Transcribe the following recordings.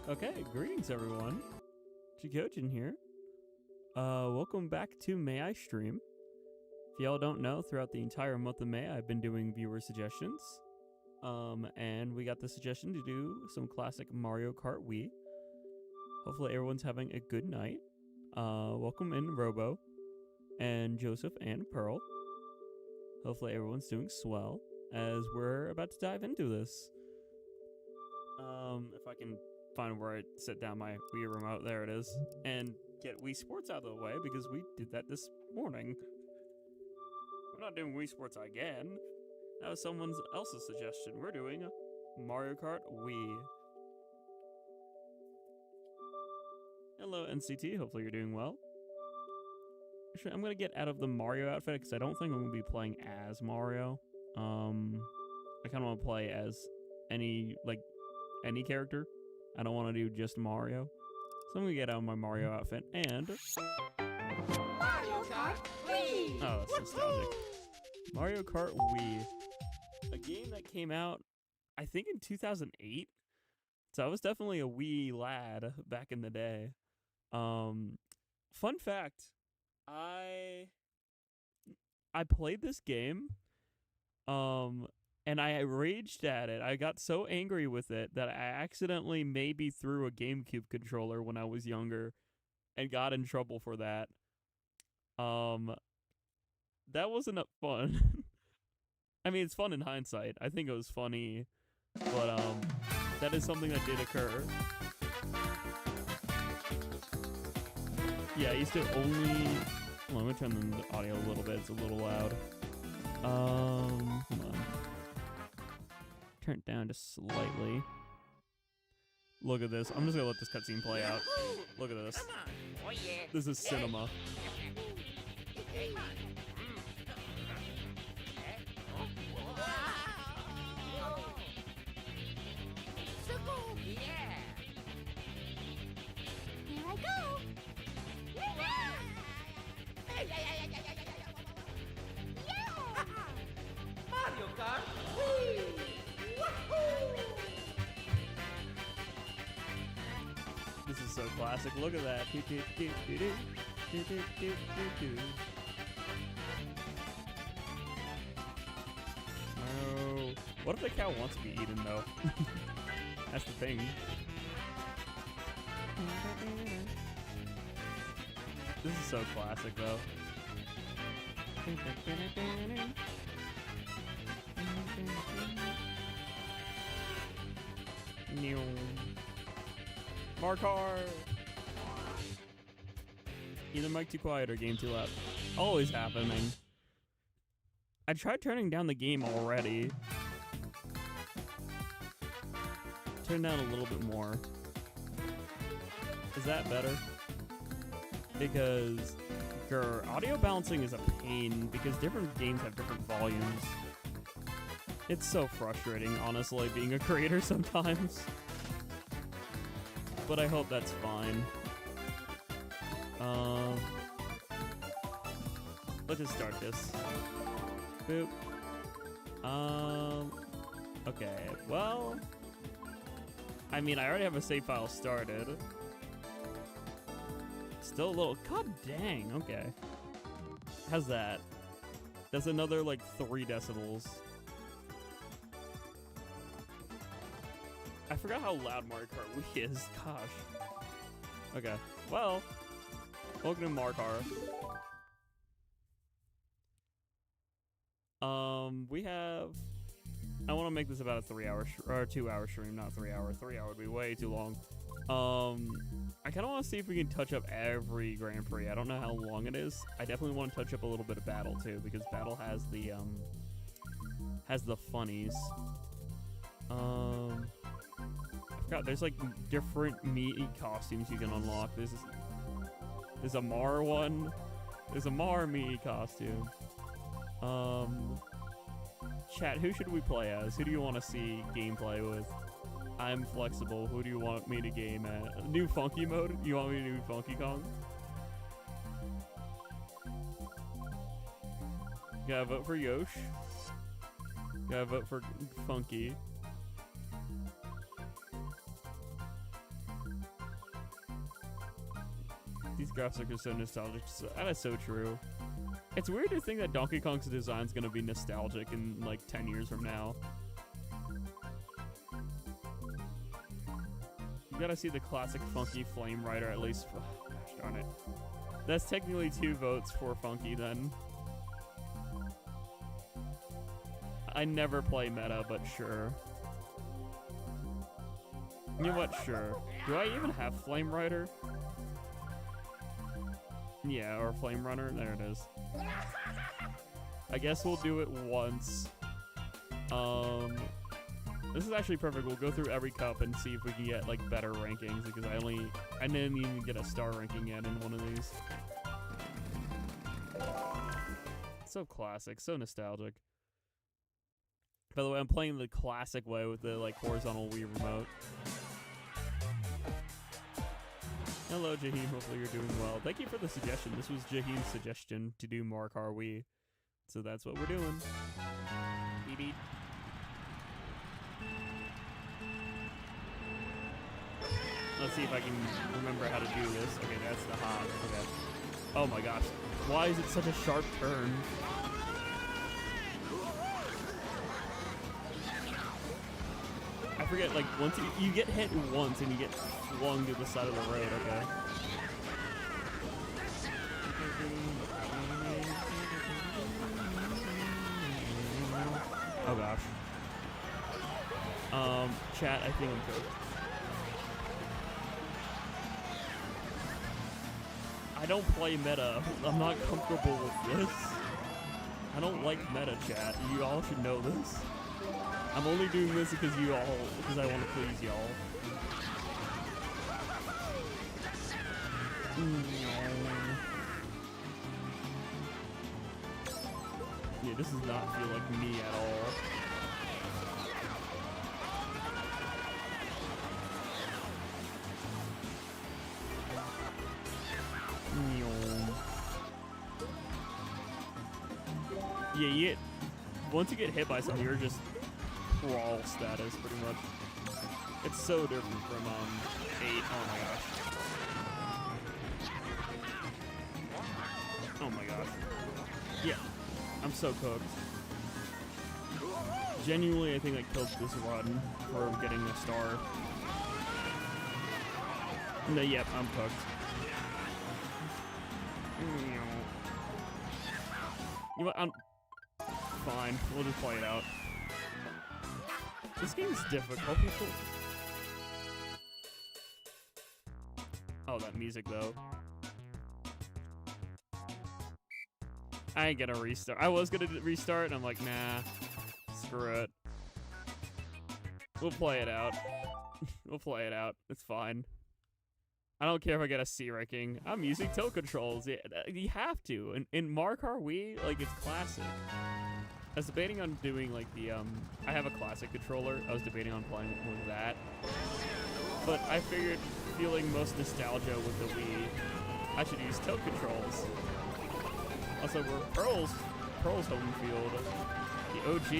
Okay, greetings everyone. Jackogień here. Welcome back to May I Stream. If y'all don't know, throughout the entire month of May, I've been doing viewer suggestions. And we got the suggestion to do some classic Mario Kart Wii. Hopefully everyone's having a good night. Welcome in Robo, and Joseph, and Pearl. Hopefully everyone's doing swell, as we're about to dive into this. If I can find where I set down my Wii remote, there it is, and get Wii Sports out of the way, because we did that this morning. We're not doing Wii Sports again. That was someone else's suggestion. We're doing Mario Kart Wii. Hello, NCT. Hopefully you're doing well. Actually, I'm going to get out of the Mario outfit, because I don't think I'm going to be playing as Mario. I kind of want to play as any character. I don't want to do just Mario. So I'm going to get out of my Mario outfit and... Mario Kart Wii! Oh, that's nostalgic. Mario Kart Wii. A game that came out, I think, in 2008. So I was definitely a Wii lad back in the day. Fun fact, I played this game, and I raged at it. I got so angry with it that I accidentally maybe threw a GameCube controller when I was younger and got in trouble for that. That wasn't fun. I mean, it's fun in hindsight. I think it was funny, but that is something that did occur. Yeah, I used to only... Hold on, let me turn the audio a little bit. It's a little loud. Hold on. Turn it down just slightly. Look at this. I'm just gonna let this cutscene play out. Look at this. Oh, yeah. This is cinema. So cool. Yeah. Here I go. Yeah. Mario Kart Wii. Woohoo! This is so classic. Look at that. Oh. What if the cow wants to be eaten, though? That's the thing. This is so classic, though. Markar! Either mic too quiet or game too loud. Always happening. I tried turning down the game already. Turn down a little bit more. Is that better? Because audio balancing is a pain because different games have different volumes. It's so frustrating, honestly, being a creator sometimes. But I hope that's fine. Let's just start this. Boop. Okay, well... I mean, I already have a save file started. Still a little... God dang, okay. How's that? That's another, like, 3 decibels. I forgot how loud Mario Kart Wii is. Gosh. Okay. Well, welcome to Mario Kart. We have... I want to make this about a 3-hour or 2-hour stream, not 3-hour. 3-hour would be way too long. I kind of want to see if we can touch up every Grand Prix. I don't know how long it is. I definitely want to touch up a little bit of Battle too, because Battle has the funnies. I forgot there's like different Mii costumes you can unlock. There's a Mar one. There's a Mar Mii costume. Chat, who should we play as? Who do you want to see gameplay with? I'm flexible. Who do you want me to game at? New funky mode? You want me to do Funky Kong? Gotta vote for Yosh. Gotta vote for Funky. graphics are so nostalgic. That is so true. It's weird to think that Donkey Kong's design is gonna be nostalgic in like 10 years from now. You gotta see the classic Funky Flame Rider at least. Gosh darn it. That's technically 2 votes for Funky then. I never play meta, but sure. You know what? Sure. Do I even have Flame Rider? Yeah, or Flame Runner. There it is. I guess we'll do it once. This is actually perfect. We'll go through every cup and see if we can get like better rankings because I didn't even get a star ranking yet in one of these. So classic, so nostalgic. By the way, I'm playing the classic way with the like horizontal Wii remote. Hello, Jahiem. Hopefully you're doing well. Thank you for the suggestion. This was Jahiem's suggestion to do Mario Kart Wii, so that's what we're doing. Beep beep. Let's see if I can remember how to do this. Okay, that's the hop. Okay. Oh my gosh. Why is it such a sharp turn? I forget, like, once you get hit once and you get flung to the side of the road, okay? Oh gosh. Chat, I think I'm cooked. I don't play meta. I'm not comfortable with this. I don't like meta, chat. You all should know this. I'm only doing this because I want to please y'all. Yeah, this does not feel like me at all. Yeah, once you get hit by something, you're just crawl status, pretty much. It's so different from 8. Oh my gosh. Oh my gosh. Yeah, I'm so cooked. Genuinely, I think I killed this run for getting a star. No, yep, I'm cooked. You know what? I'm fine. We'll just play it out. This game's difficult, people. Oh, that music, though. I ain't gonna restart. I was gonna restart, and I'm like, nah. Screw it. We'll play it out. We'll play it out. It's fine. I don't care if I get a C ranking. I'm using tilt controls. Yeah, you have to. In Mario Kart Wii, like, it's classic. I was debating on doing, like, the, I have a classic controller. I was debating on playing with that. But I figured, feeling most nostalgia with the Wii, I should use tilt controls. Also, we're Pearl's home field. The OG.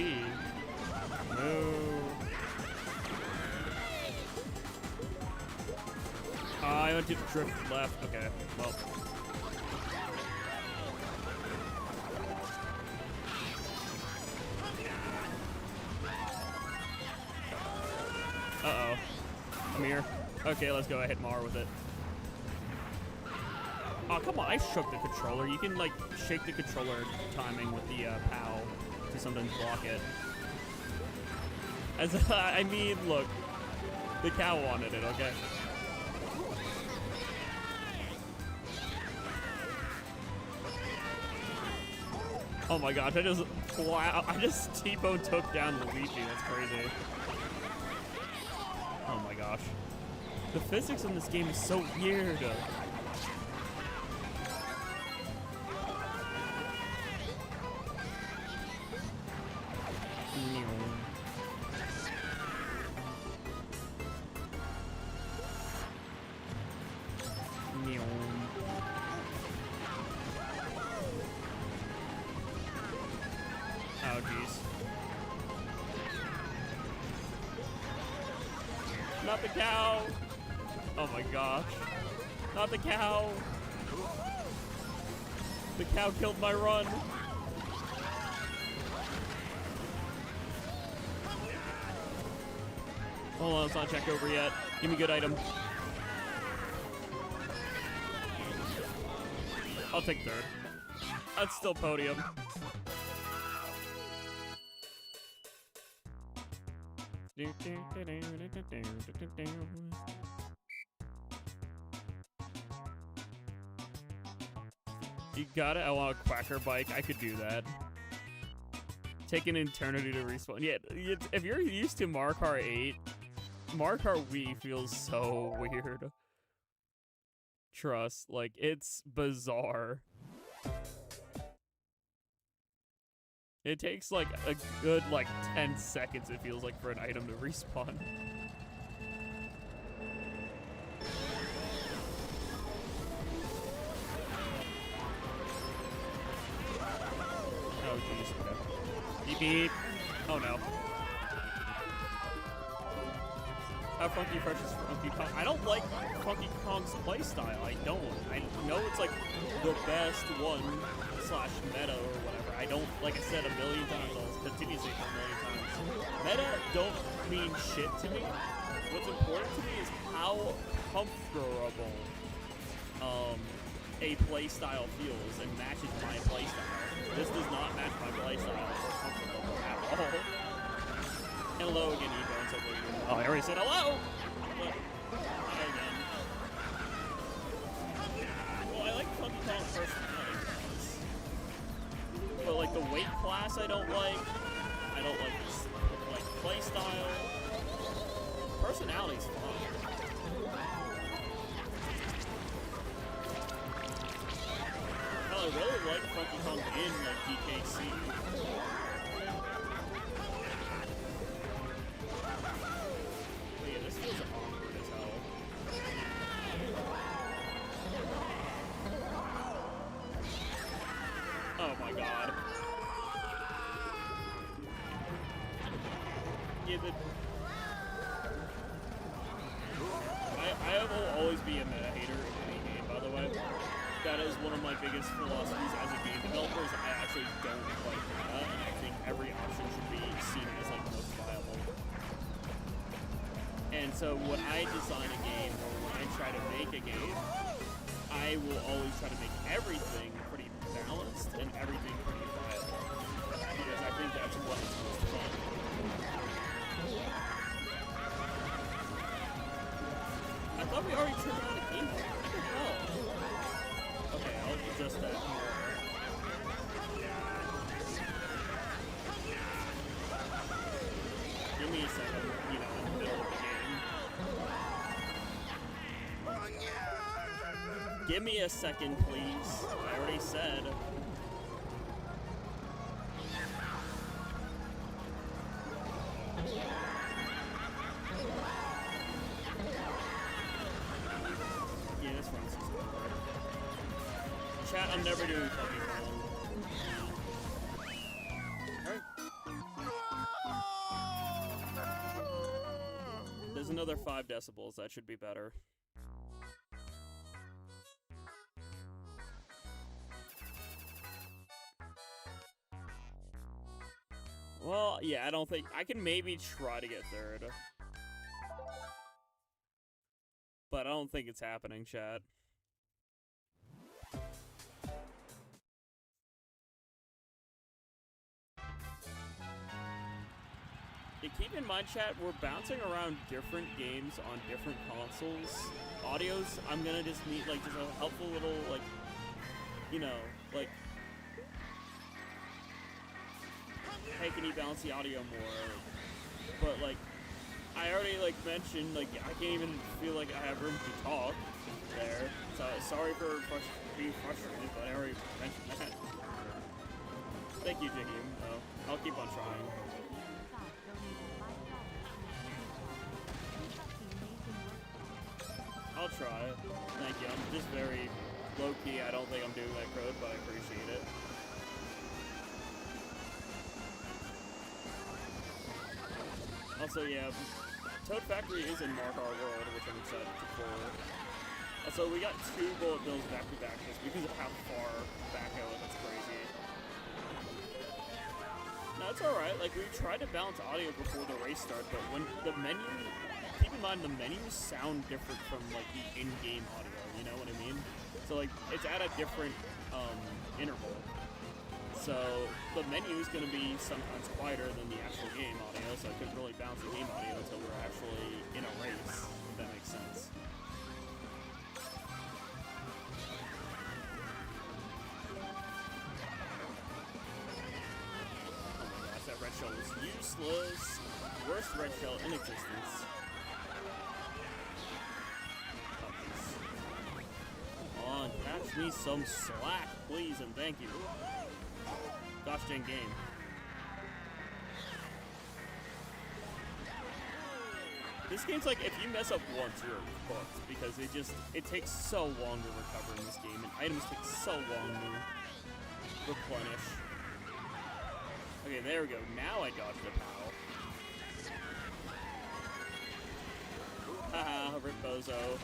No. I went to drift left. Okay, well. Uh-oh. Come here. Okay, let's go. I hit Mar with it. Oh, come on. I shook the controller. You can, like, shake the controller timing with the POW to sometimes block it. I mean, look. The cow wanted it, okay? Oh my gosh, I just T-Bone took down Luigi. That's crazy. Oh my gosh. The physics in this game is so weird. Oh, jeez. Not the cow! Oh my gosh. Not the cow! The cow killed my run. Hold on, let's not check over yet. Give me a good item. I'll take third. That's still podium. You got it? I want a quacker bike. I could do that. Take an eternity to respawn. Yeah, if you're used to Mario Kart 8, Mario Kart Wii feels so weird. Trust, like, it's bizarre. It takes, like, a good, like, 10 seconds, it feels like, for an item to respawn. Oh, jeez. Okay. Beep, beep. Oh, no. How Funky Fresh is Funky Kong. I don't like Funky Kong's playstyle. I don't. I know it's like the best one / meta or whatever. I don't, like I said a million times, I'll continue to say it a million times. Meta don't mean shit to me. What's important to me is how comfortable a playstyle feels and matches my playstyle. This does not match my playstyle or comfortable at all. Hello again, Evo, and so what are you doing? Oh, I already said hello! But, hi again. Well, I like Funky Kong's personality class. But, like, the weight class I don't like. I don't like his, like, playstyle. Personality's fun. Hell, I really like Funky Kong in, like, DKC. Oh my god. Yeah, I will always be a meta hater in any game, by the way. That is one of my biggest philosophies as a game developer, is I actually don't like meta, and I think every option should be seen as, like, most viable. And so when I design a game, or when I try to make a game, I will always try to make everything pretty balanced and everything pretty viable. Because I think that's what is most fun. I thought we already turned around the game. What the hell? Okay, I'll adjust that more. Give me a second, you know, in the middle of the game. Give me a second, please. I already said. Yeah, this runs is good. Chat, I'm never doing fucking wrong. Alright. There's another 5 decibels. That should be better. Well, yeah, I don't think... I can maybe try to get third. But I don't think it's happening, chat. Yeah, keep in mind, chat, we're bouncing around different games on different consoles. Audios, I'm gonna just need, like, just a helpful little, like, you know, like... Hey, can you balance the audio more? But, like, I already, like, mentioned, like, I can't even feel like I have room to talk there. So, sorry for being frustrated, but I already mentioned that. Thank you, Jahiem, though. I'll keep on trying. I'll try. Thank you. I'm just very low-key. I don't think I'm doing that code, but I appreciate it. Also, yeah, Toad Factory is in Mario Kart World, which I'm excited for. So we got 2 bullet bills back to back just because of how far back I was. That's crazy. No, it's alright. Like, we tried to balance audio before the race started, but when the menu, keep in mind the menus sound different from, like, the in-game audio, you know what I mean? So, like, it's at a different, interval. So, the menu is going to be sometimes quieter than the actual game audio, so I couldn't really balance the game audio until we were actually in a race, if that makes sense. That red shell was useless. Worst red shell in existence. Come on, catch me some slack, please, and thank you. Gosh dang game. This game's like, if you mess up once, you're fucked, because it takes so long to recover in this game, and items take so long to replenish. Okay, there we go. Now I dodged the POW. Haha, Rip Bozo.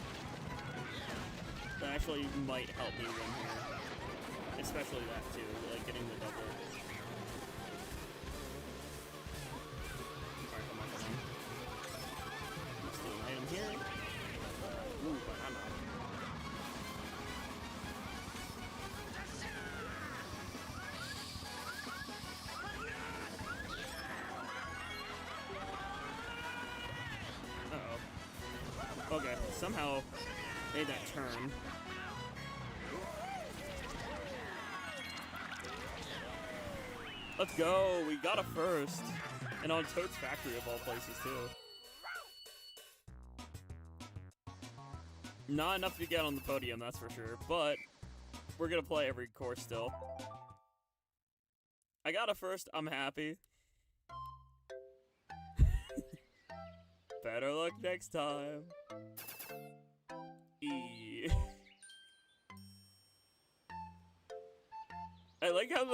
That actually might help me win here. Especially that too, like getting the double. Alright, come on, come on. Let's do an item here. Ooh, banana. Okay, somehow made that turn. Let's go! We got a first! And on Toad's Factory of all places, too. Not enough to get on the podium, that's for sure, but we're gonna play every course still. I got a first, I'm happy. Better luck next time. E. I like how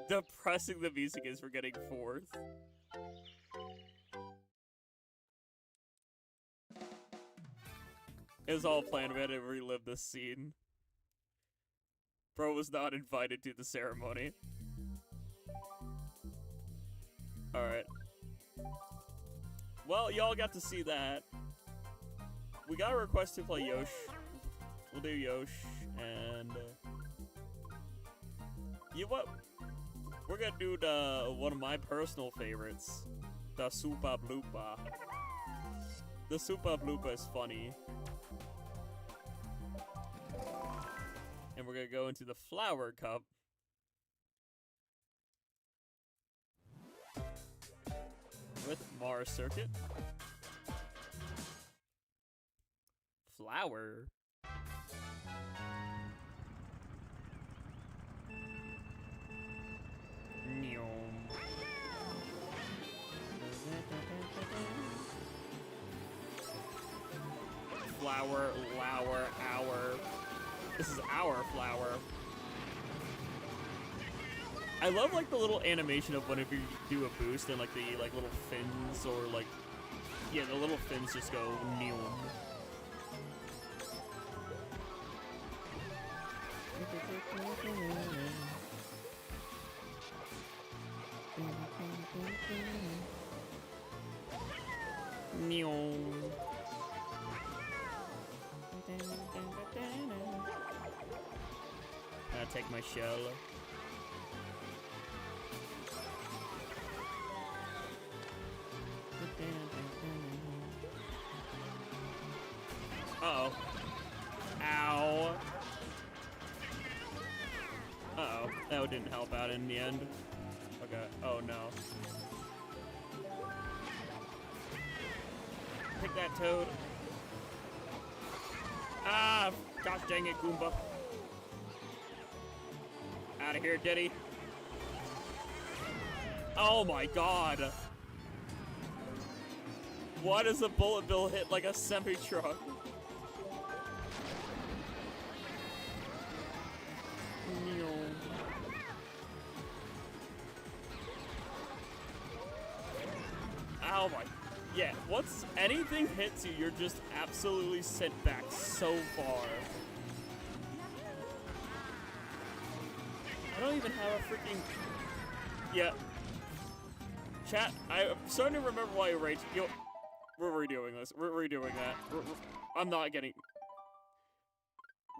depressing the music is for getting 4th. It was all planned. We had to relive this scene. Bro was not invited to the ceremony. Alright. Well, y'all got to see that. We got a request to play Yosh. We'll do Yosh, and you know what? We're gonna do one of my personal favorites, the Super Bloopa. The Super Bloopa is funny. And we're gonna go into the Flower Cup. With Mars Circuit. Flower. Flower, lower, hour. This is our flower. I love like the little animation of whenever you do a boost and like the little fins or like yeah, the little fins just go neon. Neon. I'll take my shell. Uh-oh. Ow. Uh-oh. That didn't help out in the end. Okay. Oh, no. Pick that Toad. Ah! Gosh dang it, Goomba. Out of here, Diddy. Oh my god. Why does a bullet bill hit like a semi-truck? Oh my Yeah, once anything hits you, you're just absolutely sent back so far. I don't even have a freaking... Yeah. Chat, I'm starting to remember why you rage. Yo, we're redoing this. We're redoing that. I'm not getting...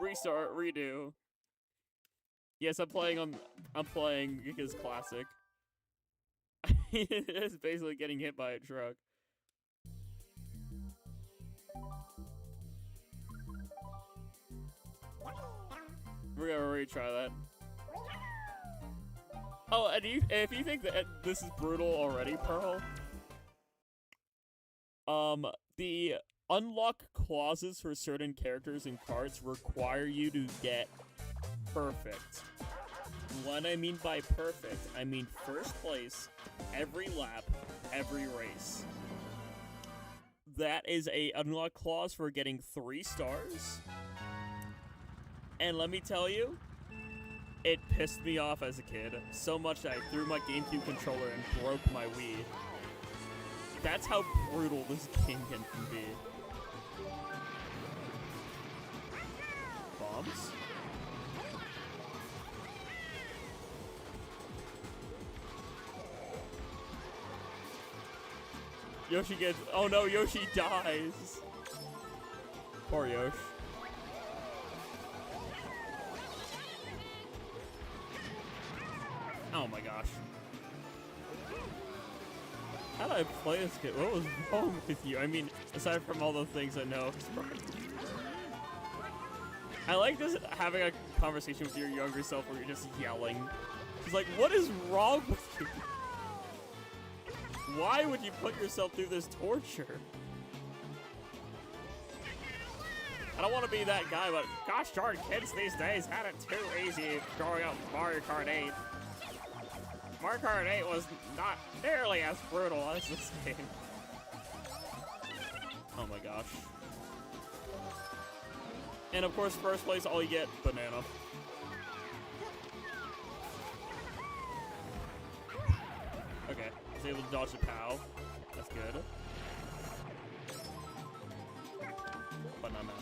Restart, redo. Yes, I'm playing his classic. It's basically getting hit by a truck. We're gonna retry that. Oh, and if you think that this is brutal already, Pearl, the unlock clauses for certain characters and cards require you to get perfect. What I mean by perfect, I mean first place, every lap, every race. That is a unlock clause for getting 3 stars. And let me tell you, it pissed me off as a kid so much that I threw my GameCube controller and broke my Wii. That's how brutal this game can be. Bombs? Yoshi gets... Oh no, Yoshi dies! Poor Yoshi. Oh my gosh. How did I play this game? What was wrong with you? I mean, aside from all the things I know. I like just having a conversation with your younger self where you're just yelling. She's like, what is wrong with you? Why would you put yourself through this torture? I don't want to be that guy, but gosh darn, kids these days had it too easy growing up Mario Kart 8. Mario Kart 8 was not nearly as brutal as this game. Oh my gosh. And of course, first place, all you get, banana. Okay, I was able to dodge the POW. That's good. Banana.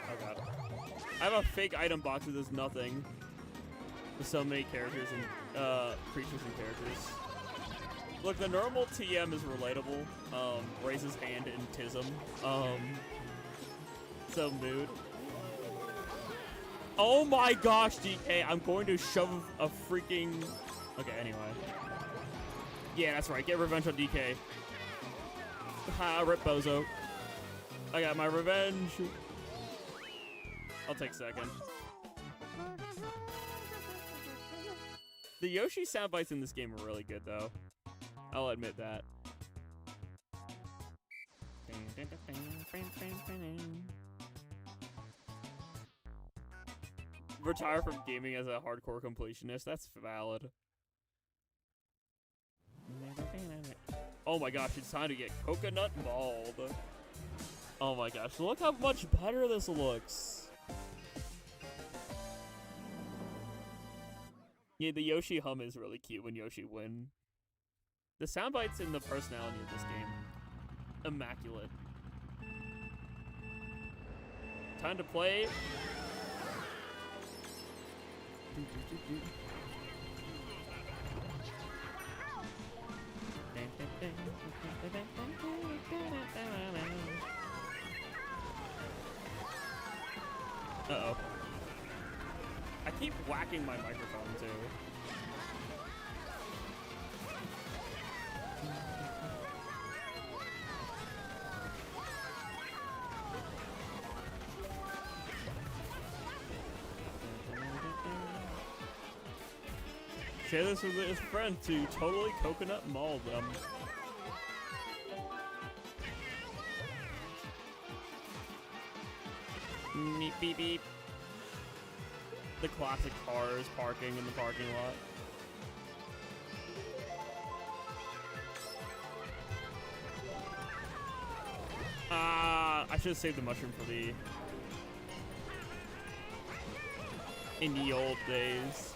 Oh god. I have a fake item box that does nothing. With so many characters and creatures and characters. Look, the normal TM is relatable. Raises hand in Tism. So mood. Oh my gosh, DK, I'm going to shove a freaking... Okay, anyway. Yeah, that's right, get revenge on DK. Ha, rip Bozo. I got my revenge. I'll take second. The Yoshi soundbites in this game are really good, though. I'll admit that. Retire from gaming as a hardcore completionist. That's valid. Oh my gosh, it's time to get coconut mauled. Oh my gosh, look how much better this looks. Yeah, the Yoshi hum is really cute when Yoshi win. The soundbites and the personality of this game, immaculate. Time to play. Uh-oh. I keep whacking my microphone, too. Share this with his friend to totally coconut maul them. Beep beep beep. The classic cars parking in the parking lot. I should have saved the mushroom for the... in the old days.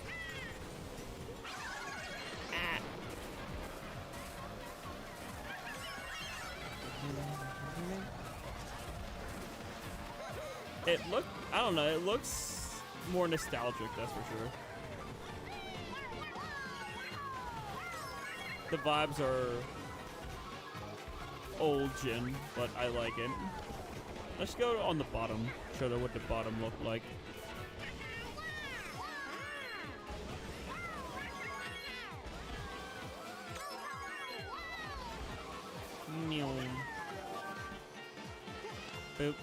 I don't know, it looks more nostalgic, that's for sure. The vibes are old gen, but I like it. Let's go on the bottom, show them what the bottom looked like. Boop.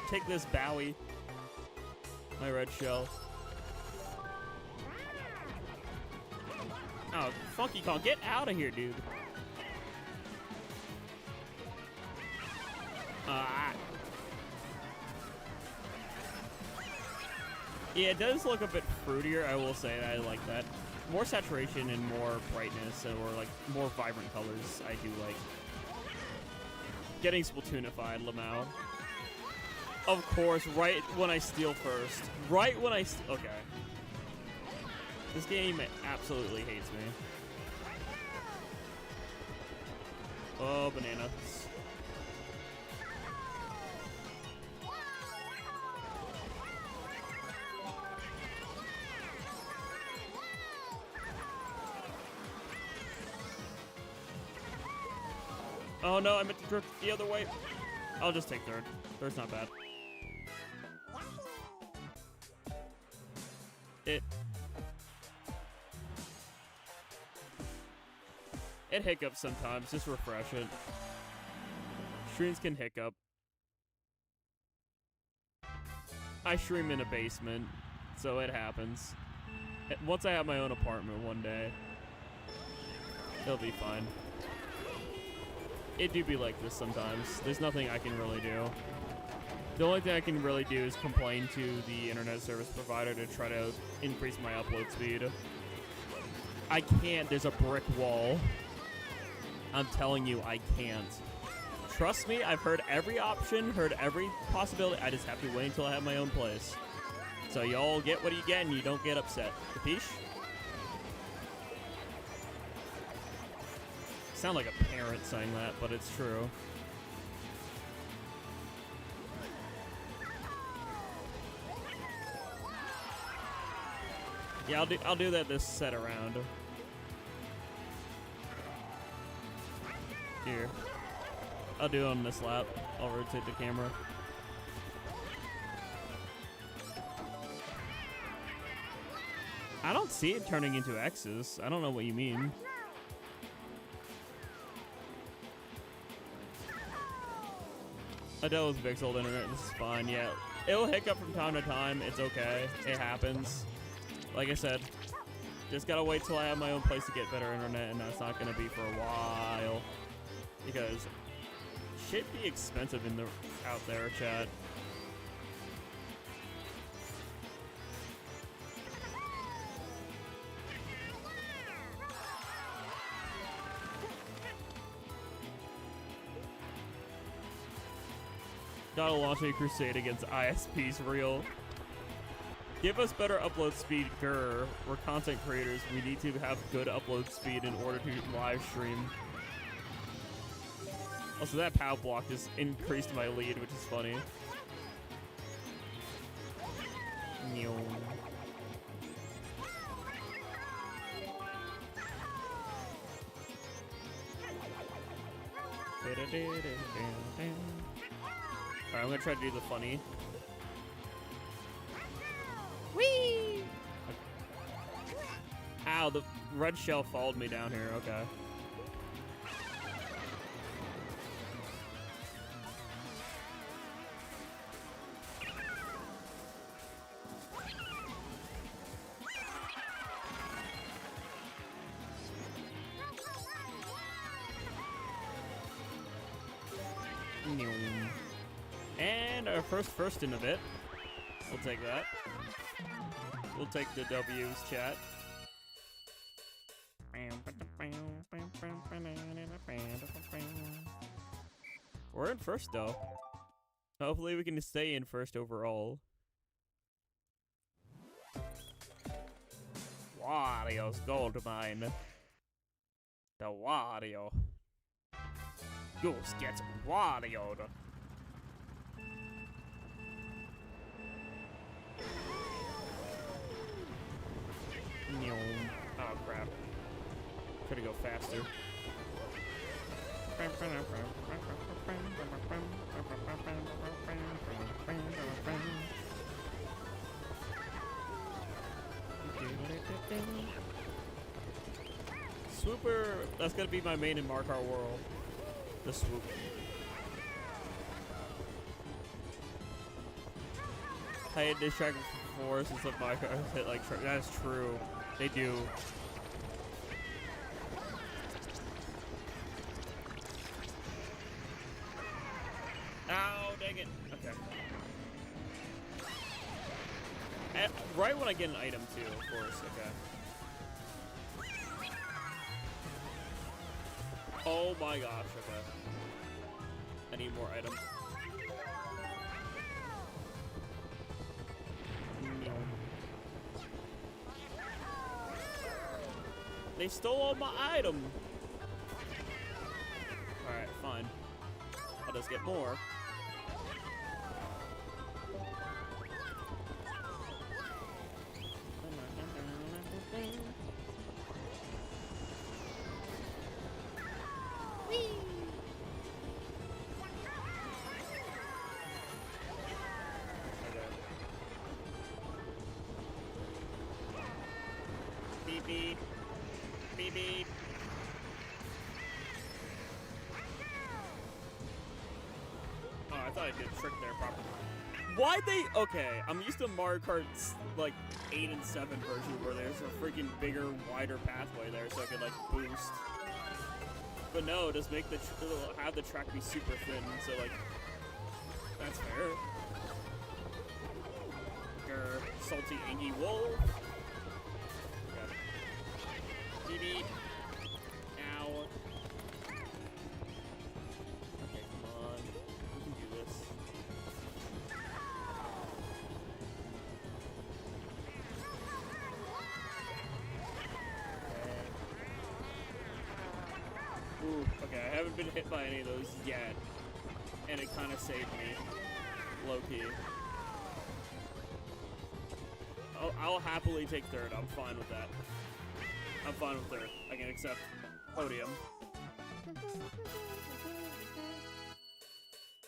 Take this, Bowie. My red shell. Oh, Funky Kong, get out of here, dude. Yeah, it does look a bit fruitier, I will say. I like that. More saturation and more brightness, or like more vibrant colors, I do like. Getting Splatoonified, Lamau. Of course, right when I steal first. Right when I okay. This game absolutely hates me. Oh, bananas. Oh no, I meant to drift the other way. I'll just take third. Third's not bad. It hiccups sometimes. Just refresh it. Streams can hiccup. I stream in a basement, so it happens. Once I have my own apartment one day, it'll be fine. It do be like this sometimes. There's nothing I can really do. The only thing I can really do is complain to the internet service provider to try to increase my upload speed. I can't. There's a brick wall. I'm telling you, I can't. Trust me, I've heard every option, heard every possibility. I just have to wait until I have my own place. So y'all get what you get and you don't get upset. Capiche? Sound like a parent saying that, but it's true. Yeah, I'll do that this set around. Here. I'll do it on this lap. I'll rotate the camera. I don't see it turning into X's. I don't know what you mean. I dealt with Vixel internet. This is fine. Yeah, it'll hiccup from time to time. It's okay. It happens. Like I said, just gotta wait till I have my own place to get better internet, and that's not gonna be for a while because shit be expensive in the out there, chat. Gotta launch a crusade against ISPs real. Give us better upload speed, grrr. We're content creators. We need to have good upload speed in order to live stream. Also, that POW block just increased my lead, which is funny. Alright, I'm gonna try to do the funny. Whee! Ow, the red shell followed me down here. Okay. And our first in a bit. We'll take that. We'll take the W's, chat. We're in first, though. Hopefully we can stay in first overall. Wario's gold mine. The Wario. Goose gets Wario'd. Oh crap. Gotta go faster. Swooper! That's gonna be my main in Mario Kart World. The swoop. I had this track before since the Mario Kart hit like that's true. They do. Ow, dang it. Okay. And right when I get an item too, of course, okay. Oh my gosh, okay. I need more items. No. They stole all my item. Alright, fine. I'll just get more. Beep beep. Beep beep. Oh, I thought I did a trick there properly. Why'd they? Okay, I'm used to Mario Kart's like 8 and 7 version where there's a freaking bigger, wider pathway there so I could like boost. But no, just make the have the track be super thin, so like that's fair. Grr, salty Angie wolf. Okay. Beep beep. Ow. Okay, come on. We can do this. Ooh, okay, I haven't been hit by any of those yet, and it kind of saved me, low-key. I'll happily take third, I'm fine with that. I'm fine with third, I can accept podium.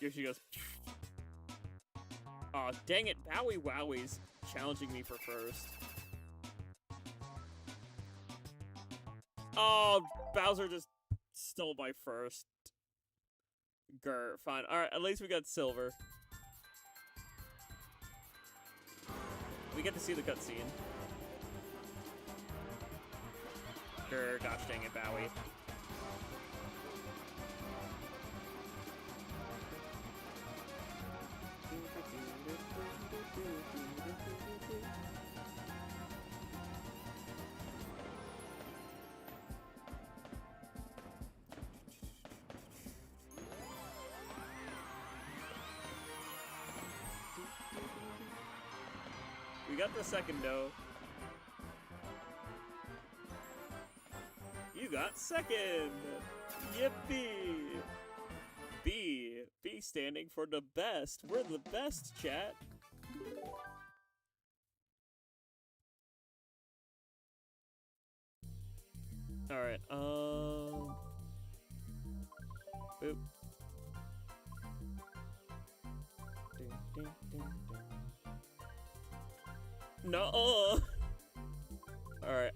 Here she goes. Aw, dang it, Bowie Wowie's challenging me for first. Oh, Bowser just stole my first. Grr, fine. Alright, at least we got silver. We get to see the cutscene. Grr, gosh dang it, Bowie. We got the second note. You got second! Yippee! B. B standing for the best. We're the best, chat. Alright, Boop. No. Alright,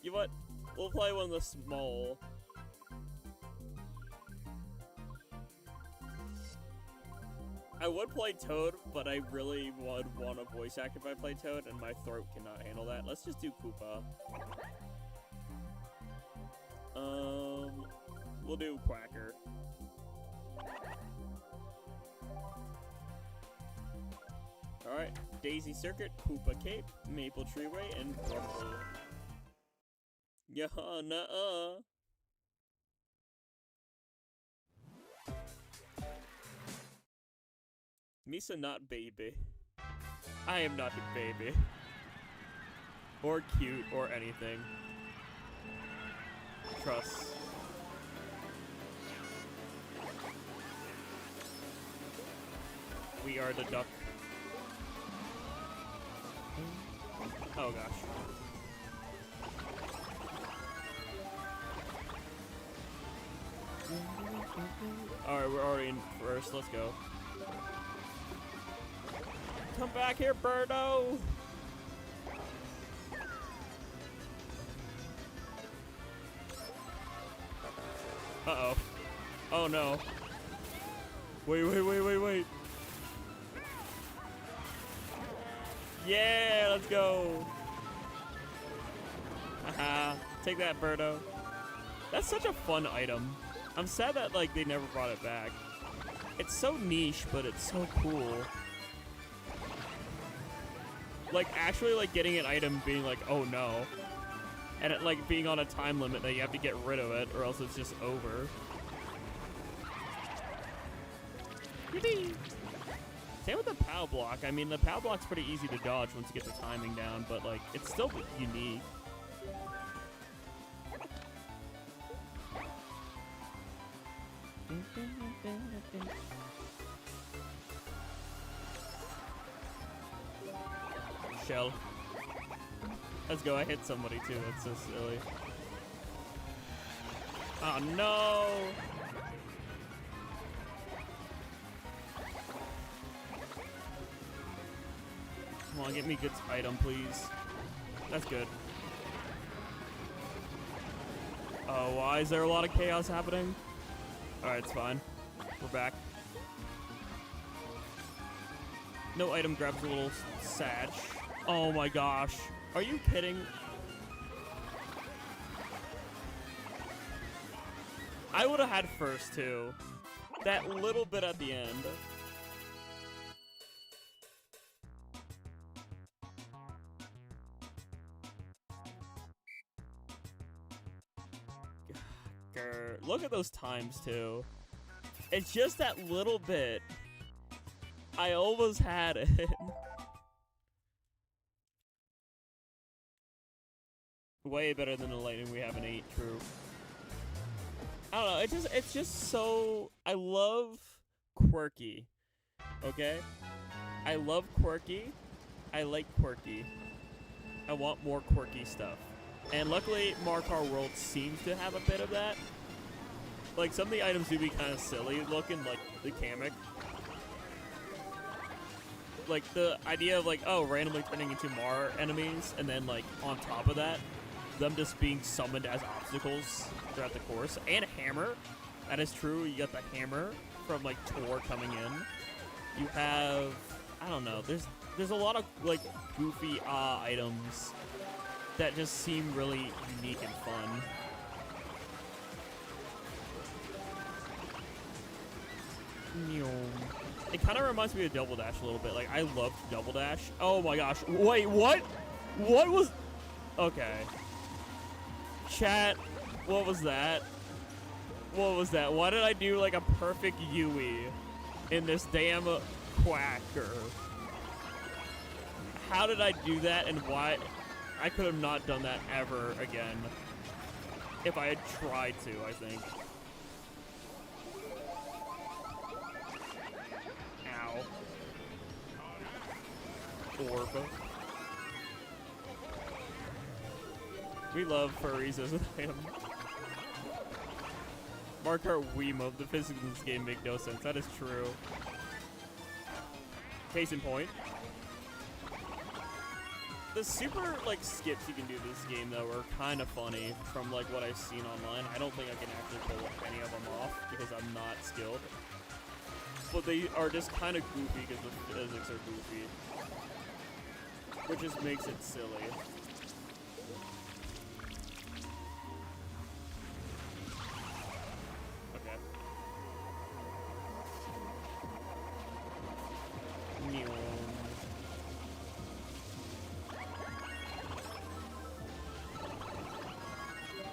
you know what? We'll play one of the small. I would play Toad, but I really would want a voice act if I play Toad, and my throat cannot handle that. Let's just do Koopa. We'll do Quacker. Alright, Daisy Circuit, Koopa Cape, Maple Treeway, and Rumble. Yeah, nuh-uh. Misa not baby. I am not a baby. Or cute, or anything. Trust. We are the duck. Oh gosh. Alright, we're already in first. Let's go. Come back here, Birdo! Uh-oh. Oh no. Wait. Yeah, let's go. Haha. Take that, Birdo. That's such a fun item. I'm sad that, like, they never brought it back. It's so niche, but it's so cool. Like, actually, like, getting an item being like, oh no. And it, like, being on a time limit that you have to get rid of it, or else it's just over. Yippee! Same with the POW block. I mean, the POW block's pretty easy to dodge once you get the timing down, but, like, it's still unique. Shell. Let's go. I hit somebody too. That's so silly. Oh no! Come on, get me a good item, please. That's good. Oh, why is there a lot of chaos happening? Alright, it's fine. We're back. No item grabs a little sad. Oh my gosh. Are you kidding? I would have had first too. That little bit at the end. Grr. Look at those times too. It's just that little bit. I almost had it. Way better than the lightning we have in 8, true. I don't know, it's just so... I love quirky, okay? I love quirky. I like quirky. I want more quirky stuff. And luckily, Mario Kart World seems to have a bit of that. Like, some of the items do be kind of silly looking, like the Kamek. Like, the idea of, like, oh, randomly turning into Mar enemies, and then, like, on top of that, them just being summoned as obstacles throughout the course. And Hammer. That is true. You got the Hammer from, like, Tor coming in. You have... I don't know. There's a lot of, like, goofy items that just seem really unique and fun. It kind of reminds me of Double Dash a little bit. Like, I loved Double Dash. Oh my gosh. Wait, what? What was... Okay. Chat, what was that? What was that? Why did I do, like, a perfect Yui in this damn quacker? How did I do that, and why? I could have not done that ever again. If I had tried to, I think. Orb. We love furries as an item. Mario Kart Wii mode. The physics in this game make no sense. That is true. Case in point. The super, like, skips you can do this game, though, are kind of funny from, like, what I've seen online. I don't think I can actually pull any of them off because I'm not skilled. But they are just kind of goofy because the physics are goofy. Which just makes it silly. Okay.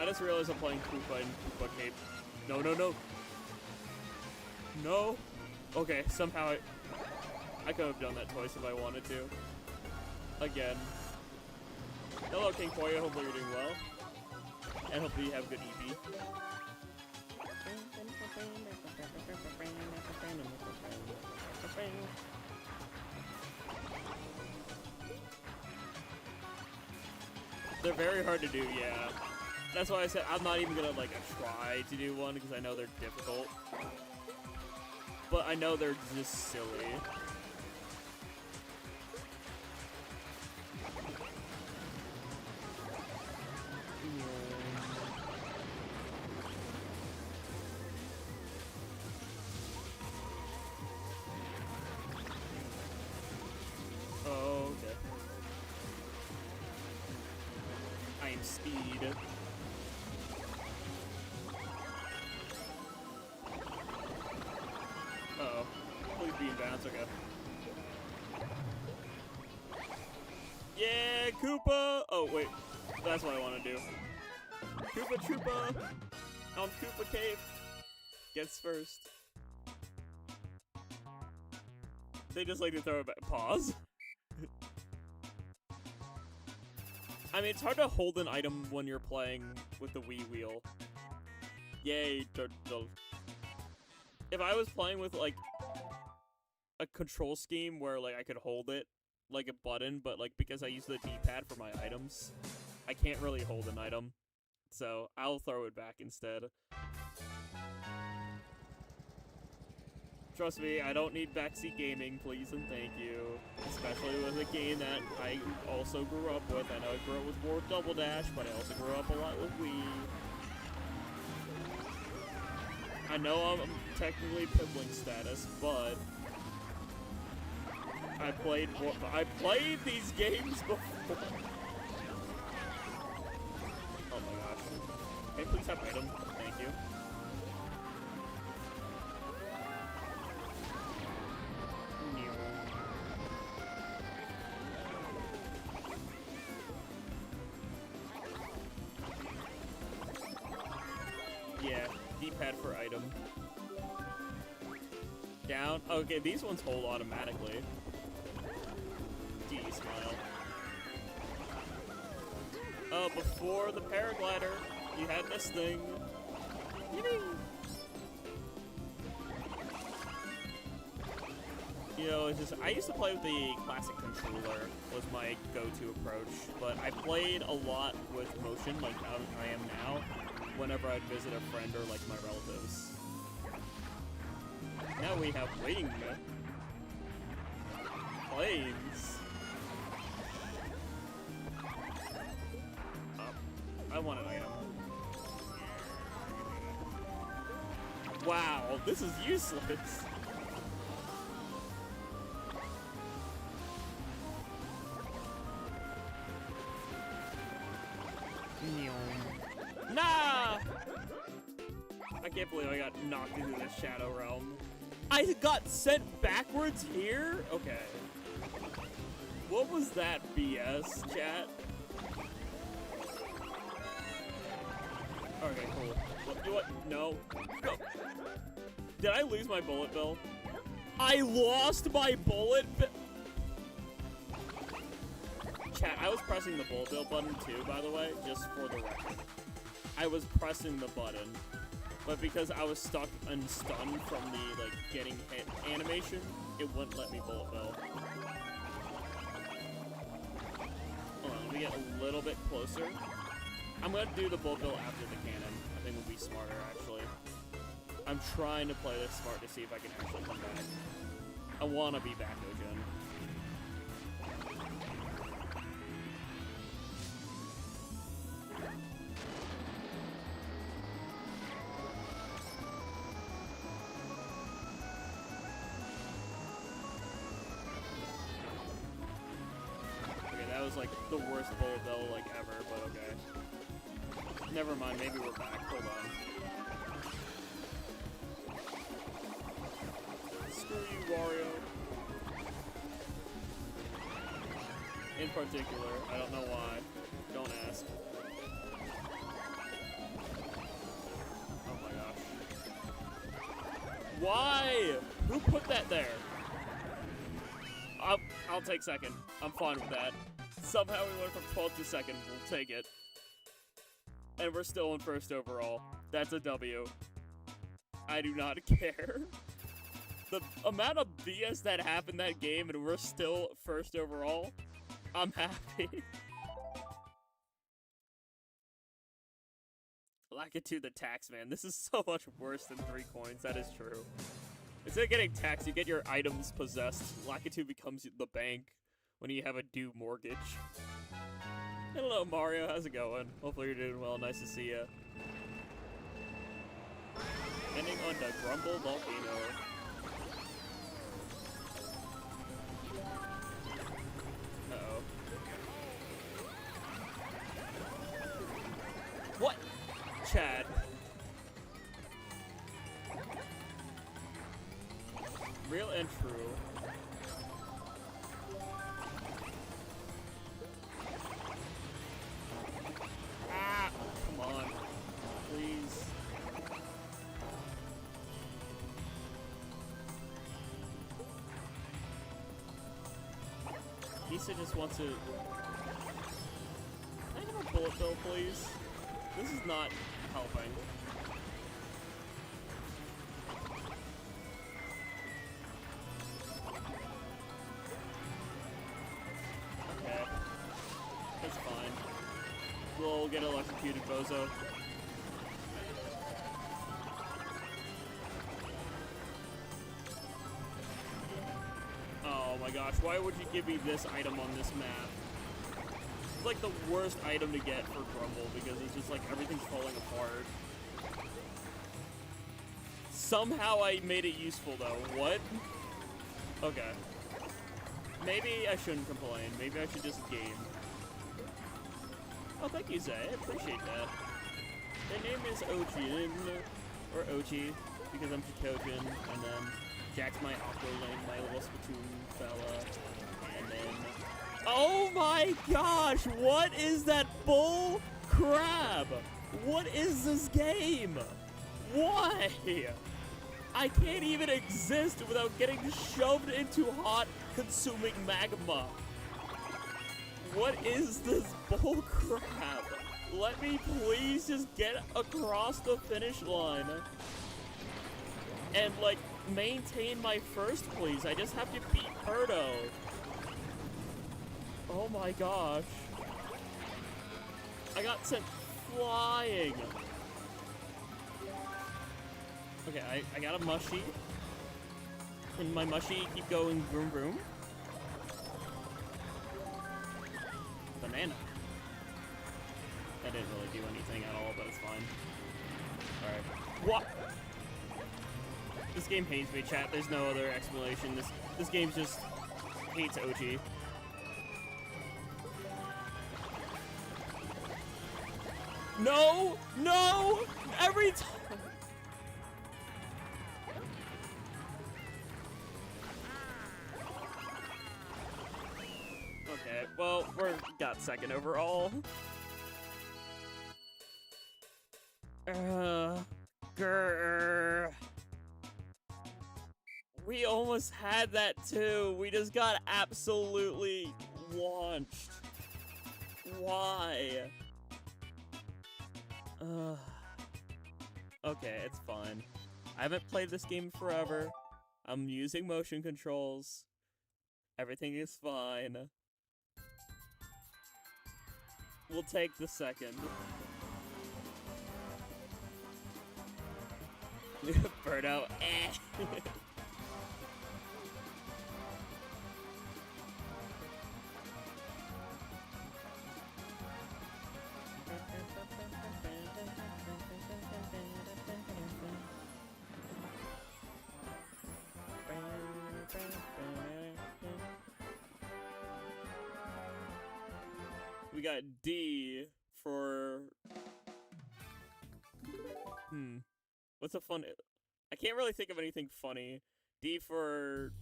I just realized I'm playing Koopa and Koopa Cape. No, no, no. No. Okay, somehow I could have done that twice if I wanted to. Again. Hello, King Koya. Hopefully you're doing well. And hopefully you have good EP. They're very hard to do, yeah. That's why I said I'm not even gonna like try to do one because I know they're difficult. But I know they're just silly. Oh, okay. I am speed. Uh-oh. Please be in bounds, okay. Yeah, Koopa! Oh, wait. That's what I want to do. Koopa Troopa! On Koopa Cave. Gets first. They just like to throw it back. Pause. I mean, it's hard to hold an item when you're playing with the Wii wheel. Yay, turtle. If I was playing with, like, a control scheme where, like, I could hold it like a button, but, like, because I use the D-pad for my items, I can't really hold an item. So, I'll throw it back instead. Trust me, I don't need backseat gaming, please and thank you. Especially with a game that I also grew up with. I know I grew up with War of Double Dash, but I also grew up a lot with Wii. I know I'm technically piddling status, but I played these games before. Oh my gosh. Can I please have item? Thank you. Yeah, D-pad for item. Down. Okay, these ones hold automatically. D, smile. Before the paraglider, you had this thing. Yippee! You know, it's just, I used to play with the classic controller, was my go-to approach, but I played a lot with motion, like how I am now, whenever I'd visit a friend or, like, my relatives. Now we have wing planes. I want an item. Wow, this is useless. Nah! I can't believe I got knocked into the Shadow Realm. I got sent backwards here? Okay. What was that BS, chat? Okay, cool. What? No. No. Did I lose my bullet bill? I lost my bullet bill? Chat, I was pressing the bullet bill button too, by the way, just for the record. I was pressing the button, but because I was stuck and stunned from the, like, getting hit animation, it wouldn't let me bullet bill. Hold on, let me get a little bit closer. I'm gonna do the bullet bill after the cannon. I think would be smarter, actually. I'm trying to play this smart to see if I can actually come back. I wanna be back, Jackogień. That was like the worst bullet bill like ever, but okay. Never mind, maybe we're back. Hold on. Screw you, Wario. In particular, I don't know why. Don't ask. Oh my gosh. Why? Who put that there? I'll take second. I'm fine with that. Somehow we went from 12th to second. We'll take it. And we're still in first overall. That's a W. I do not care. The amount of BS that happened that game and we're still first overall, I'm happy. Lakitu the tax man. This is so much worse than 3 coins. That is true. Instead of getting taxed, you get your items possessed. Lakitu becomes the bank when you have a due mortgage. Hello, Mario. How's it going? Hopefully you're doing well. Nice to see you. Ending on the Grumble Volcano. Uh-oh. What? Chad. Real and true. Ah! Come on. Please. Nisa just wants to... Can I have a bullet bill, please? This is not helping. Okay. That's fine. We'll get electrocuted, bozo. Oh my gosh, why would you give me this item on this map? It's like the worst item to get for Grumble because it's just like everything's falling apart. Somehow I made it useful though. What? Okay. Maybe I shouldn't complain. Maybe I should just game. Oh, thank you, Zay. I appreciate that. Their name is Ojin, or Ochi, because I'm Jackogień, and then Jack's my Aqualane, my little Splatoon fella, and then... Oh my gosh! What is that bull crap? What is this game? Why? I can't even exist without getting shoved into hot, consuming magma. What is this bull crap? Let me please just get across the finish line. And, like, maintain my first, please. I just have to beat Birdo. Oh my gosh. I got sent flying. Okay, I got a mushy. Can my mushy keep going vroom vroom? Banana. That didn't really do anything at all, but it's fine. Alright. What? This game hates me, chat. There's no other explanation. This game just hates OG. No! No! Every time! Okay, well, we're got second overall. Grrrr. We almost had that too. We just got absolutely launched. Why? Okay, it's fine. I haven't played this game forever. I'm using motion controls. Everything is fine. We'll take the second. Birdo, eh. We got D for... What's a fun... I can't really think of anything funny. D for...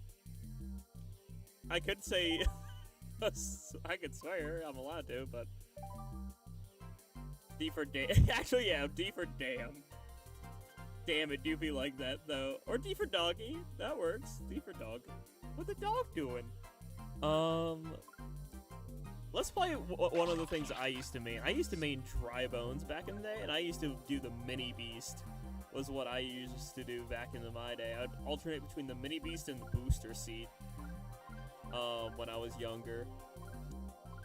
I could say... I could swear, I'm allowed to, but... D for damn. Actually, yeah, D for damn. Damn, it do be like that, though. Or D for doggy. That works. D for dog. What the dog doing? let's play one of the things I used to main. I used to main Dry Bones back in the day, and I used to do the Mini Beast. Was what I used to do back in my day. I'd alternate between the Mini Beast and the Booster Seat. When I was younger.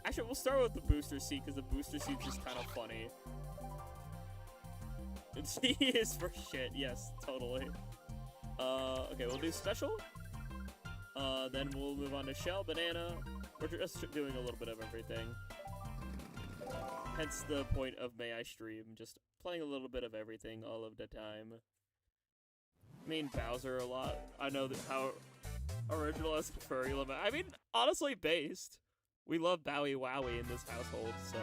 Actually, we'll start with the Booster Seat because the Booster Seat's just kind of funny. He is for shit. Yes, totally. Okay, we'll do special. Then we'll move on to Shell, Banana. We're just doing a little bit of everything. Hence the point of May I Stream, just playing a little bit of everything all of the time. Main Bowser a lot. I know that how original as furry limit. I mean, honestly based. We love Bowie Wowie in this household, so.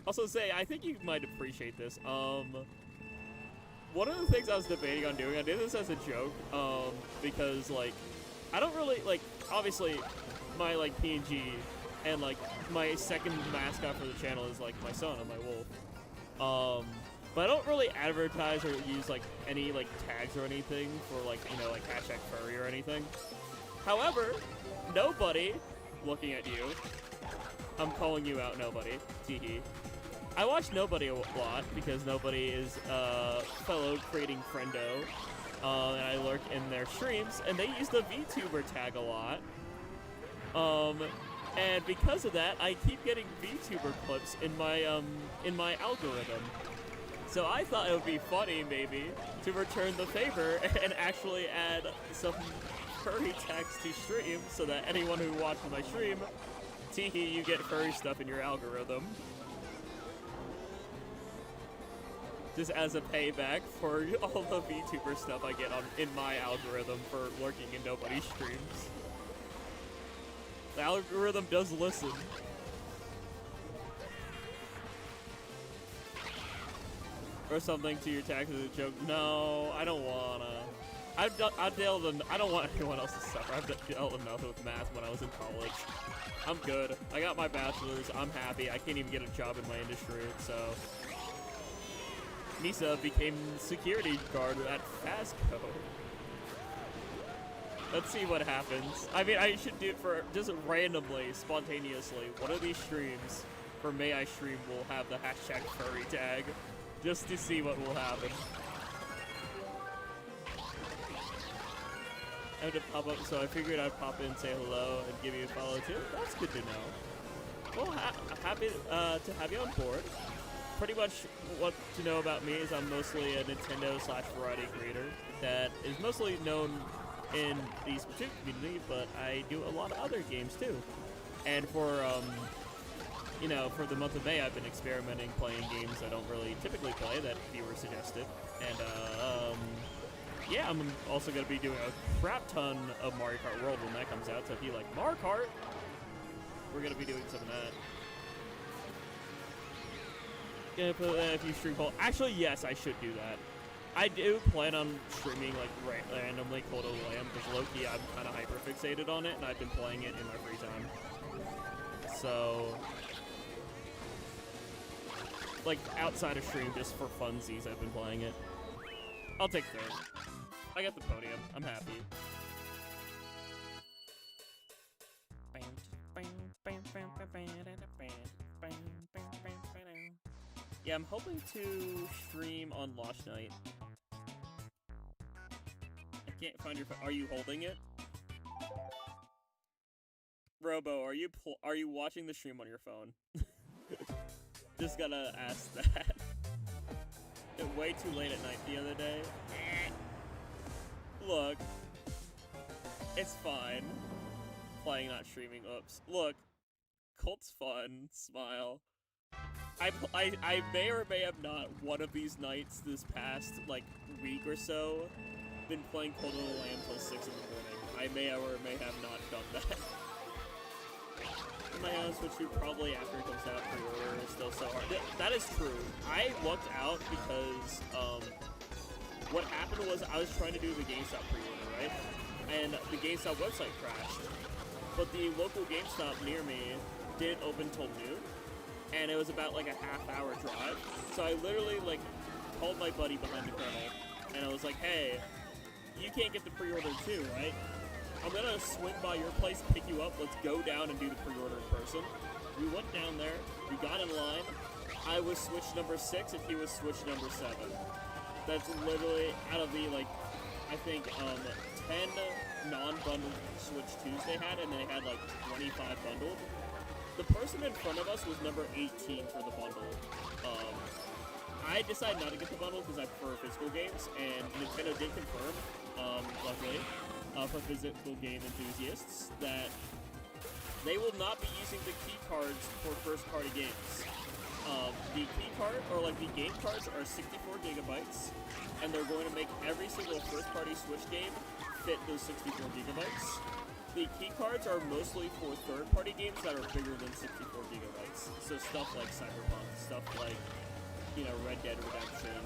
Also say, I think you might appreciate this. One of the things I was debating on doing, I did this as a joke, because, like, I don't really, like, obviously, my, like, PNG and, like, my second mascot for the channel is, like, my son and my wolf. But I don't really advertise or use, like, any, like, tags or anything for, like, you know, like, #furry or anything. However, nobody, looking at you, I'm calling you out, nobody, teehee. I watch Nobody a lot because Nobody is a fellow creating friendo, and I lurk in their streams, and they use the VTuber tag a lot. And because of that, I keep getting VTuber clips in my algorithm. So I thought it would be funny, maybe, to return the favor and actually add some furry tags to stream so that anyone who watches my stream, teehee, you get furry stuff in your algorithm. Just as a payback for all the VTuber stuff I get in my algorithm for lurking in nobody's streams. The algorithm does listen. Or something to your tags as a joke. No, I don't wanna. I don't want anyone else to suffer. I've dealt enough with math when I was in college. I'm good. I got my bachelor's. I'm happy. I can't even get a job in my industry, so. Misa became security guard at Fazco. Let's see what happens. I mean, I should do it for just randomly, spontaneously. One of these streams for May I Stream will have the #furry tag, just to see what will happen. I had to pop up, so I figured I'd pop in, say hello, and give you a follow too. That's good to know. Well, happy to have you on board. Pretty much what to know about me is I'm mostly a Nintendo/variety creator that is mostly known in the Splatoon community, but I do a lot of other games too. And for, you know, for the month of May, I've been experimenting playing games I don't really typically play that viewers suggested. And, yeah, I'm also going to be doing a crap ton of Mario Kart World when that comes out, so if you like Mario Kart, we're going to be doing some of that. Gonna put that if you stream Cold. Actually, yes, I should do that. I do plan on streaming like randomly Cold of the Lamb because low-key I'm kind of hyper-fixated on it, and I've been playing it in my free time. So, like outside of stream, just for funsies, I've been playing it. I'll take third. I got the podium. I'm happy. Yeah, I'm hoping to stream on launch night. I can't find your phone. Are you holding it? Robo, are you watching the stream on your phone? Just gotta ask that. Way too late at night the other day. Look. It's fine. Playing, not streaming. Oops. Look. Colt's fun. Smile. I may or may have not, one of these nights this past, like, week or so, been playing Cold of the Lamb till 6 in the morning. I may or may have not done that. My honest with you, probably after it comes out, pre-order is still so hard. That is true. I lucked out because, what happened was I was trying to do the GameStop pre-order, right? And the GameStop website crashed. But the local GameStop near me didn't open till noon. And it was about like a half-hour drive. So I literally like called my buddy behind the counter, and I was like, "Hey, you can't get the pre-order too, right?" I'm gonna swing by your place, pick you up, let's go down and do the pre-order in person. We went down there, we got in line, I was switch number 6 and he was switch number 7. That's literally out of the, like, I think, 10 non-bundled Switch 2s they had, and they had, like, 25 bundled. The person in front of us was number 18 for the bundle. I decided not to get the bundle because I prefer physical games, and Nintendo did confirm, luckily, for physical game enthusiasts, that they will not be using the key cards for first-party games. The key card, or like the game cards, are 64 gigabytes, and they're going to make every single first-party Switch game fit those 64 gigabytes. The key cards are mostly for third-party games that are bigger than 64 gigabytes. So stuff like Cyberpunk, stuff like, you know, Red Dead Redemption.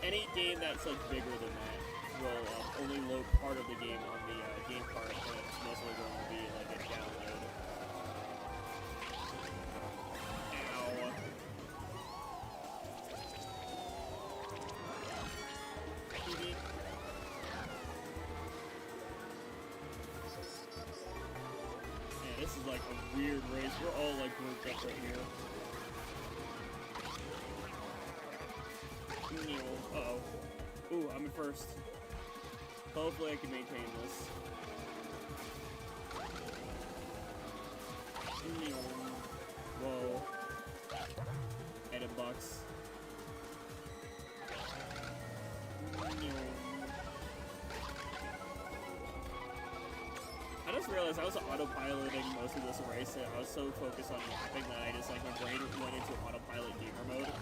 Any game that's like bigger than that will only load part of the game on the game card, and it's mostly going to be like a download. Ow. TV. Man, this is like a weird race. We're all like grouped up right here. Uh-oh. Ooh, I'm in first. Hopefully I can maintain this. Whoa. Edit box. I just realized I was autopiloting most of this race, and I was so focused on lapping that I just, like, my brain went into autopilot gamer mode.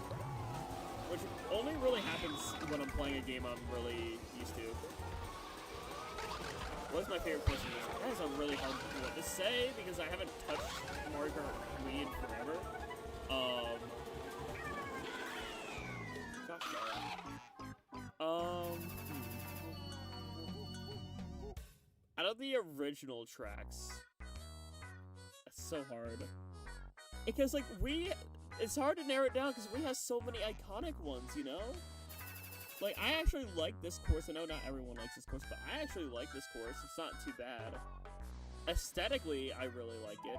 Which only really happens when I'm playing a game I'm really used to. What's my favorite person? That is a really hard one to say because I haven't touched Mario Kart Wii in forever. Gosh darn. Out of the original tracks, that's so hard. Because like it's hard to narrow it down because we have so many iconic ones, you know? Like, I actually like this course. I know not everyone likes this course, but I actually like this course. It's not too bad. Aesthetically, I really like it.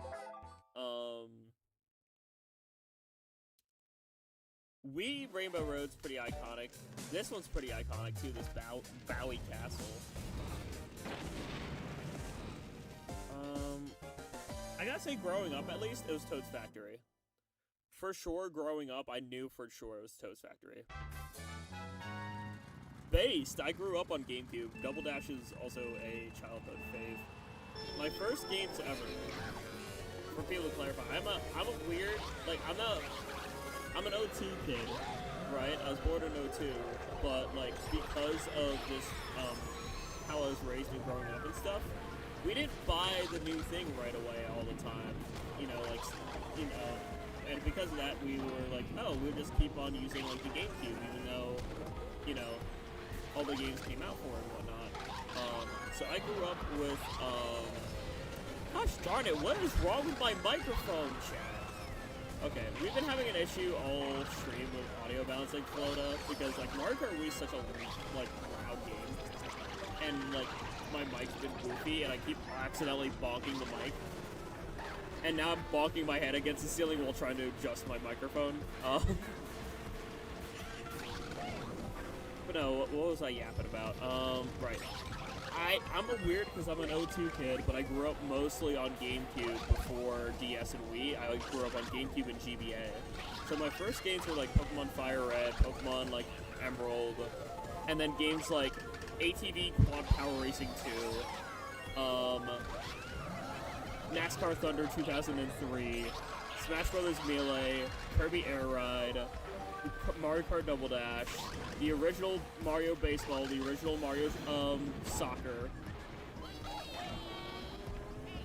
Wii Rainbow Road's pretty iconic. This one's pretty iconic, too, this Bowie Castle. I gotta say, growing up, at least, it was Toad's Factory. For sure, growing up, I knew for sure it was Toad's Factory. Based, I grew up on GameCube. Double Dash is also a childhood fave. My first games ever. For people to clarify, I'm a weird, like, I'm an 02 kid, right? I was born in 02, but, like, because of this, how I was raised and growing up and stuff, we didn't buy the new thing right away all the time. You know, like, you know, and because of that, we were like, oh, we'll just keep on using, like, the GameCube, even though, you know, all the games came out for it and whatnot. So I grew up with, gosh darn it, what is wrong with my microphone, chat? Okay, we've been having an issue all stream with audio balancing Flota, because, like, Mario Kart Wii is such a, like, loud game. And, like, my mic's been goofy, and I keep accidentally bonking the mic. And now I'm bonking my head against the ceiling while trying to adjust my microphone. But no, what was I yapping about? Right. I'm a weird because I'm an 02 kid, but I grew up mostly on GameCube before DS and Wii. I grew up on GameCube and GBA. So my first games were like Pokemon Fire Red, Pokemon like Emerald, and then games like ATV Quad Power Racing 2, NASCAR Thunder 2003, Smash Brothers Melee, Kirby Air Ride, Mario Kart Double Dash, the original Mario Baseball, the original Mario Soccer.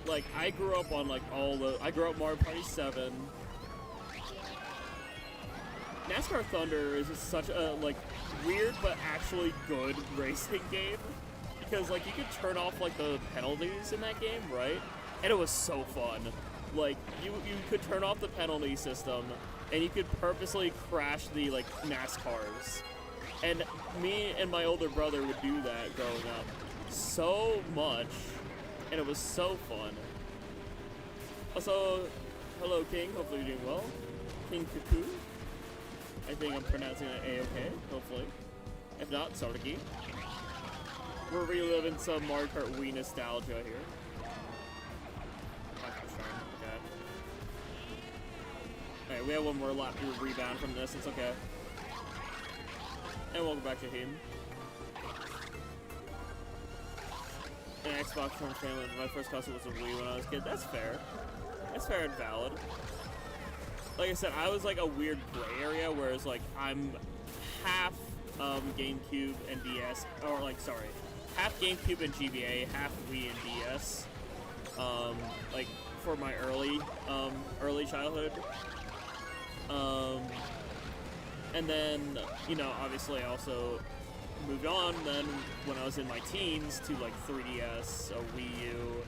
Like, I grew up on like all the. I grew up Mario Party 7. NASCAR Thunder is just such a like weird but actually good racing game because like you could turn off like the penalties in that game, right? And it was so fun. Like you could turn off the penalty system. And you could purposely crash the, like, NASCARs. And me and my older brother would do that growing up so much and it was so fun. Also, hello King, hopefully you're doing well. King Cuckoo. I think I'm pronouncing it A-okay, hopefully. If not, Sartaki. We're reliving some Mario Kart Wii nostalgia here. Okay. Alright, we have one more lap to rebound from this, it's okay. And welcome back to Jahiem. An Xbox from family. My first console was a Wii when I was a kid. That's fair. That's fair and valid. Like I said, I was like a weird gray area, whereas like I'm half GameCube and DS, or like sorry, half GameCube and GBA, half Wii and DS. Like for my early childhood. And then you know, obviously, I also moved on then when I was in my teens to like 3DS, a Wii U,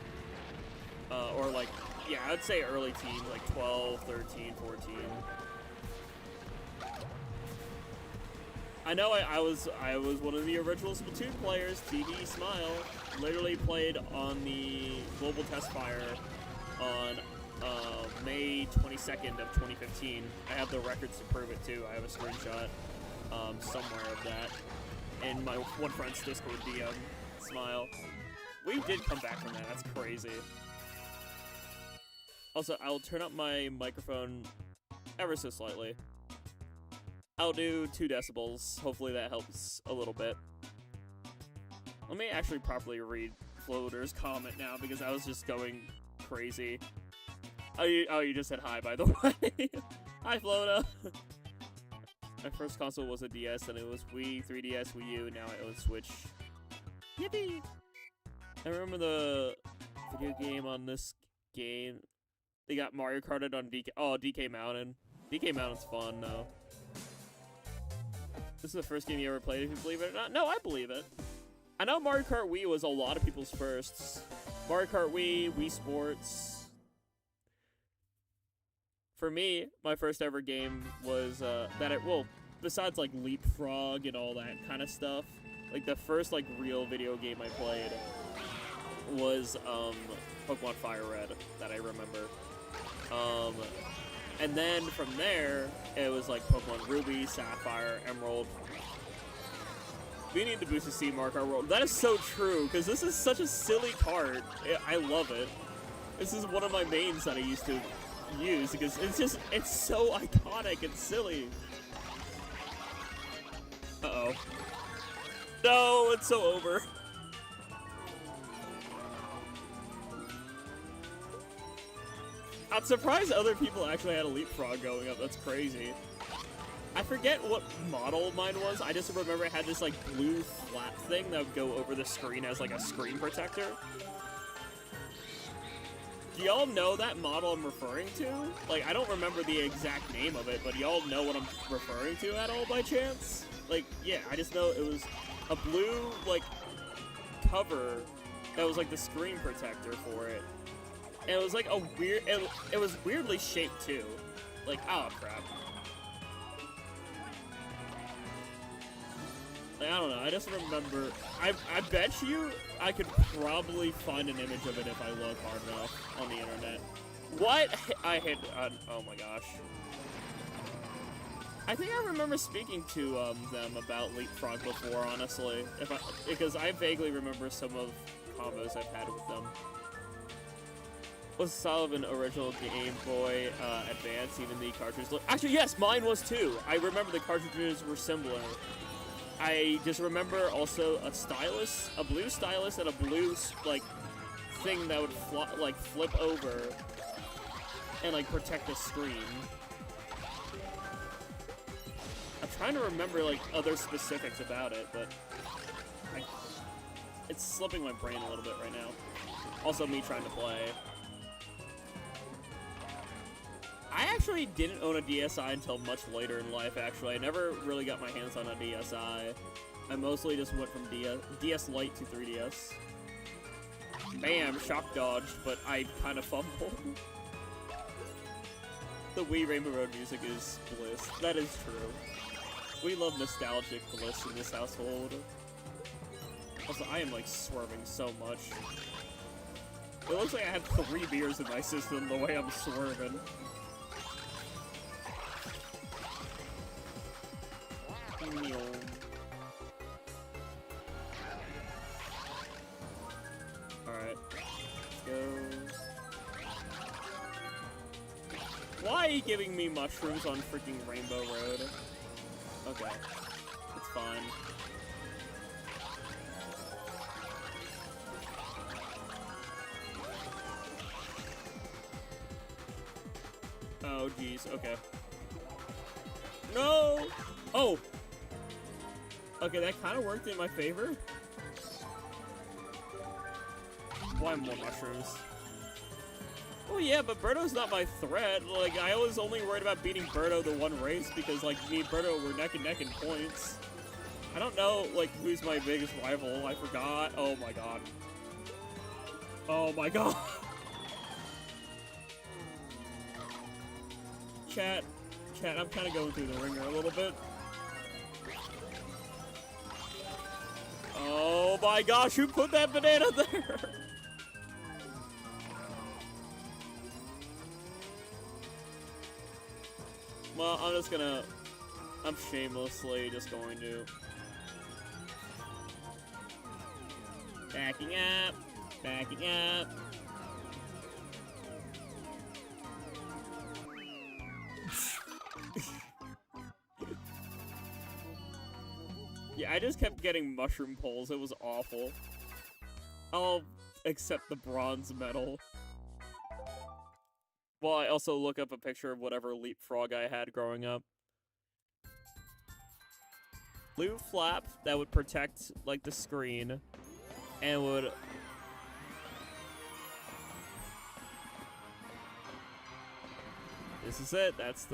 or like. Yeah, I would say early teens, like 12, 13, 14. I know I was one of the original Splatoon players, TV Smile. Literally played on the global test fire on May 22nd of 2015. I have the records to prove it too. I have a screenshot somewhere of that in my one friend's Discord DM. Smile. We did come back from that. That's crazy. Also, I'll turn up my microphone ever so slightly. I'll do 2 decibels. Hopefully that helps a little bit. Let me actually properly read Floater's comment now because I was just going crazy. Oh, you just said hi, by the way. Hi, Floater. My first console was a DS, and it was Wii, 3DS, Wii U, now it was Switch. Yippee! I remember the video game on this game. They got Mario Karted on DK Mountain. DK Mountain's fun, though. This is the first game you ever played, if you believe it or not. No, I believe it. I know Mario Kart Wii was a lot of people's firsts. Mario Kart Wii, Wii Sports. For me, my first ever game was, besides, like, Leapfrog and all that kind of stuff, like, the first, like, real video game I played was, Pokemon Fire Red, that I remember. And then from there, it was like Pokemon Ruby, Sapphire, Emerald. We need to boost to see Mario Kart World. That is so true, because this is such a silly card. I love it. This is one of my mains that I used to use, because it's so iconic and silly. Uh-oh. No, it's so over. I'm surprised other people actually had a Leapfrog going up. That's crazy. I forget what model mine was. I just remember it had this like blue flat thing that would go over the screen as like a screen protector. Do y'all know that model I'm referring to? Like, I don't remember the exact name of it, but y'all know what I'm referring to at all by chance? Like, yeah, I just know it was a blue, like, cover that was like the screen protector for it. And it was like a weird, it was weirdly shaped too. Like, oh crap. Like, I don't know, I just remember, I bet you I could probably find an image of it if I look hard enough on the internet. What? I hit, oh my gosh. I think I remember speaking to them about Leapfrog before, honestly. Because I vaguely remember some of combos I've had with them. Was Sullivan original Game Boy Advance, even the cartridges look... Actually, yes, mine was too. I remember the cartridges were similar. I just remember also a stylus, a blue stylus, and a blue, like, thing that would, flip over and, like, protect the screen. I'm trying to remember, like, other specifics about it, but it's slipping my brain a little bit right now. Also, me trying to play. I actually didn't own a DSi until much later in life, actually. I never really got my hands on a DSi. I mostly just went from DS Lite to 3DS. Bam! Shock dodged, but I kind of fumbled. The Wii Rainbow Road music is bliss. That is true. We love nostalgic bliss in this household. Also, I am, like, swerving so much. It looks like I have 3 beers in my system the way I'm swerving. Alright. Let's go. Why are you giving me mushrooms on freaking Rainbow Road? Okay. It's fine. Oh, jeez. Okay. No! Oh! Okay, that kind of worked in my favor. Why more mushrooms? Well, yeah, but Birdo's not my threat. Like, I was only worried about beating Birdo the one race because, like, me and Birdo were neck and neck in points. I don't know, like, who's my biggest rival. I forgot. Oh, my God. Oh, my God. Chat, I'm kind of going through the ringer a little bit. Oh my gosh, who put that banana there? Well, I'm shamelessly just going to. Backing up. Yeah, I just kept getting mushroom pulls. It was awful. I'll accept the bronze medal. Well, I also look up a picture of whatever leapfrog I had growing up. Blue flap that would protect, like, the screen. And would... This is it. That's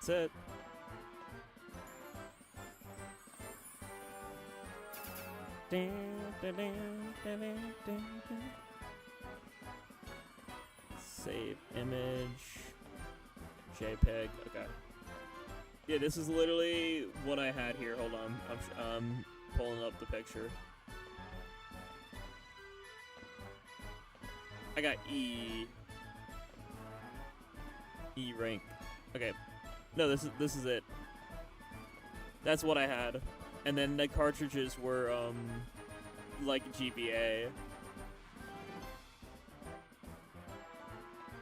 it. Save image. JPEG. Okay. Yeah, this is literally what I had here. Hold on. I'm pulling up the picture. I got E rank. Okay. No, this is it. That's what I had. And then the cartridges were like GBA.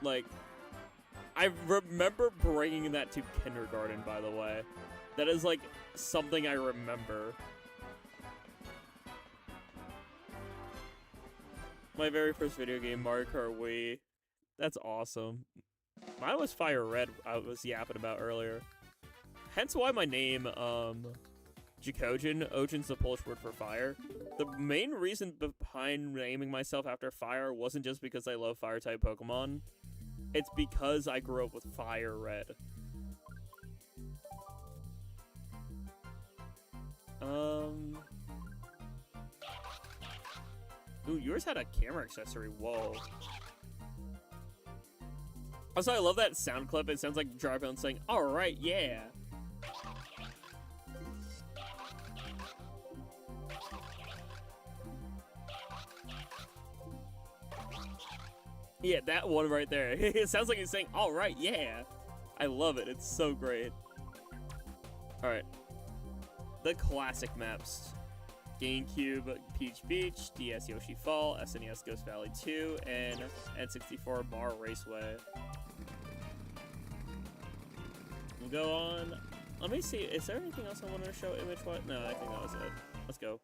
Like, I remember bringing that to kindergarten, by the way. That is like something I remember. My very first video game, Mario Kart Wii. That's awesome. Mine was Fire Red, I was yapping about earlier. Hence why my name, Jackogień, Ojin's the Polish word for fire. The main reason behind naming myself after fire wasn't just because I love fire-type Pokemon. It's because I grew up with Fire Red. Ooh, yours had a camera accessory. Whoa. Also, I love that sound clip. It sounds like Jarvan saying, "Alright, yeah." Yeah, that one right there. It sounds like he's saying, "Alright, yeah." I love it. It's so great. Alright. The classic maps. GameCube, Peach Beach, DS Yoshi Fall, SNES Ghost Valley 2, and N64 Mar Raceway. We'll go on. Let me see. Is there anything else I want to show image-wise? No, I think that was it. Let's go.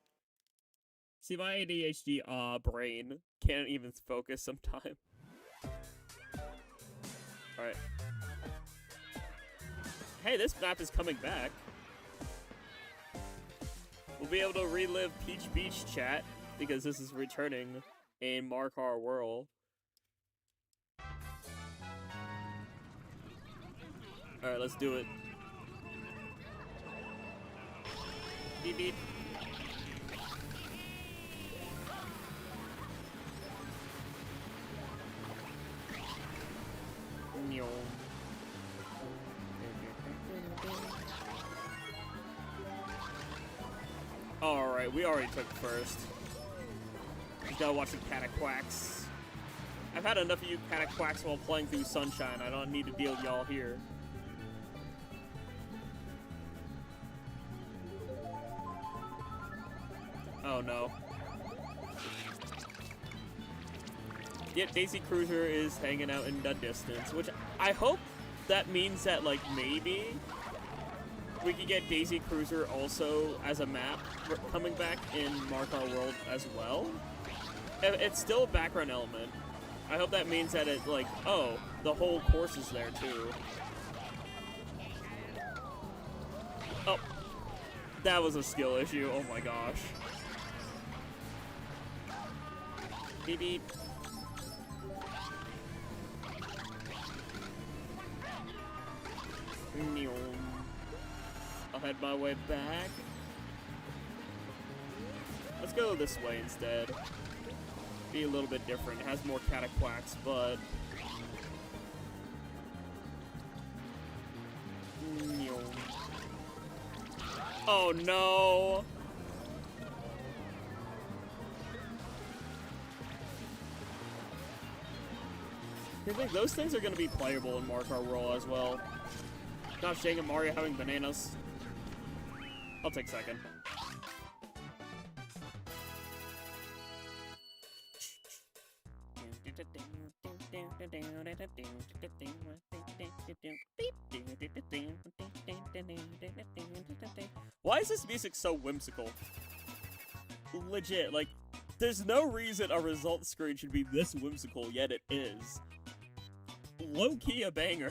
See, my ADHD brain can't even focus sometimes. Alright. Hey, this map is coming back. We'll be able to relive Peach Beach, chat, because this is returning in Mario Kart World. Alright, let's do it. Beep beep. Alright, we already took first. Just gotta watch the Cataquacks. I've had enough of you kind of quacks while playing through Sunshine. I don't need to deal with y'all here. Oh no. Yep, Daisy Cruiser is hanging out in the distance, which I hope that means that, like, maybe we could get Daisy Cruiser also as a map coming back in Mario Kart World as well. It's still a background element. I hope that means that it, like, oh, the whole course is there too. Oh, that was a skill issue. Oh my gosh. Beep beep. I'll head my way back. Let's go this way instead. Be a little bit different. It has more cataquacks, but... Oh no! I think those things are going to be playable in Mario Kart World as well. Gosh dang it, Mario having bananas. I'll take second. Why is this music so whimsical? Legit, like, there's no reason a results screen should be this whimsical, yet it is. Low-key a banger.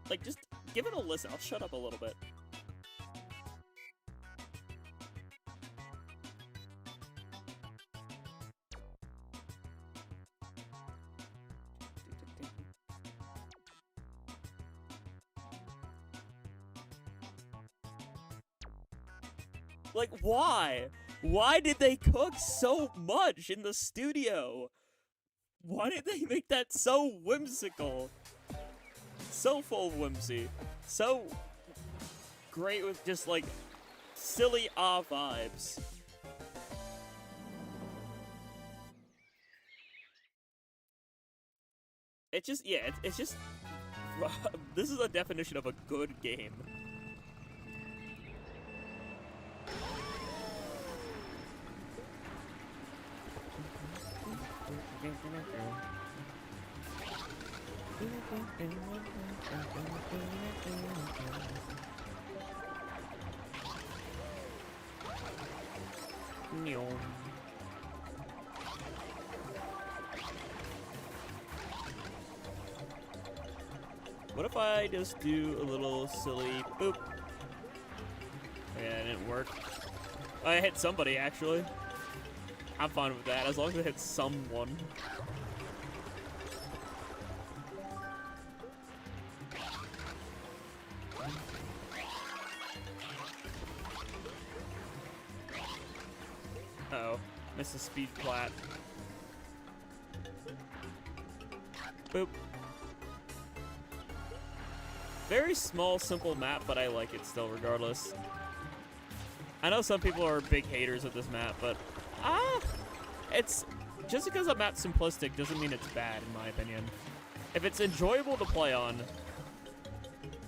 Like, just give it a listen. I'll shut up a little bit. Like, why? Why did they cook so much in the studio? Why did they make that so whimsical? So full of whimsy. So great with just, like, silly vibes. It just, yeah, it's just... This is a definition of a good game. What if I just do a little silly boop? Yeah, it didn't work. I hit somebody, actually. I'm fine with that, as long as I hit someone. Uh-oh. Missed a speed plat. Boop. Very small, simple map, but I like it still, regardless. I know some people are big haters of this map, but... it's... Just because a map's simplistic doesn't mean it's bad, in my opinion. If it's enjoyable to play on,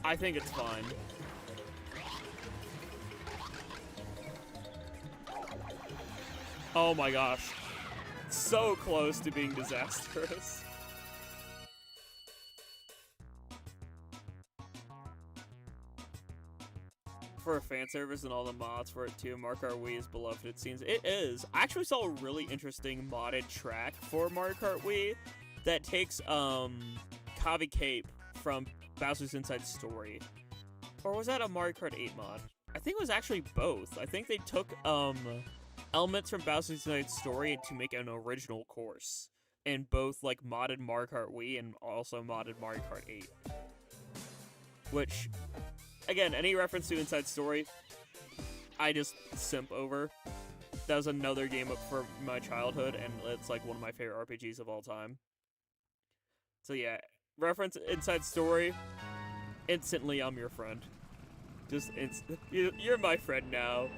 I think it's fine. Oh my gosh. So close to being disastrous. For fan service and all the mods for it too, Mario Kart Wii is beloved, it seems. It is. I actually saw a really interesting modded track for Mario Kart Wii that takes Kavi Cape from Bowser's Inside Story. Or was that a Mario Kart 8 mod? I think it was actually both. I think they took elements from Bowser's Inside Story to make an original course. And both like modded Mario Kart Wii and also modded Mario Kart 8. Which, again, any reference to Inside Story, I just simp over. That was another game up for my childhood, and it's like one of my favorite RPGs of all time. So yeah, reference Inside Story, instantly I'm your friend. Just you're my friend now.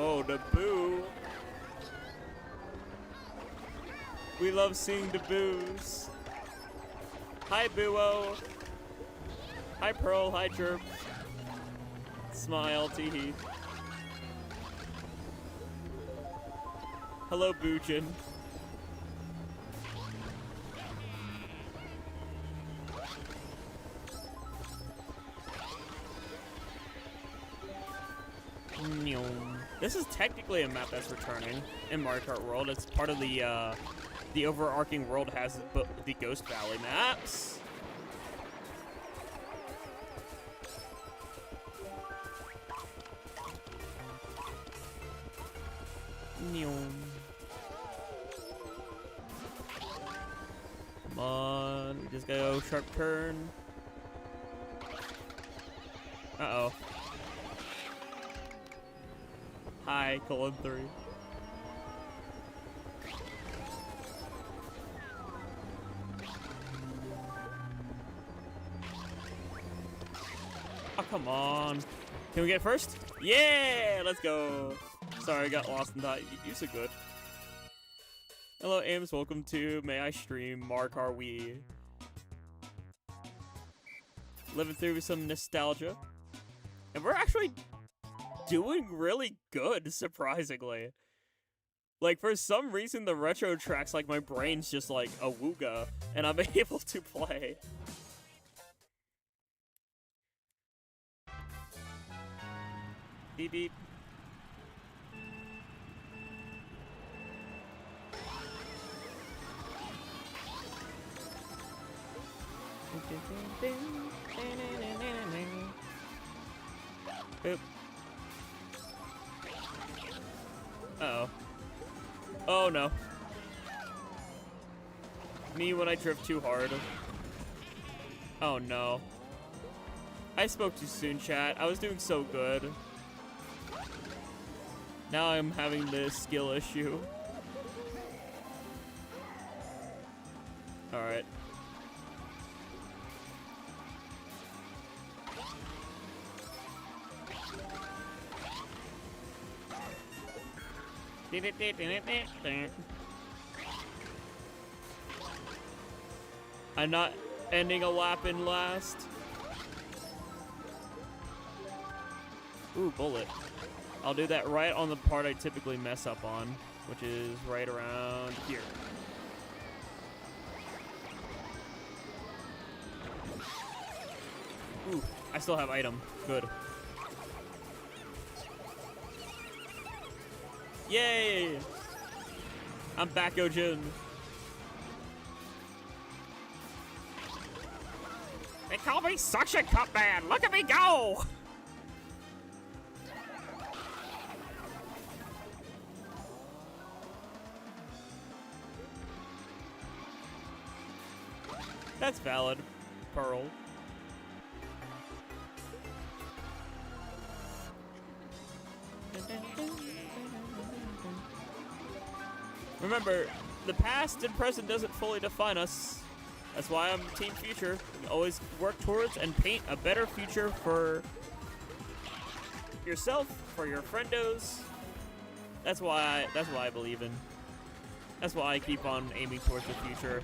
Whoa, the boo. We love seeing the boos. Hi, Boo-o. Hi, Pearl. Hi, Chirp. Smile, teehee. Hello, Boochin. This is technically a map that's returning in Mario Kart World. It's part of the overarching world has the Ghost Valley maps. Come on, we just gotta go sharp turn. Uh-oh. Hi, colon 3. Oh, come on. Can we get it first? Yeah, let's go. Sorry, I got lost in that. You so good. Hello, Ames. Welcome to May I Stream Mario Kart Wii. Living through some nostalgia. And we're actually doing really good, surprisingly. Like, for some reason, the retro tracks, like, my brain's just like a wooga, and I'm able to play. Beep beep. Boop. Uh-oh. Oh no. Me when I drift too hard. Oh no. I spoke too soon, chat. I was doing so good. Now I'm having this skill issue. Alright. I'm not ending a lap in last. Ooh, bullet. I'll do that right on the part I typically mess up on, which is right around here. Ooh, I still have item. Good. Yay! I'm back, Ojin. They call me Suction Cup Man! Look at me go! That's valid, Pearl. Remember, the past and present doesn't fully define us. That's why I'm Team Future. We always work towards and paint a better future for yourself, for your friendos. That's why I believe in. That's why I keep on aiming towards the future.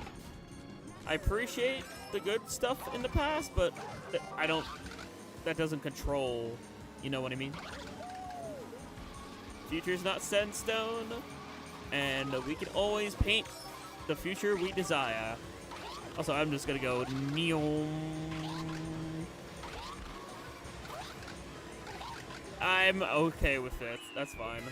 I appreciate the good stuff in the past, but that doesn't control, you know what I mean? Future's not set in stone, and we can always paint the future we desire. Also, I'm just gonna go neon. I'm okay with it. That's fine.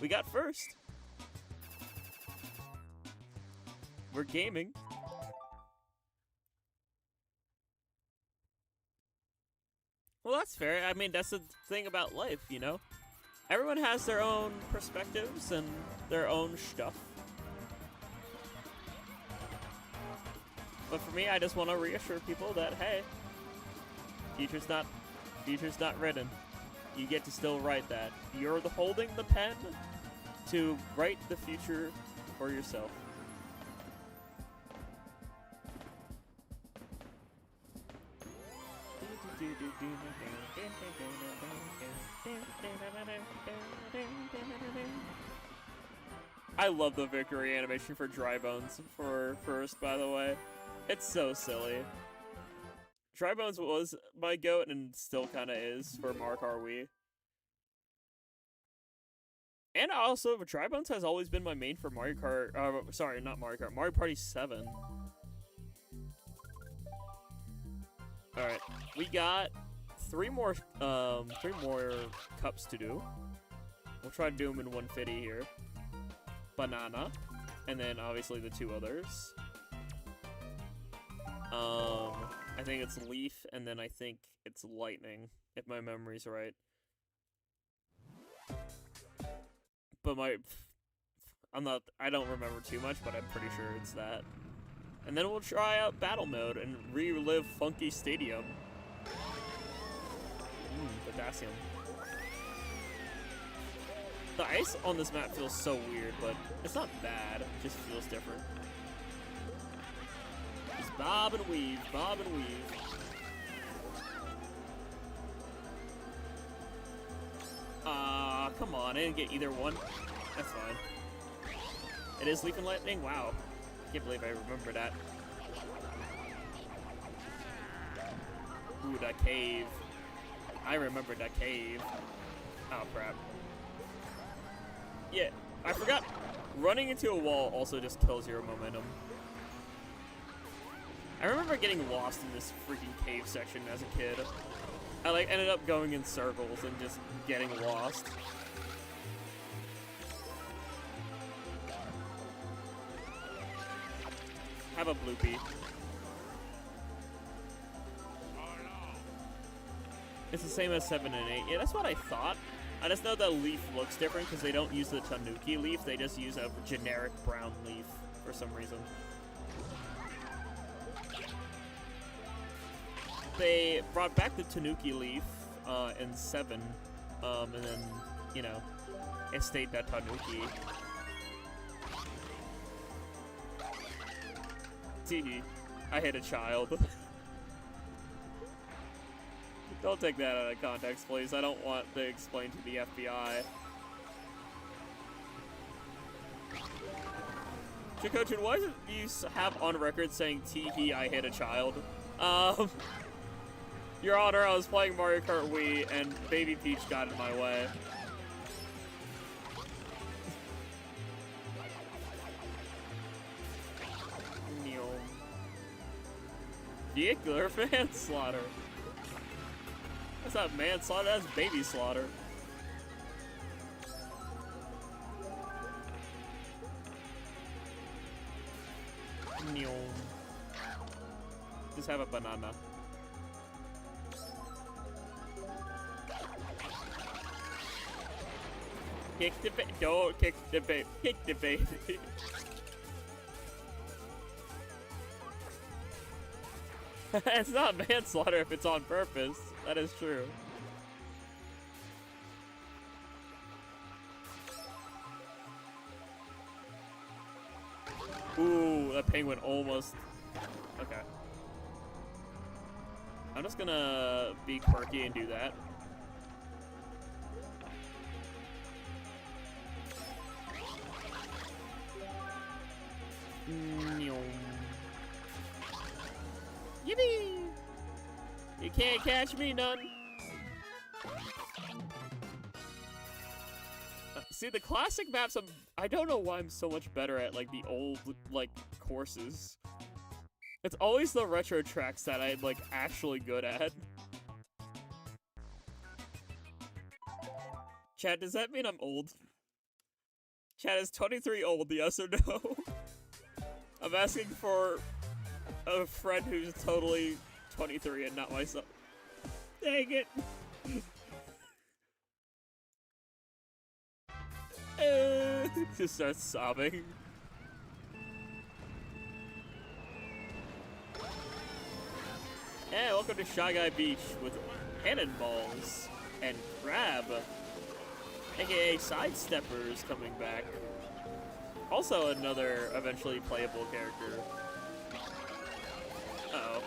We got first. We're gaming. Well, that's fair. I mean, that's the thing about life, you know? Everyone has their own perspectives and their own stuff. But for me, I just want to reassure people that, hey, future's not written. You get to still write that. You're holding the pen to write the future for yourself. I love the victory animation for Dry Bones for first, by the way. It's so silly. Dry Bones was my goat and still kind of is for Mario Kart Wii. And also, Dry Bones has always been my main for Mario Kart. Sorry, not Mario Kart. Mario Party 7. Alright, we got three more cups to do. We'll try to do them in 150 here. Banana, and then obviously the two others. I think it's Leaf, and then I think it's Lightning, if my memory's right. But I don't remember too much, but I'm pretty sure it's that. And then we'll try out Battle Mode and relive Funky Stadium. Potassium. The ice on this map feels so weird, but it's not bad. It just feels different. Just bob and weave, bob and weave. Come on, I didn't get either one. That's fine. It is Leaf and Lightning? Wow. Can't believe I remember that. Ooh, that cave. I remember that cave. Oh, crap. Yeah, I forgot. Running into a wall also just kills your momentum. I remember getting lost in this freaking cave section as a kid. I ended up going in circles and just getting lost. Have a bloopy. It's the same as 7 and 8. Yeah, that's what I thought. I just know that Leaf looks different because they don't use the Tanuki leaf, they just use a generic brown leaf for some reason. They brought back the Tanuki leaf in 7, and then, you know, it stayed that Tanuki. Teehee, I hit a child. Don't take that out of context, please. I don't want to explain to the FBI. Jackogień, why did you have on record saying, "Teehee, I hit a child"? Your Honor, I was playing Mario Kart Wii, and Baby Peach got in my way. Vehicular manslaughter. That's not manslaughter, that's baby slaughter. Just have a banana. Kick the baby. Don't kick the baby. Kick the baby. It's not manslaughter if it's on purpose. That is true. Ooh, that penguin almost... Okay. I'm just gonna be quirky and do that. Yippee! You can't catch me, none. See, the classic maps, I don't know why I'm so much better at, like, the old, like, courses. It's always the retro tracks that I'm, like, actually good at. Chad, does that mean I'm old? Chad, is 23 old, yes or no? I'm asking for a friend who's totally 23 and not myself. Dang it! Just starts sobbing. Hey, welcome to Shy Guy Beach with cannonballs and crab, aka sidesteppers, coming back. Also another eventually playable character. Uh-oh.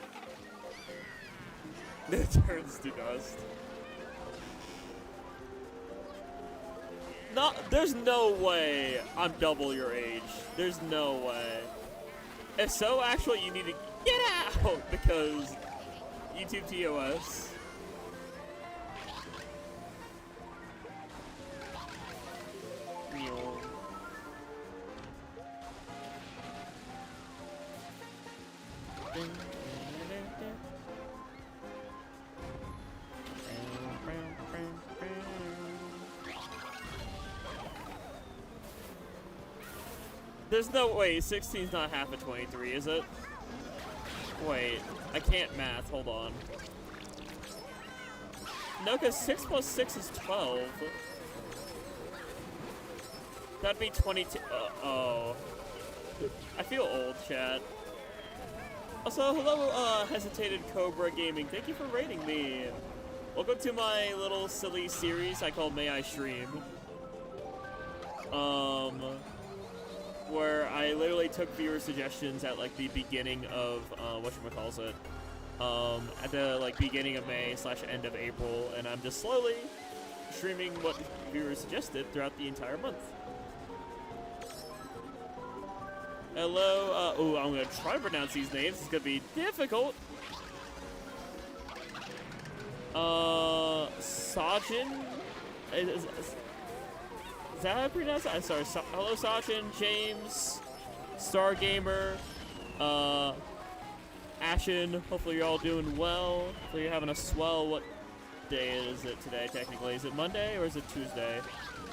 It turns to dust. There's no way I'm double your age. There's no way. If so, actually, you need to get out because YouTube TOS. There's no way 16's not half of 23, is it? Wait, I can't math. Hold on. No, because 6 plus 6 is 12. That'd be 22. Oh. I feel old, chat. Also, hello, Hesitated Cobra Gaming. Thank you for rating me. Welcome to my little silly series I call May I Stream. Where I literally took viewer suggestions at like the beginning of whatchamacallit, at the like beginning of May / end of April, and I'm just slowly streaming what viewers suggested throughout the entire month. Hello, oh, I'm gonna try to pronounce these names. It's gonna be difficult. Sajin? Is that how I pronounce it? I'm sorry. Hello, Sajin, James, Stargamer, Ashen. Hopefully you're all doing well. Hopefully you're having a swell. What day is it today, technically? Is it Monday or is it Tuesday?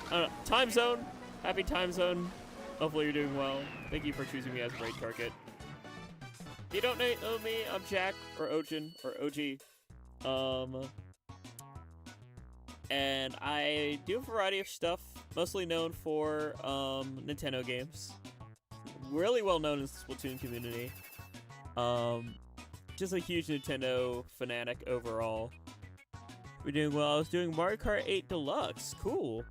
I don't know. Time zone. Happy time zone. Hopefully you're doing well. Thank you for choosing me as a raid target. If you don't know me, I'm Jack, or Ojin, or OG. And I do a variety of stuff, mostly known for Nintendo games. Really well known in the Splatoon community. Just a huge Nintendo fanatic overall. We're doing well. I was doing Mario Kart 8 Deluxe. Cool.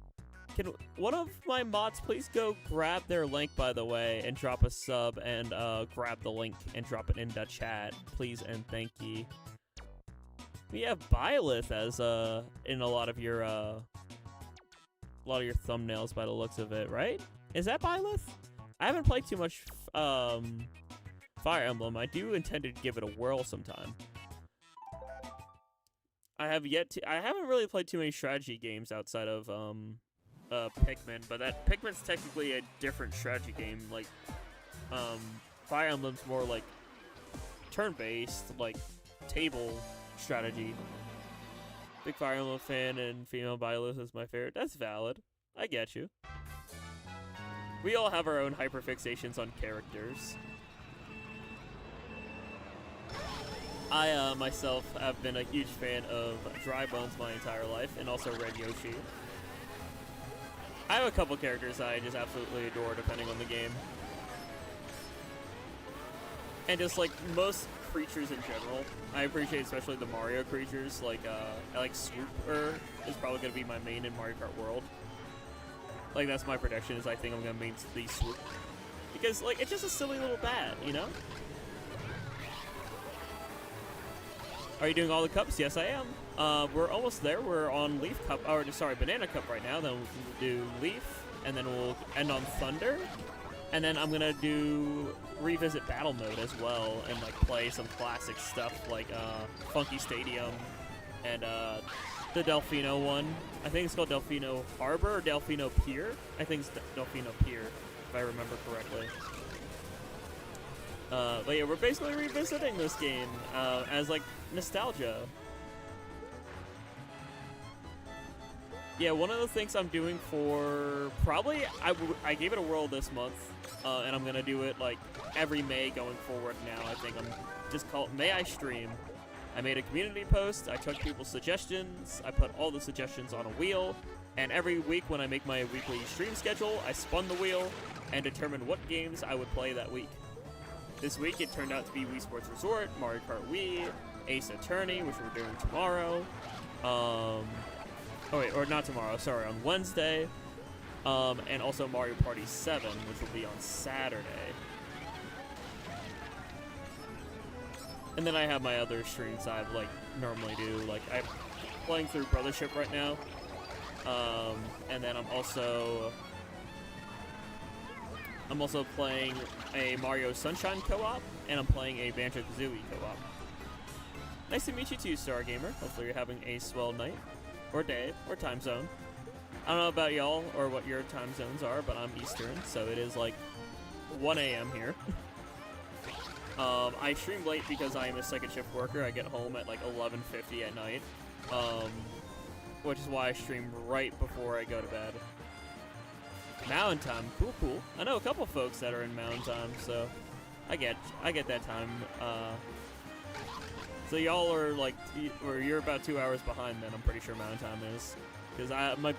Can one of my mods please go grab their link, by the way, and drop a sub and grab the link and drop it in the chat, please and thank you. We have Byleth as in a lot of your thumbnails by the looks of it, right? Is that Byleth? I haven't played too much Fire Emblem. I do intend to give it a whirl sometime. I haven't really played too many strategy games outside of Pikmin, but that Pikmin's technically a different strategy game. Like Fire Emblem's more like turn-based, like table strategy. Big Fire Emblem fan, and female Byleth is my favorite. That's valid. I get you. We all have our own hyperfixations on characters. I myself have been a huge fan of Dry Bones my entire life, and also Red Yoshi. I have a couple characters that I just absolutely adore depending on the game. And just like most creatures in general, I appreciate especially the Mario creatures. Like I like Swooper is probably gonna be my main in Mario Kart World. Like that's my prediction, is I think I'm gonna main the Swoop. Because like it's just a silly little bat, you know? Are you doing all the cups? Yes, I am. We're almost there. We're on Leaf Cup, or sorry, Banana Cup right now. Then we'll do Leaf, and then we'll end on Thunder. And then I'm gonna revisit Battle Mode as well, and like play some classic stuff like Funky Stadium and the Delfino one. I think it's called Delfino Harbor or Delfino Pier. I think it's Delfino Pier, if I remember correctly. But yeah, we're basically revisiting this game as like nostalgia. Yeah, one of the things I'm doing for probably I gave it a whirl this month, and I'm gonna do it like every May going forward. Now I think I'm just call it May I Stream. I made a community post. I took people's suggestions. I put all the suggestions on a wheel, and every week when I make my weekly stream schedule, I spun the wheel and determined what games I would play that week. This week it turned out to be Wii Sports Resort, Mario Kart Wii, Ace Attorney, which we're doing tomorrow. Oh wait, or not tomorrow, sorry, on Wednesday. And also Mario Party 7, which will be on Saturday. And then I have my other streams I like normally do. Like I'm playing through Brothership right now. And then I'm also playing a Mario Sunshine co-op, and I'm playing a Banjo-Kazooie co-op. Nice to meet you too, Star Gamer. Hopefully you're having a swell night, or day, or time zone. I don't know about y'all, or what your time zones are, but I'm Eastern, so it is like 1 a.m. here. I stream late because I am a second shift worker. I get home at like 11:50 at night, which is why I stream right before I go to bed. Mountain time, cool. I know a couple folks that are in mountain time, so I get that time. So y'all are like, or you're about 2 hours behind. Then I'm pretty sure mountain time is, because I have a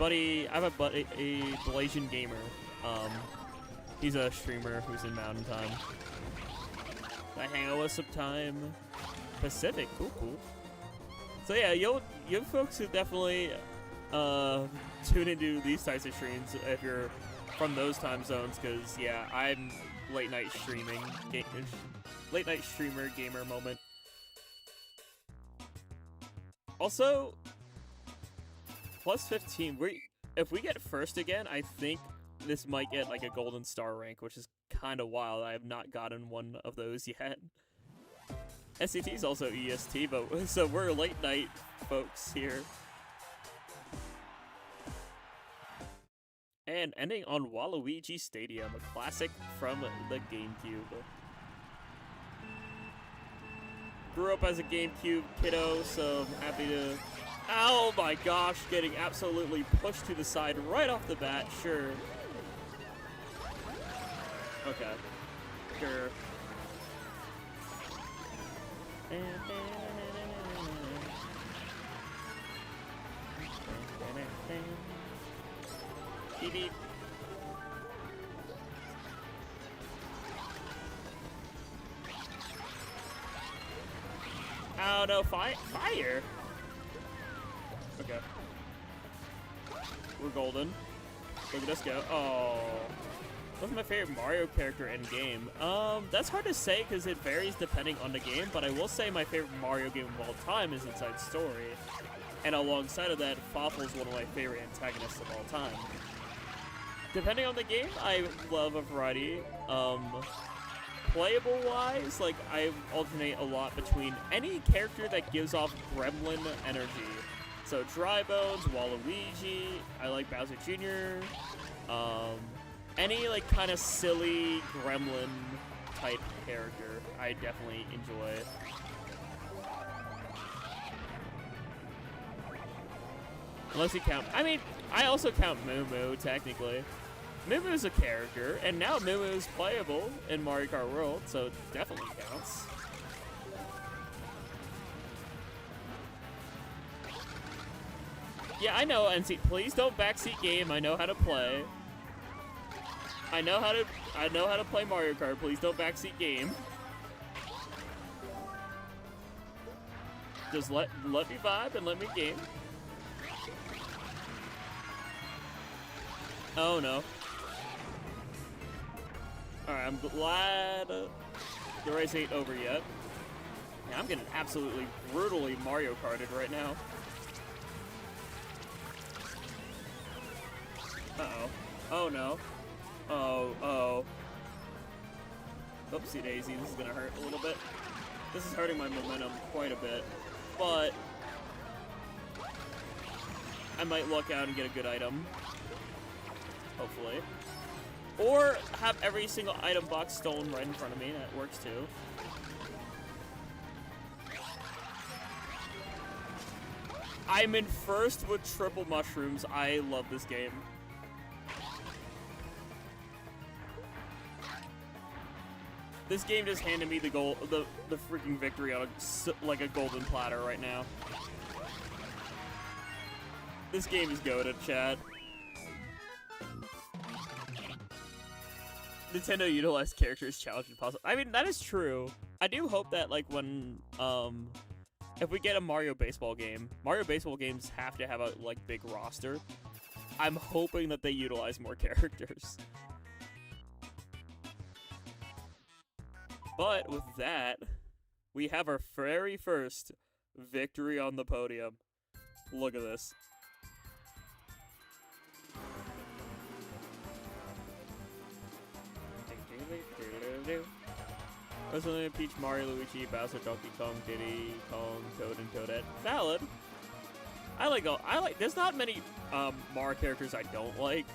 Blasian gamer. He's a streamer who's in mountain time. I hang out with some time Pacific, cool. So yeah, you folks who definitely tune into these types of streams if you're from those time zones, because yeah, I'm late night streamer gamer moment. Also, plus 15. If we get first again, I think this might get like a golden star rank, which is kind of wild. I have not gotten one of those yet. SCT is also EST, but so we're late night folks here. And ending on Waluigi Stadium, a classic from the GameCube. Grew up as a GameCube kiddo, so I'm happy to... Oh my gosh, getting absolutely pushed to the side right off the bat, sure. Okay. Sure. Beep beep. Oh no, fire! Okay. We're golden. Look at us go. Oh. What's my favorite Mario character in game? That's hard to say because it varies depending on the game, but I will say my favorite Mario game of all time is Inside Story. And alongside of that, Fawful's one of my favorite antagonists of all time. Depending on the game, I love a variety. Playable-wise, like, I alternate a lot between any character that gives off gremlin energy. So, Dry Bones, Waluigi, I like Bowser Jr., any, like, kind of silly gremlin-type character, I definitely enjoy. Unless you count... I mean, I also count Moo Moo, technically. Moo Moo's a character, and now Moo Moo's playable in Mario Kart World, so it definitely counts. Yeah, I know, NC. Please don't backseat game. I know how to play. I know how to play Mario Kart. Please don't backseat game. Just let me vibe and let me game. Oh no. Alright, I'm glad the race ain't over yet. Yeah, I'm getting absolutely brutally Mario Karted right now. Uh-oh. Oh no. Oh. Oopsie daisy, this is gonna hurt a little bit. This is hurting my momentum quite a bit. But I might luck out and get a good item. Hopefully. Or have every single item box stolen right in front of me. That works too. I'm in first with triple mushrooms. I love this game. This game just handed me the freaking victory on like a golden platter right now. This game is goated, chat. Nintendo utilized characters challenging possible. I mean, that is true. I do hope that, like, when, if we get a Mario Baseball game, Mario Baseball games have to have a, like, big roster. I'm hoping that they utilize more characters. But with that, We have our very first victory on the podium. Look at this. Personally, Peach, Mario, Luigi, Bowser, Donkey Kong, Diddy Kong, Toad, and Toadette. Valid. I like. There's not many Mario characters I don't like.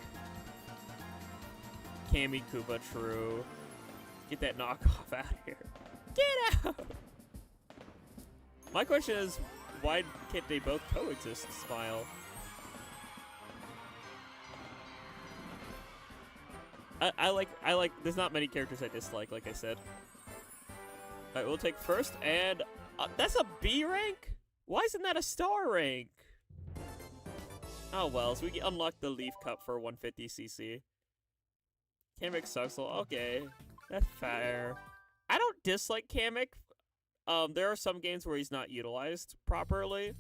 Cammy, Koopa, true. Get that knockoff out of here. Get out! My question is, why can't they both coexist? Smile. I like. There's not many characters I dislike, like I said. Alright, we'll take first, and that's a B rank? Why isn't that a star rank? Oh well, so we can unlock the Leaf Cup for 150cc. Kamek sucks, okay. That's fair. I don't dislike Kamek. There are some games where he's not utilized properly.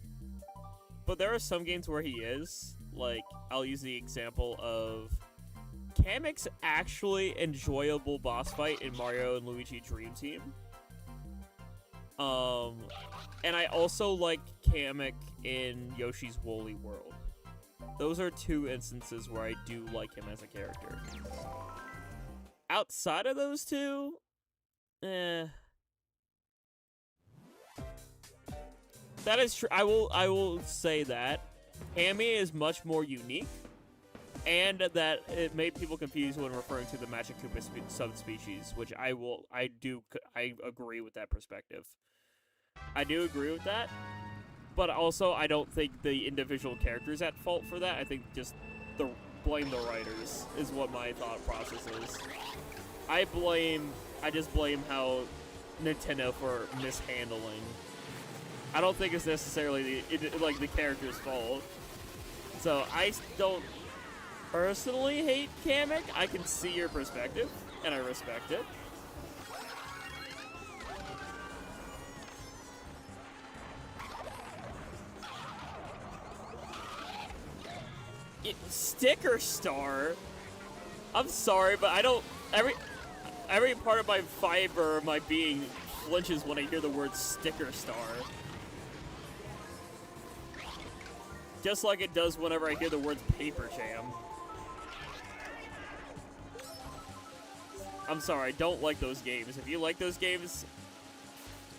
But there are some games where he is. Like, I'll use the example of Kamek's actually enjoyable boss fight in Mario and Luigi Dream Team. And I also like Kamek in Yoshi's Woolly World. Those are two instances where I do like him as a character. Outside of those two, that is true. I will say that Hammy is much more unique, and that it made people confused when referring to the Magic Koopa subspecies, which I agree with that perspective. I do agree with that, but also I don't think the individual characters at fault for that. I think just blame the writers is what my thought process is. I just blame how Nintendo for mishandling. I don't think it's necessarily the character's fault. So I don't personally hate Kamek. I can see your perspective, and I respect it. Sticker star? I'm sorry, but I don't... Every part of my fiber of my being flinches when I hear the word sticker star. Just like it does whenever I hear the words paper jam. I'm sorry, I don't like those games. If you like those games,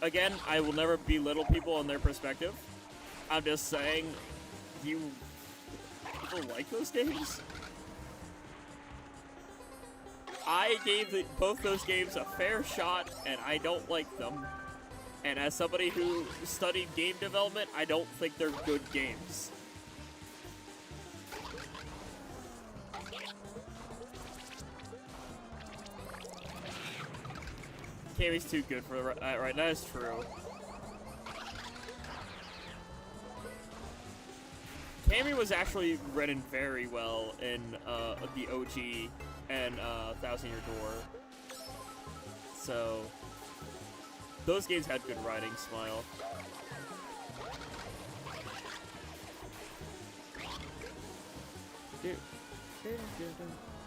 again, I will never belittle people on their perspective. I'm just saying, people like those games? I gave both those games a fair shot, and I don't like them. And as somebody who studied game development, I don't think they're good games. Cammy's too good for right, that is true. Cammy was actually written very well in the OG and Thousand Year Door. So those games had good writing, Smile.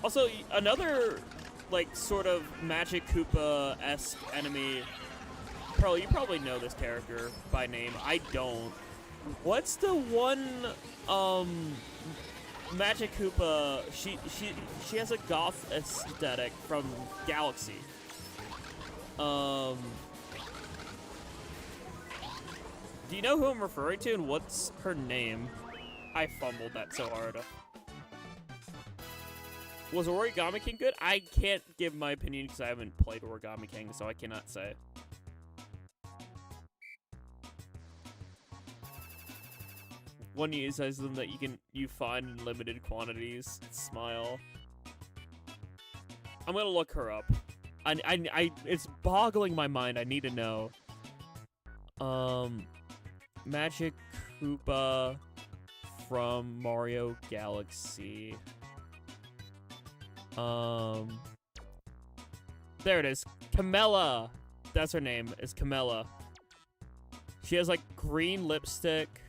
Also, another like sort of Magic Koopa-esque enemy. You probably know this character by name. I don't. What's the one Magic Koopa? She has a goth aesthetic from Galaxy. Do you know who I'm referring to, and what's her name? I fumbled that so hard. Was Origami King good? I can't give my opinion because I haven't played Origami King, so I cannot say. One uses that you find in limited quantities. Smile. I'm gonna look her up. It's boggling my mind. I need to know. Magic Koopa from Mario Galaxy. There it is. Camilla. That's her name. It's Camilla. She has like green lipstick.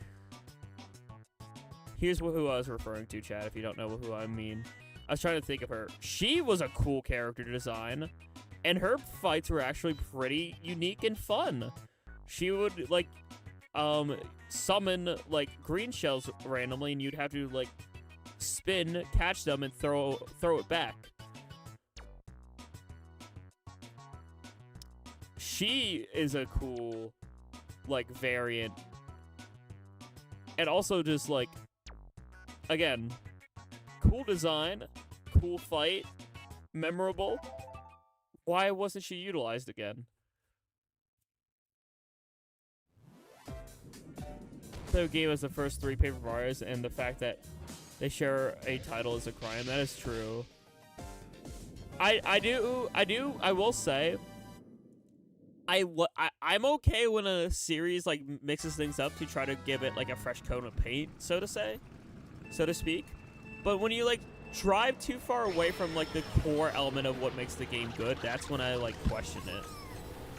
Here's who I was referring to, Chad, if you don't know who I mean. I was trying to think of her. She was a cool character design, and her fights were actually pretty unique and fun. she would like summon like green shells randomly, and you'd have to like spin, catch them, and throw it back. She is a cool like variant, and also just like, again, cool design, cool fight, memorable. Why wasn't she utilized again? They gave us the first 3 Paper Marios, and the fact that they share a title is a crime. That is true. I will say, I'm okay when a series like mixes things up to try to give it like a fresh coat of paint, so to speak. But when you like drive too far away from like the core element of what makes the game good, that's when I like question it.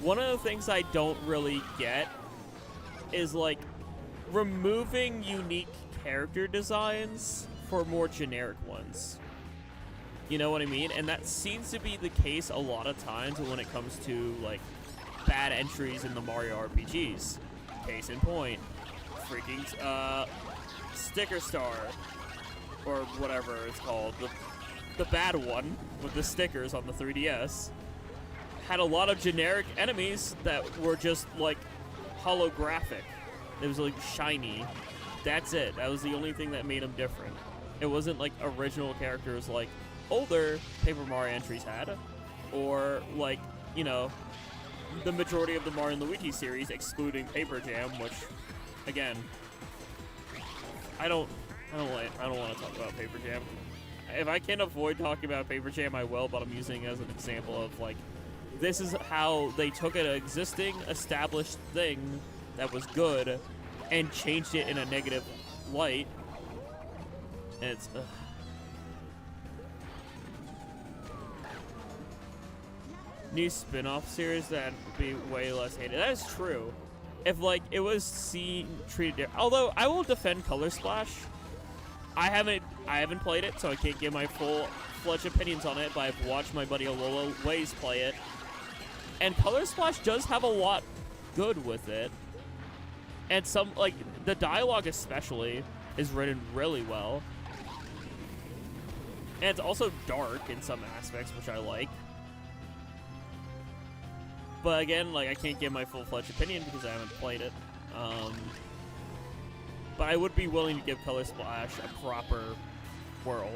One of the things I don't really get is like removing unique character designs for more generic ones. You know what I mean? And that seems to be the case a lot of times when it comes to like bad entries in the Mario RPGs. Case in point, freaking Sticker Star, or whatever it's called, the bad one with the stickers on the 3DS, had a lot of generic enemies that were just like holographic. It was like shiny. That's it. That was the only thing that made them different. It wasn't like original characters like older Paper Mario entries had, or like, you know, the majority of the Mario and Luigi series, excluding Paper Jam, which, again, I don't want to talk about Paper Jam. If I can avoid talking about Paper Jam, I will, but I'm using it as an example of like, this is how they took an existing, established thing that was good and changed it in a negative light. And it's new spin-off series that would be way less hated. That is true. If like it was treated, although I will defend Color Splash. I haven't played it, so I can't give my full-fledged opinions on it, but I've watched my buddy Alola Waze play it. And Color Splash does have a lot good with it. And some, like, the dialogue especially is written really well. And it's also dark in some aspects, which I like. But again, like, I can't give my full-fledged opinion because I haven't played it. But I would be willing to give Color Splash a proper whirl.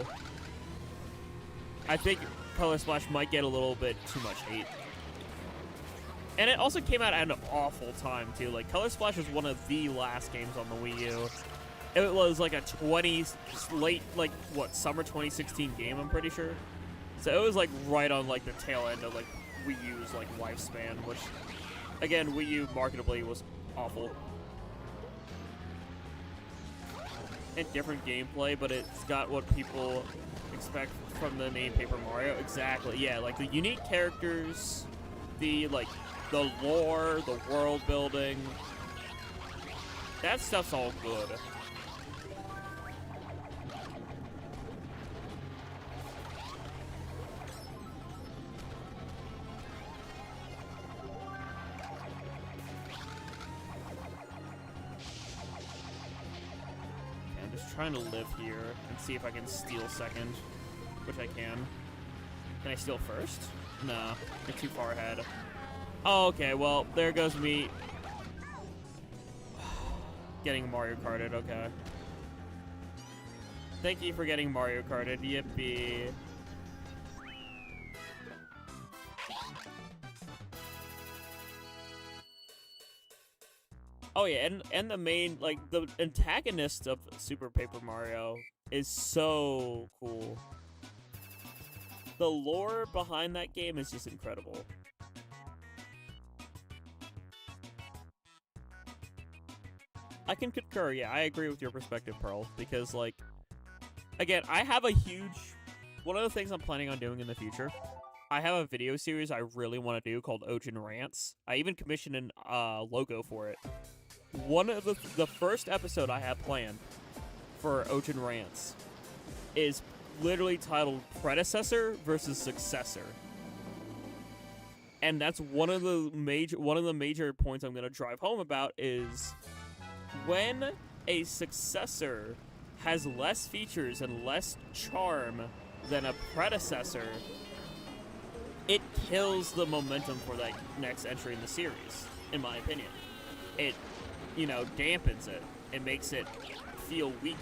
I think Color Splash might get a little bit too much hate. And it also came out at an awful time, too. Like, Color Splash was one of the last games on the Wii U. It was like a summer 2016 game, I'm pretty sure. So it was like right on like the tail end of like Wii U's like lifespan, which, again, Wii U marketably was awful. And different gameplay, but it's got what people expect from the name Paper Mario. Exactly, yeah, like the unique characters, the lore, the world building. That stuff's all good. Trying to live here and see if I can steal second, which I can. Can I steal first? No, I'm too far ahead. Oh, okay, well, there goes me getting Mario Karted, okay. Thank you for getting Mario Karted, yippee. Oh yeah, and the main, like, the antagonist of Super Paper Mario is so cool. The lore behind that game is just incredible. I can concur, yeah, I agree with your perspective, Pearl, because, like, again, I have a huge... One of the things I'm planning on doing in the future, I have a video series I really want to do called Jahiem Rants. I even commissioned a logo for it. One of the first episode I have planned for Jahiem Rants is literally titled Predecessor versus Successor. And that's one of the major points I'm going to drive home about is when a successor has less features and less charm than a predecessor, it kills the momentum for that next entry in the series, in my opinion. It, dampens it. It makes it feel weaker.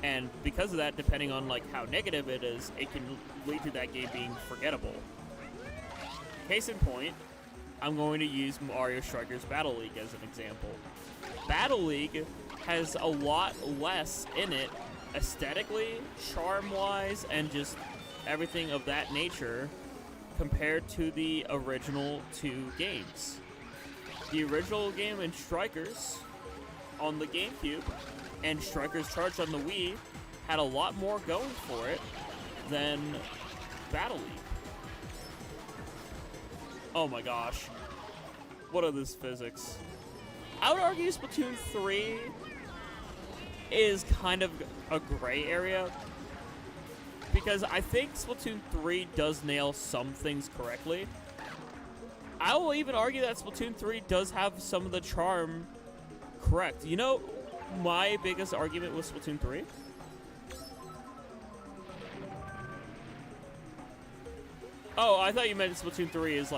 And because of that, depending on how negative it is, it can lead to that game being forgettable. Case in point, I'm going to use Mario Strikers Battle League as an example. Battle League has a lot less in it aesthetically, charm-wise, and just everything of that nature compared to the original two games. The original game in Strikers on the GameCube and Strikers Charged on the Wii had a lot more going for it than Battle League. Oh my gosh. What are these physics? I would argue Splatoon 3 is kind of a gray area, because I think Splatoon 3 does nail some things correctly. I will even argue that Splatoon 3 does have some of the charm correct. My biggest argument with Splatoon 3? Oh, I thought you meant Splatoon 3 is,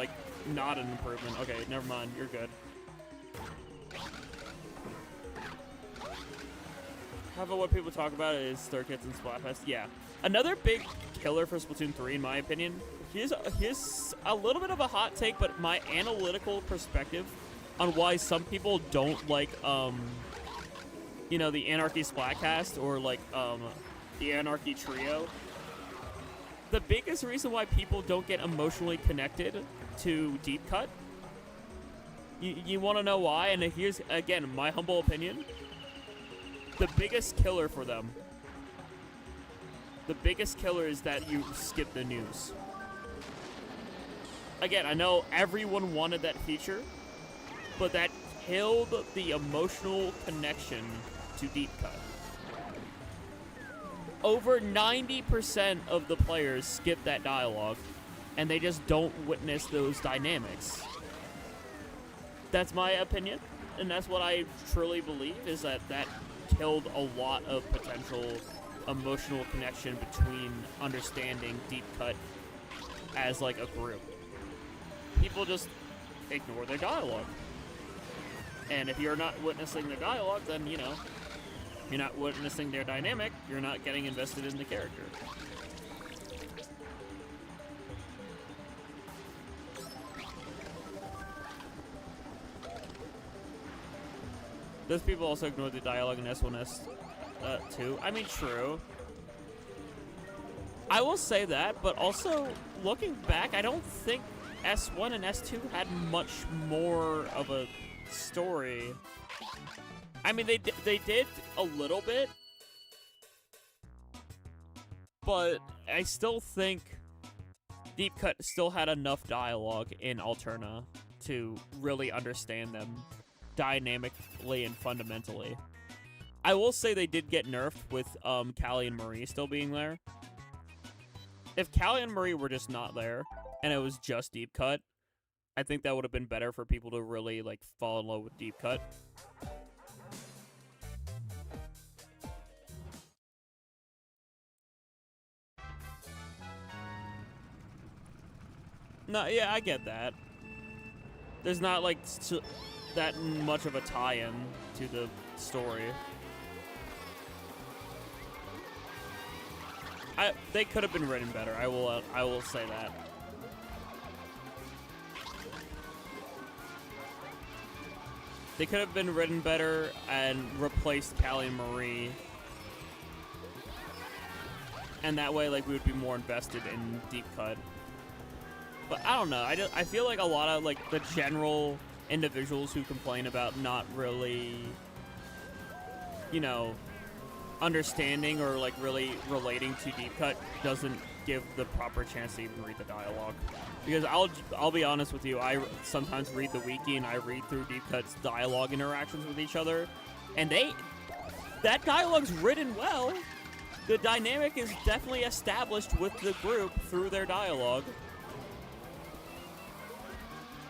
not an improvement. Okay, never mind. You're good. Half of what people talk about is Stir Kits and Splatfest. Yeah. Another big killer for Splatoon 3, in my opinion. Here's a little bit of a hot take, but my analytical perspective on why some people don't like, the Anarchy Splatcast or, the Anarchy Trio. The biggest reason why people don't get emotionally connected to Deep Cut, you want to know why? And here's, again, my humble opinion. The biggest killer for them, the biggest killer is that you skip the news. Again, I know everyone wanted that feature, but that killed the emotional connection to Deep Cut. Over 90% of the players skip that dialogue, and they just don't witness those dynamics. That's my opinion, and that's what I truly believe, is that killed a lot of potential emotional connection between understanding Deep Cut as a group. People just ignore their dialogue. And if you're not witnessing their dialogue, then, you're not witnessing their dynamic, you're not getting invested in the character. Those people also ignore the dialogue in S1, S2. I mean, true. I will say that, but also, looking back, I don't think S1 and S2 had much more of a story. I mean, they did a little bit, but I still think Deep Cut still had enough dialogue in Alterna to really understand them dynamically and fundamentally. I will say they did get nerfed with Callie and Marie still being there. If Callie and Marie were just not there, and it was just Deep Cut, I think that would have been better for people to really, fall in love with Deep Cut. No, yeah, I get that. There's not, that much of a tie-in to the story. They could have been written better. I will say that. They could have been written better and replaced Callie and Marie. And that way, we would be more invested in Deep Cut. But I don't know. I feel like a lot of, the general individuals who complain about not really, understanding or, really relating to Deep Cut doesn't give the proper chance to even read the dialogue. Because I'll be honest with you, I sometimes read the wiki and I read through Deep Cut's dialogue interactions with each other, and that dialogue's written well. The dynamic is definitely established with the group through their dialogue.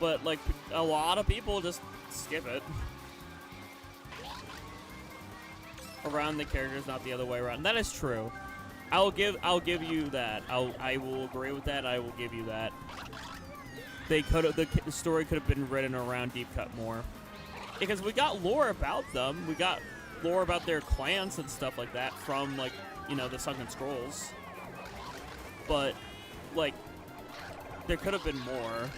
but like a lot of people just skip it. Around the characters, not the other way around. That is true. I'll give you that. I will agree with that. I will give you that. They could have the story could have been written around Deep Cut more, because we got lore about them. We got lore about their clans and stuff like that from, like, you know, the Sunken Scrolls. But like, there could have been more.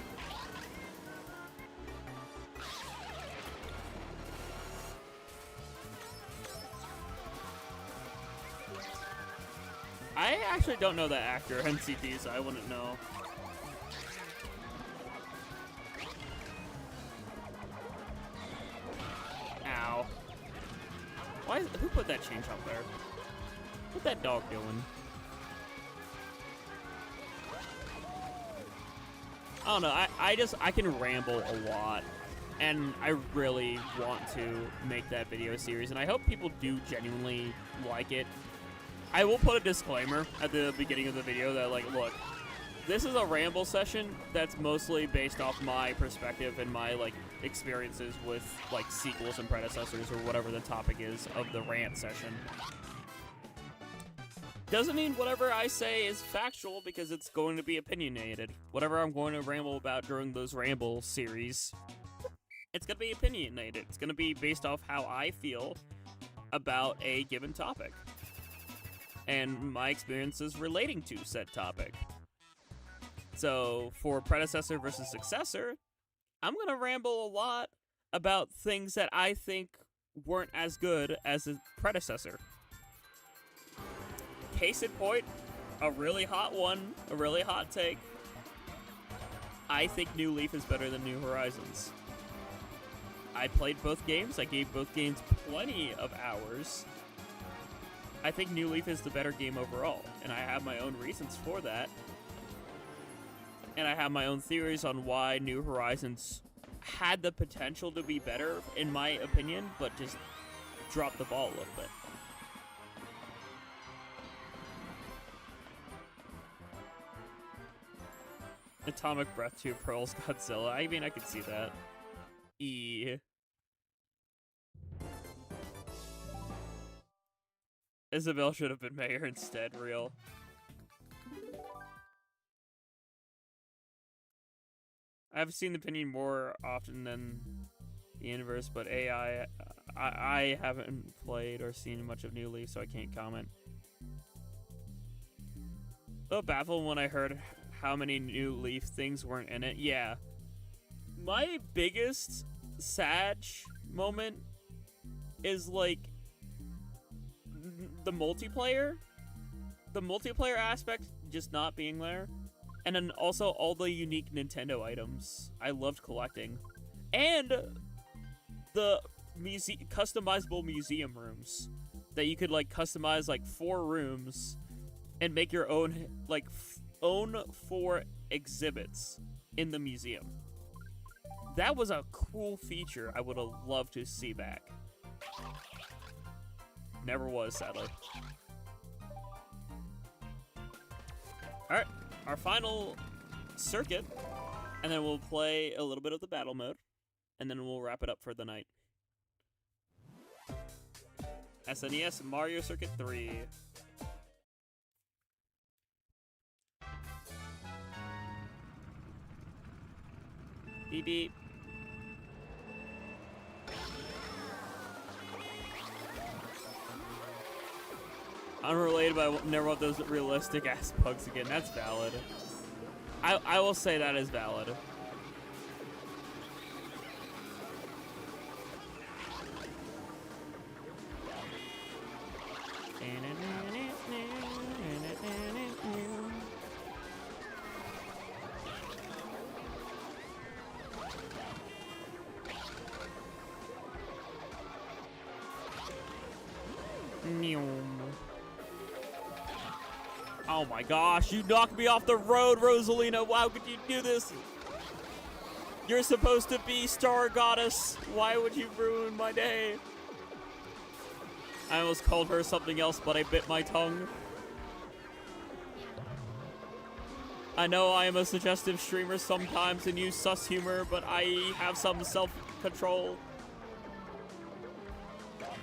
I actually don't know that actor, NCT, so I wouldn't know. Ow. Who put that change up there? What's that dog doing? I don't know, I can ramble a lot, and I really want to make that video series, and I hope people do genuinely like it. I will put a disclaimer at the beginning of the video that, like, look, this is a ramble session that's mostly based off my perspective and my, like, experiences with, like, sequels and predecessors or whatever the topic is of the rant session. Doesn't mean whatever I say is factual, because it's going to be opinionated. Whatever I'm going to ramble about during those ramble series, it's going to be opinionated. It's going to be based off how I feel about a given topic and my experiences relating to said topic. So, for predecessor versus successor, I'm gonna ramble a lot about things that I think weren't as good as the predecessor. Case in point, a really hot one, a really hot take. I think New Leaf is better than New Horizons. I played both games, I gave both games plenty of hours. I think New Leaf is the better game overall, and I have my own reasons for that. And I have my own theories on why New Horizons had the potential to be better, in my opinion, but just dropped the ball a little bit. Atomic Breath 2 Pearl's Godzilla. I mean, I could see that. Isabel should have been mayor instead, real. I've seen the opinion more often than the inverse, but AI, I haven't played or seen much of New Leaf, so I can't comment. So baffled when I heard how many New Leaf things weren't in it. Yeah. My biggest sad moment is, like, the multiplayer aspect just not being there, and then also all the unique Nintendo items I loved collecting, and the customizable museum rooms that you could, like, customize, like, 4 rooms and make your own, like, own 4 exhibits in the museum. That was a cool feature I would have loved to see back. Never was, sadly. Alright, our final circuit, and then we'll play a little bit of the battle mode, and then we'll wrap it up for the night. SNES Mario Circuit 3. Beep beep. Unrelated, but I never want those realistic ass bugs again. That's valid. I will say that is valid. Oh my gosh, you knocked me off the road, Rosalina. Why could you do this? You're supposed to be Star Goddess. Why would you ruin my day? I almost called her something else, but I bit my tongue. I know I am a suggestive streamer sometimes and use sus humor, but I have some self-control.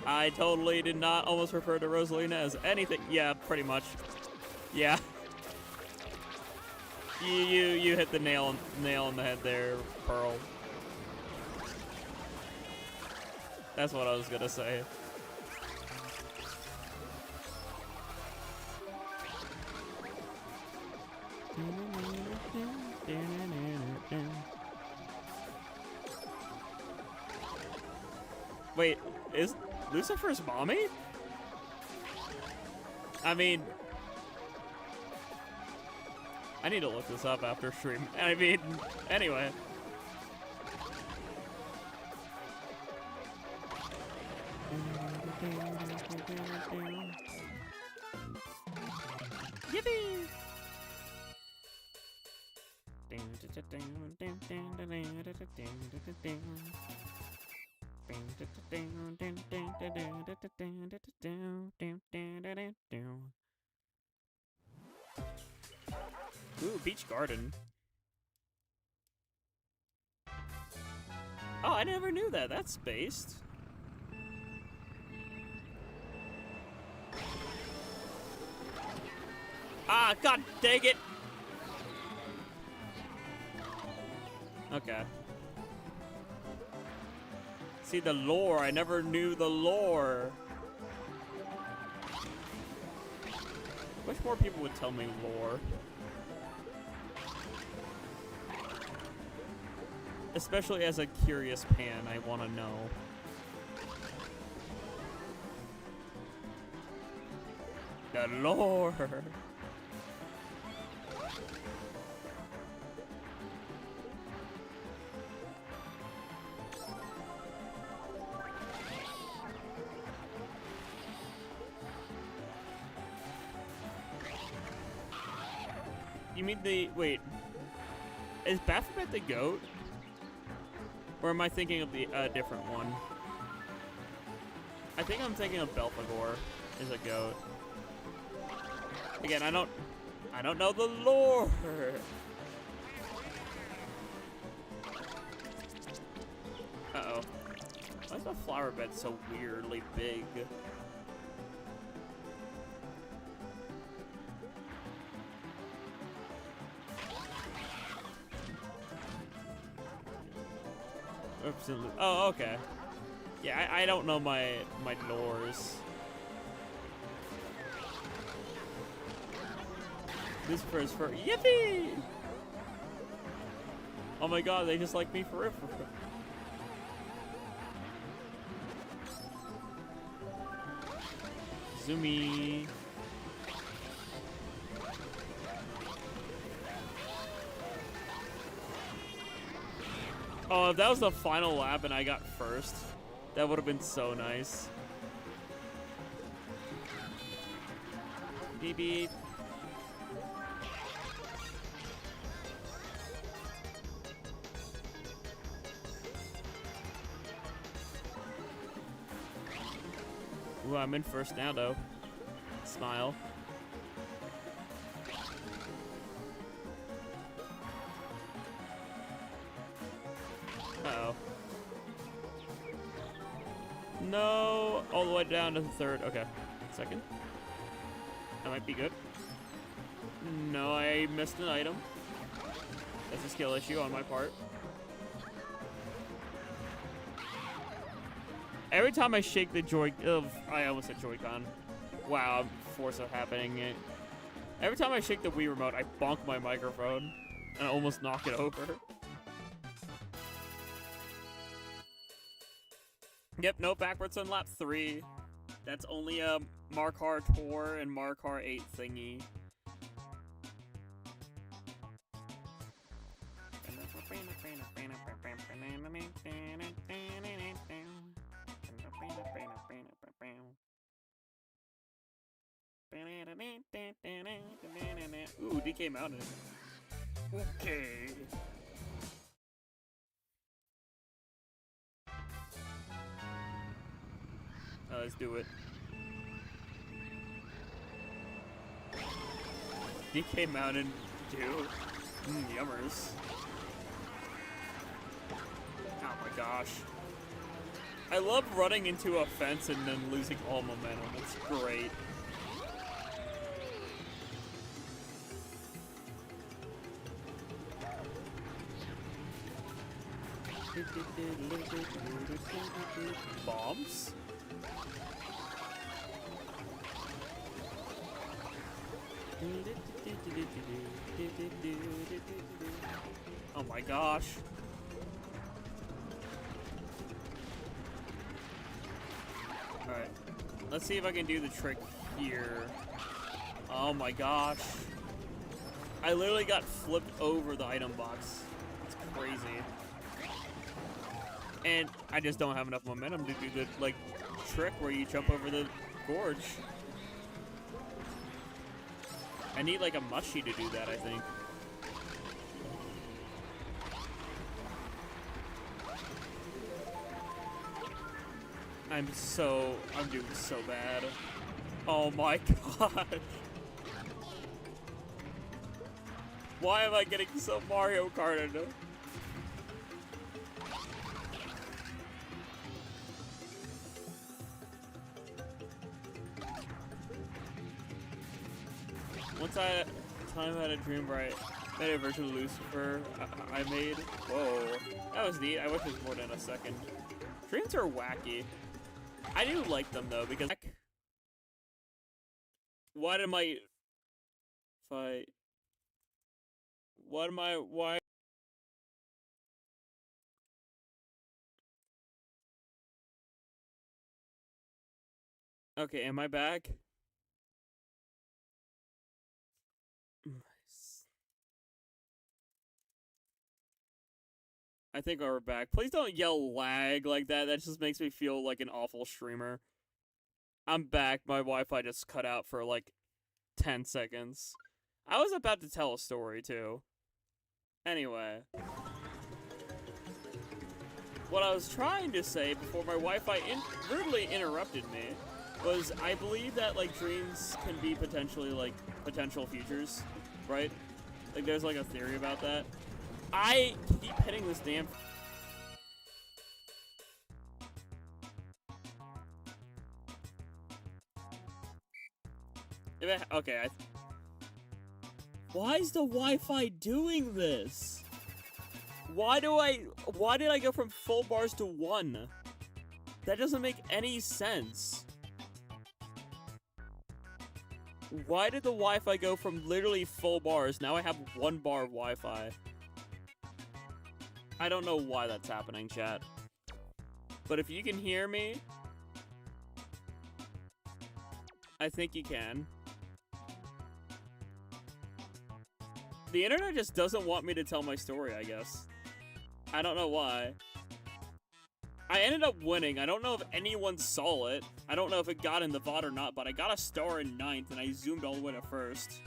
I totally did not almost refer to Rosalina as anything. Yeah, pretty much. Yeah. You hit the nail on the head there, Pearl. That's what I was gonna say. Wait, is Lucifer's mommy? I mean, I need to look this up after stream. I mean, anyway. Yippee! Ooh, beach garden. Oh, I never knew that. That's spaced. Ah, god dang it! Okay. See, the lore. I never knew the lore. Wish more people would tell me lore. Especially as a curious pan, I want to know. The lore. You mean the... Wait. Is Baphomet the goat? Or am I thinking of the different one? I think I'm thinking of Belphegor is a goat. Again, I don't know the lore. Uh-oh. Why is the flower bed so weirdly big? Oh, okay. Yeah, I don't know my lores. This first for yippee! Oh my god, they just like me forever. Zoomy. Oh, if that was the final lap and I got first, that would have been so nice. Beep beep. Ooh, I'm in first now, though. Smile. Uh-oh. No! All the way down to the third. Okay. Second. That might be good. No, I missed an item. That's a skill issue on my part. Every time I shake the I almost said Joy-Con. Wow, Forza happening. Every time I shake the Wii remote, I bonk my microphone and I almost knock it over. Yep, no backwards on lap 3. That's only a Mario Kart 4 and Mario Kart 8 thingy. Ooh, DK Mountain. Okay. Let's do it. DK Mountain do. Yummers. Oh my gosh. I love running into a fence and then losing all momentum. It's great. Bombs? Oh my gosh. Alright. Let's see if I can do the trick here. Oh my gosh. I literally got flipped over the item box. It's crazy. And I just don't have enough momentum to do the, like, trick where you jump over the gorge. I need, like, a mushy to do that, I think. I'm doing so bad. Oh my god. Why am I getting so Mario Karted? Once I had a dream where I made a version of Lucifer I made. Whoa. That was neat. I wish it was more than a second. Dreams are wacky. I do like them though, because why? Okay, am I back? I think we're back. Please don't yell lag like that. That just makes me feel like an awful streamer. I'm back. My Wi-Fi just cut out for like 10 seconds. I was about to tell a story too. Anyway. What I was trying to say before my Wi-Fi rudely interrupted me was I believe that like dreams can be potentially like potential futures, right? Like there's like a theory about that. I keep hitting this damn... Okay, why is the Wi-Fi doing this? Why did I go from full bars to 1? That doesn't make any sense. Why did the Wi-Fi go from literally full bars? Now I have 1 bar of Wi-Fi. I don't know why that's happening, chat. But if you can hear me, I think you can. The internet just doesn't want me to tell my story, I guess. I don't know why. I ended up winning. I don't know if anyone saw it. I don't know if it got in the VOD or not, but I got a star in 9th, and I zoomed all the way to 1st.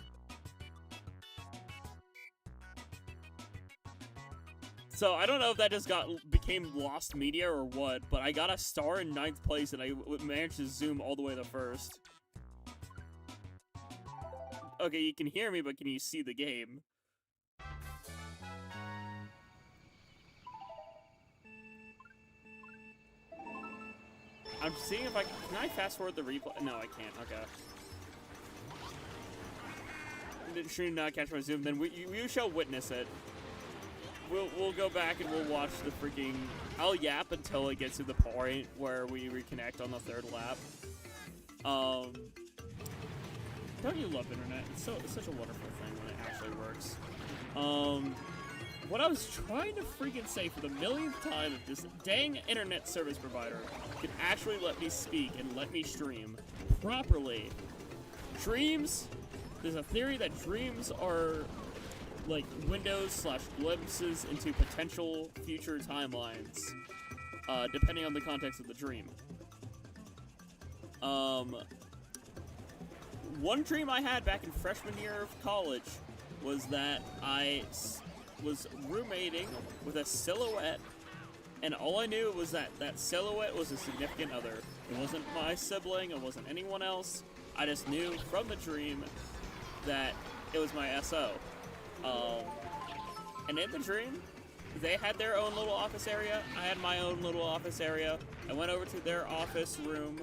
So I don't know if that just became lost media or what, but I got a star in 9th place, and I managed to zoom all the way to 1st. Okay, you can hear me, but can you see the game? I'm seeing if can I fast forward the replay? No, I can't. Okay. Should not catch my zoom. Then you shall witness it. We'll go back and we'll watch the freaking... I'll yap until it gets to the point where we reconnect on the 3rd lap. Don't you love internet? It's such a wonderful thing when it actually works. What I was trying to freaking say for the millionth time, if this dang internet service provider can actually let me speak and let me stream properly. Dreams, there's a theory that dreams are like windows / glimpses into potential future timelines, depending on the context of the dream. One dream I had back in freshman year of college was that I was roommating with a silhouette, and all I knew was that that silhouette was a significant other. It wasn't my sibling, it wasn't anyone else. I just knew from the dream that it was my SO. And in the dream, they had their own little office area. I had my own little office area. I went over to their office room.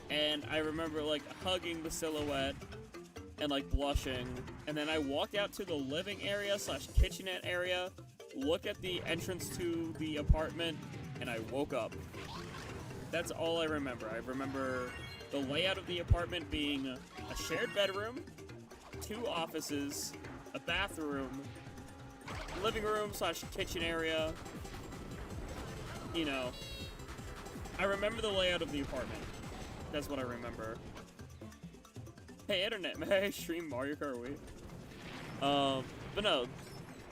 And I remember, like, hugging the silhouette and, like, blushing. And then I walked out to the living area / kitchenette area, looked at the entrance to the apartment, and I woke up. That's all I remember. I remember the layout of the apartment being a shared bedroom, 2 offices, a bathroom, living room / kitchen area. You know, I remember the layout of the apartment. That's what I remember. Hey, internet, may I stream Mario Kart Wii? But no.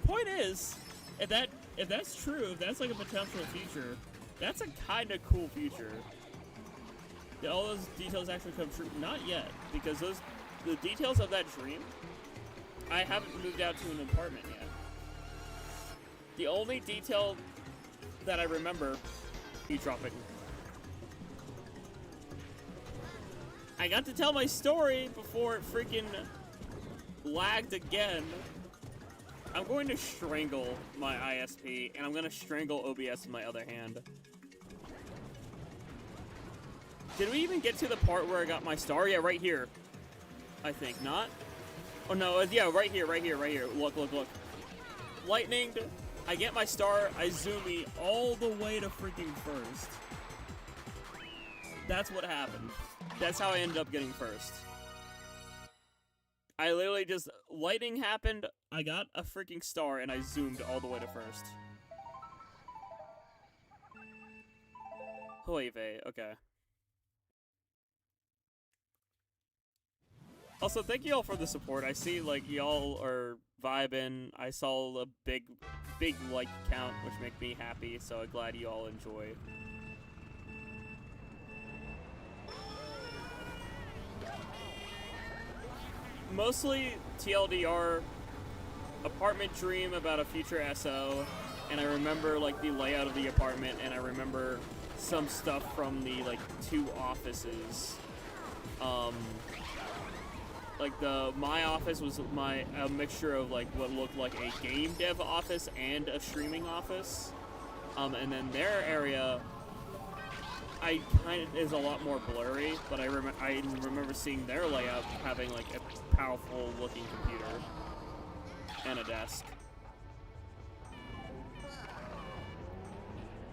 Point is, if that's true, if that's like a potential future, that's a kind of cool future. Did all those details actually come true? Not yet, because the details of that dream, I haven't moved out to an apartment yet. The only detail that I remember, keep dropping. I got to tell my story before it freaking lagged again. I'm going to strangle my ISP, and I'm going to strangle OBS in my other hand. Did we even get to the part where I got my star? Yeah, right here. I think not. Oh no, yeah, right here. Look. Lightning, I get my star, I zoomy all the way to freaking first. That's what happened. That's how I ended up getting first. I literally just, lightning happened, I got a freaking star, and I zoomed all the way to first. Hoive, okay. Also, thank you all for the support. I see, like, y'all are vibing. I saw a big like count, which makes me happy, so I'm glad you all enjoy. Mostly TLDR, apartment dream about a future SO, and I remember, like, the layout of the apartment, and I remember some stuff from the, like, 2 offices. Like, my office was a mixture of, like, what looked like a game dev office and a streaming office. And then their area, is a lot more blurry, but I remember seeing their layout having, like, a powerful looking computer and a desk.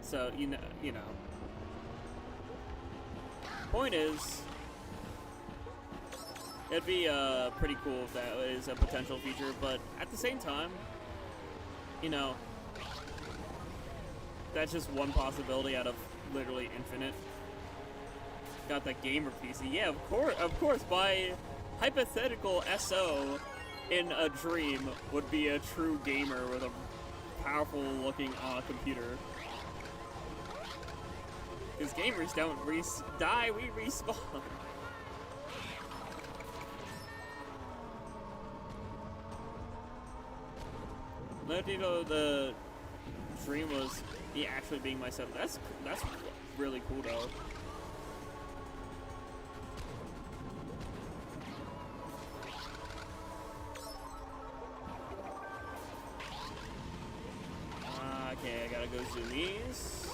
So, you know. Point is, it'd be pretty cool if that is a potential feature, but at the same time, you know, that's just one possibility out of literally infinite. Got that gamer PC. Yeah, of course, my hypothetical SO in a dream would be a true gamer with a powerful looking computer. Because gamers don't die, we respawn. The dream was me actually being myself. That's really cool though. Okay, I gotta go zoomies.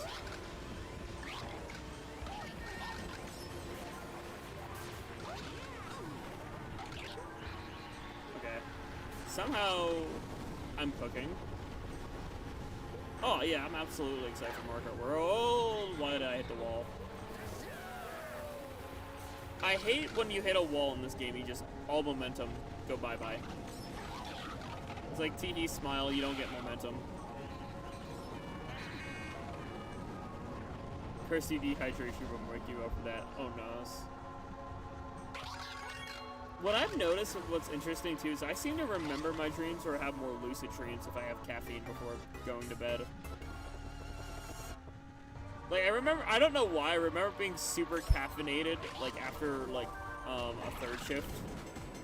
Okay. Somehow I'm cooking. Oh yeah, I'm absolutely excited for Mario Kart World. Why did I hit the wall? I hate when you hit a wall in this game, you just, all momentum, go bye-bye. It's like TD smile, you don't get momentum. Cursey dehydration will wake you up for that. Oh no. What I've noticed, what's interesting too, is I seem to remember my dreams or have more lucid dreams if I have caffeine before going to bed. Like, I don't know why, I remember being super caffeinated, like, after, like, a 3rd shift.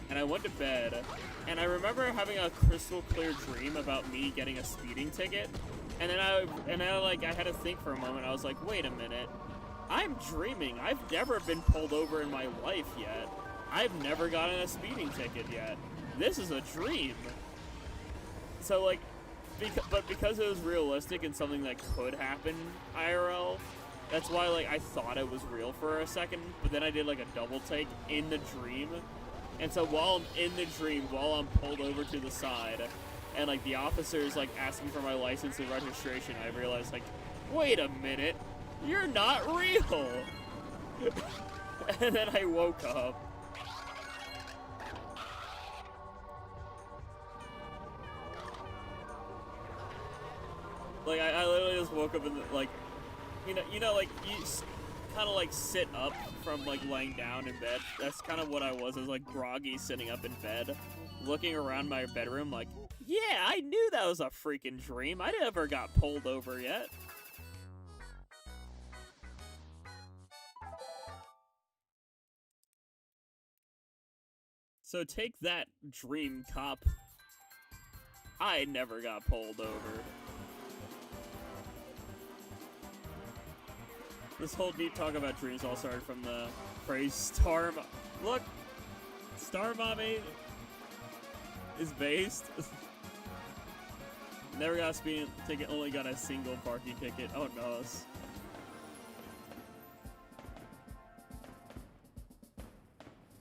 And I went to bed, and I remember having a crystal clear dream about me getting a speeding ticket. And then I had to think for a moment. I was like, wait a minute. I'm dreaming. I've never been pulled over in my life yet. I've never gotten a speeding ticket yet. this is a dream. So, like, because it was realistic and something that could happen IRL, that's why, like, I thought it was real for a second, but then I did, like, a double take in the dream. And so while I'm in the dream, while I'm pulled over to the side, and, like, the officer's, like, asking for my license and registration, I realized, like, wait a minute, you're not real! And then I woke up. Like, I literally just woke up and, like, you know, like, you kind of, like, sit up from, like, laying down in bed. That's kind of what I was like, groggy sitting up in bed, looking around my bedroom like, yeah, I knew that was a freaking dream. I never got pulled over yet. So take that, dream cop. I never got pulled over. This whole deep talk about dreams all started from the phrase Star Look! Star Mommy is based. Never got a speeding ticket, only got a single parking ticket. Oh no.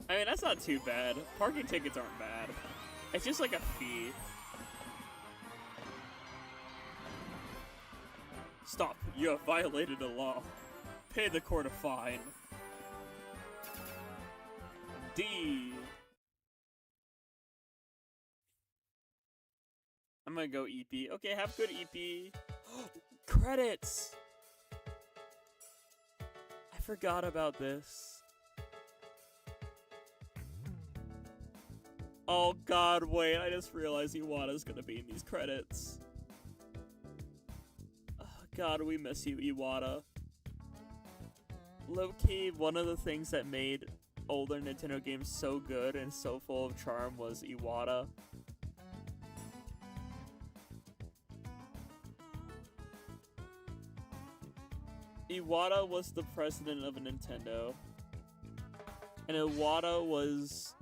I mean, that's not too bad. Parking tickets aren't bad. It's just like a fee. Stop. You have violated the law. Pay the court a fine. D. I'm gonna go EP. Okay, have good EP. Credits! I forgot about this. Oh god, wait, I just realized Iwata's gonna be in these credits. Oh god, we miss you, Iwata. Low-key, one of the things that made older Nintendo games so good and so full of charm was Iwata. Iwata was the president of Nintendo, and Iwata was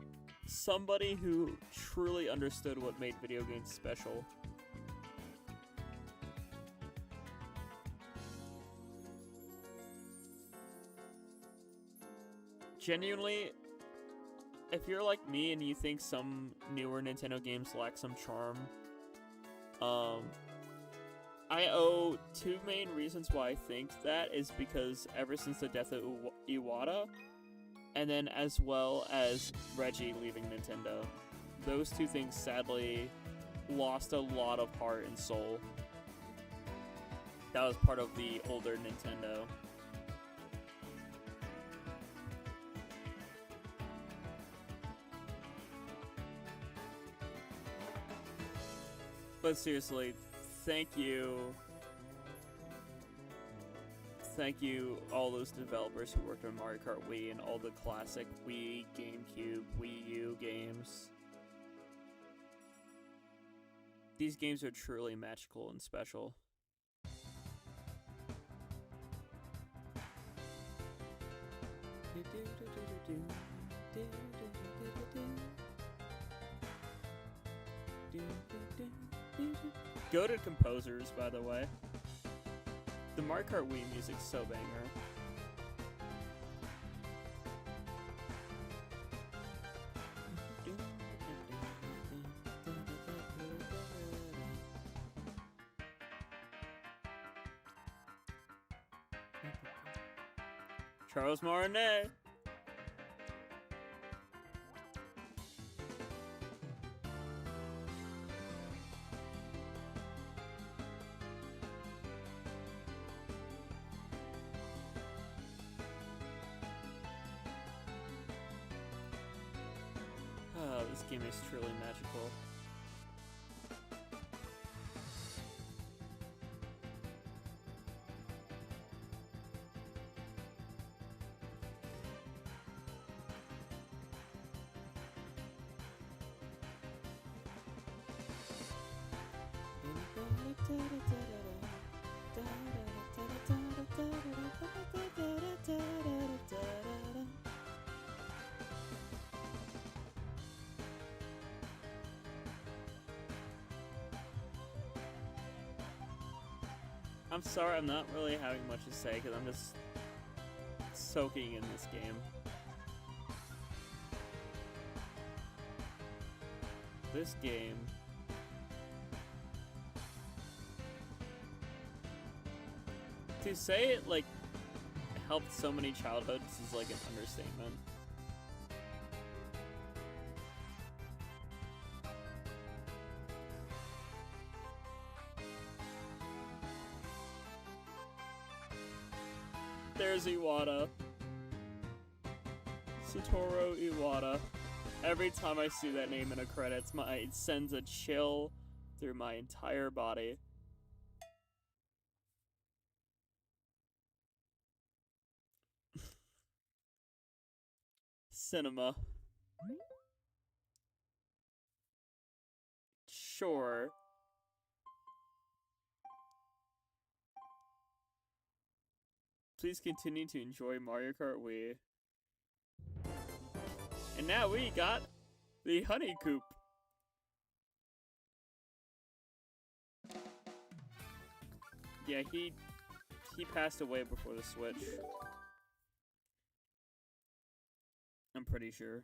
somebody who truly understood what made video games special. Genuinely, if you're like me and you think some newer Nintendo games lack some charm, I owe two main reasons why I think that is because ever since the death of Iwata, and then as well as Reggie leaving Nintendo, those two things sadly lost a lot of heart and soul. That was part of the older Nintendo. But seriously, thank you. Thank you, all those developers who worked on Mario Kart Wii and all the classic Wii, GameCube, Wii U games. These games are truly magical and special. Go to composers, by the way. The Mario Kart Wii music's so banger. Charles Martinet. Oh, this game is truly magical. I'm sorry, I'm not really having much to say because I'm just soaking in this game. This game. To say it, like, helped so many childhoods is, like, an understatement. There's Iwata. Satoru Iwata. Every time I see that name in the credits, it sends a chill through my entire body. Cinema. Sure. Please continue to enjoy Mario Kart Wii. And now we got the Honey Coop. Yeah, he passed away before the Switch. I'm pretty sure.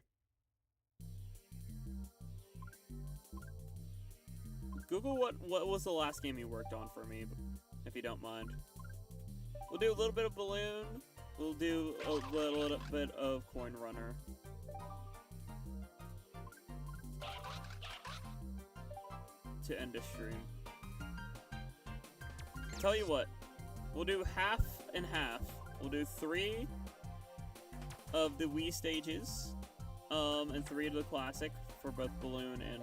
Google what was the last game you worked on for me, if you don't mind. We'll do a little bit of Balloon. We'll do a little bit of Coin Runner. To end the stream. Tell you what, we'll do half and half. We'll do 3 of the Wii stages, and 3 of the classic for both Balloon and...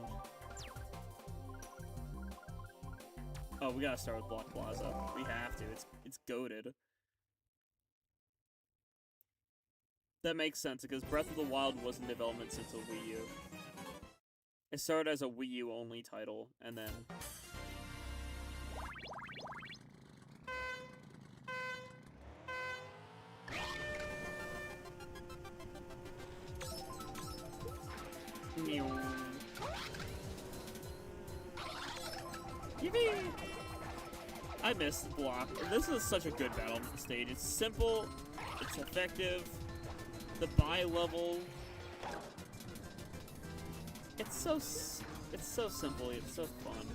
Oh, we gotta start with Block Plaza. We have to. It's goated. That makes sense because Breath of the Wild was in development since the Wii U. It started as a Wii U only title, and then Yippee! I missed the block. This is such a good battle stage. It's simple, it's effective, the bi-level. It's so simple, it's so fun.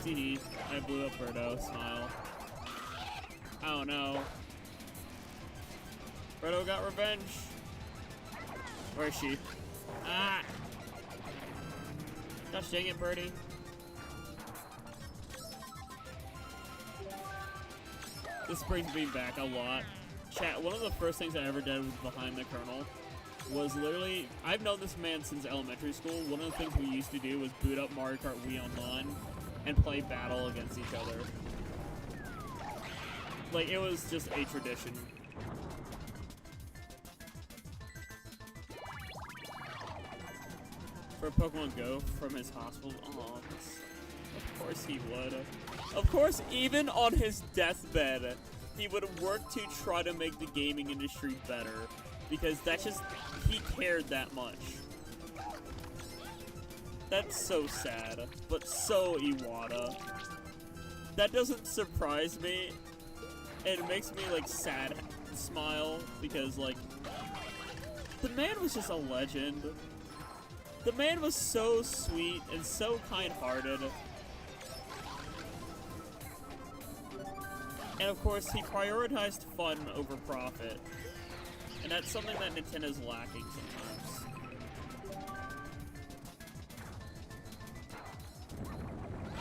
Tee, I blew up Birdo, smile. Oh no. Birdo got revenge. Where is she? Ah! Gosh dang it, Birdie. This brings me back a lot. Chat, one of the first things I ever did with Behind the Kernel was literally, I've known this man since elementary school. One of the things we used to do was boot up Mario Kart Wii Online and play battle against each other. Like, it was just a tradition. For Pokemon Go from his hospital. Oh, of course he would. Of course, even on his deathbed, he would work to try to make the gaming industry better. Because that's just, he cared that much. That's so sad, but so Iwata. That doesn't surprise me. It makes me, like, sad smile, because, like, the man was just a legend. The man was so sweet and so kind-hearted. And of course, he prioritized fun over profit. And that's something that Nintendo's lacking sometimes.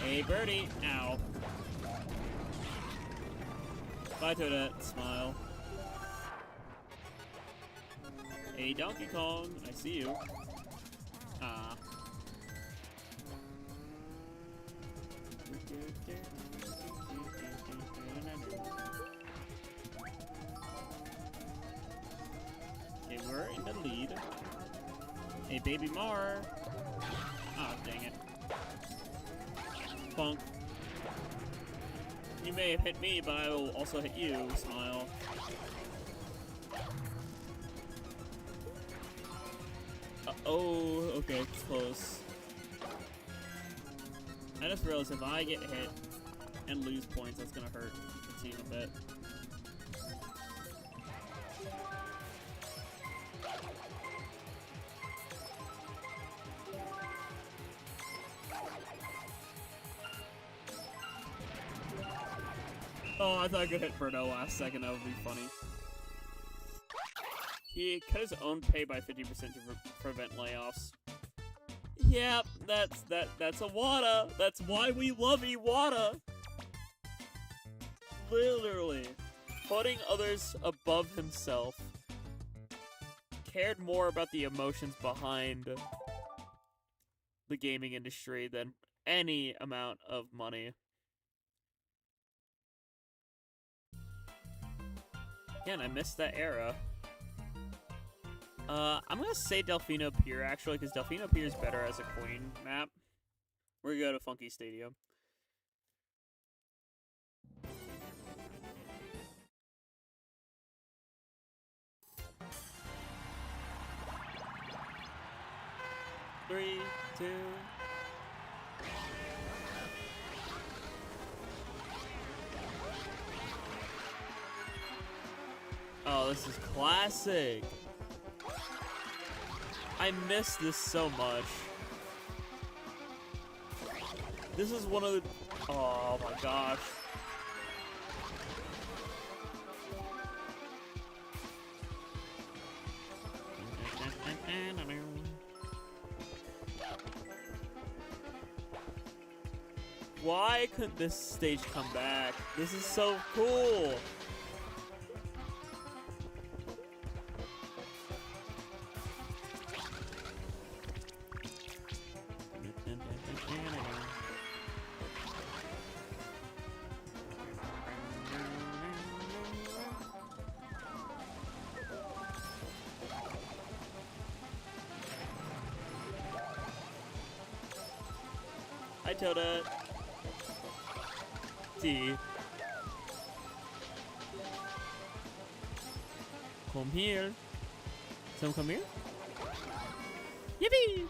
Hey, Birdie. Ow. Bye, Toadette. Smile. Hey, Donkey Kong. I see you. Ah. Okay, we're in the lead. Hey, Baby Mar. Ah, dang it. Bonk. You may have hit me, but I will also hit you. Smile. Oh, okay, it's close. I just realized if I get hit and lose points, that's gonna hurt the team a bit. Oh, I thought I could hit Birdo last second. That would be funny. He cut his own pay by 50% to prevent layoffs. Yep, that's Iwata. That's why we love Iwata. Literally, putting others above himself. Cared more about the emotions behind the gaming industry than any amount of money. Man, I missed that era. I'm gonna say Delfino Pier, actually, because Delfino Pier is better as a coin map. We're gonna go to Funky Stadium. Three, two... Oh, this is classic. I miss this so much. This is one of the... Oh my gosh. Why couldn't this stage come back? This is so cool. Hi, Toda. T. Come here. Someone come here? Yippee!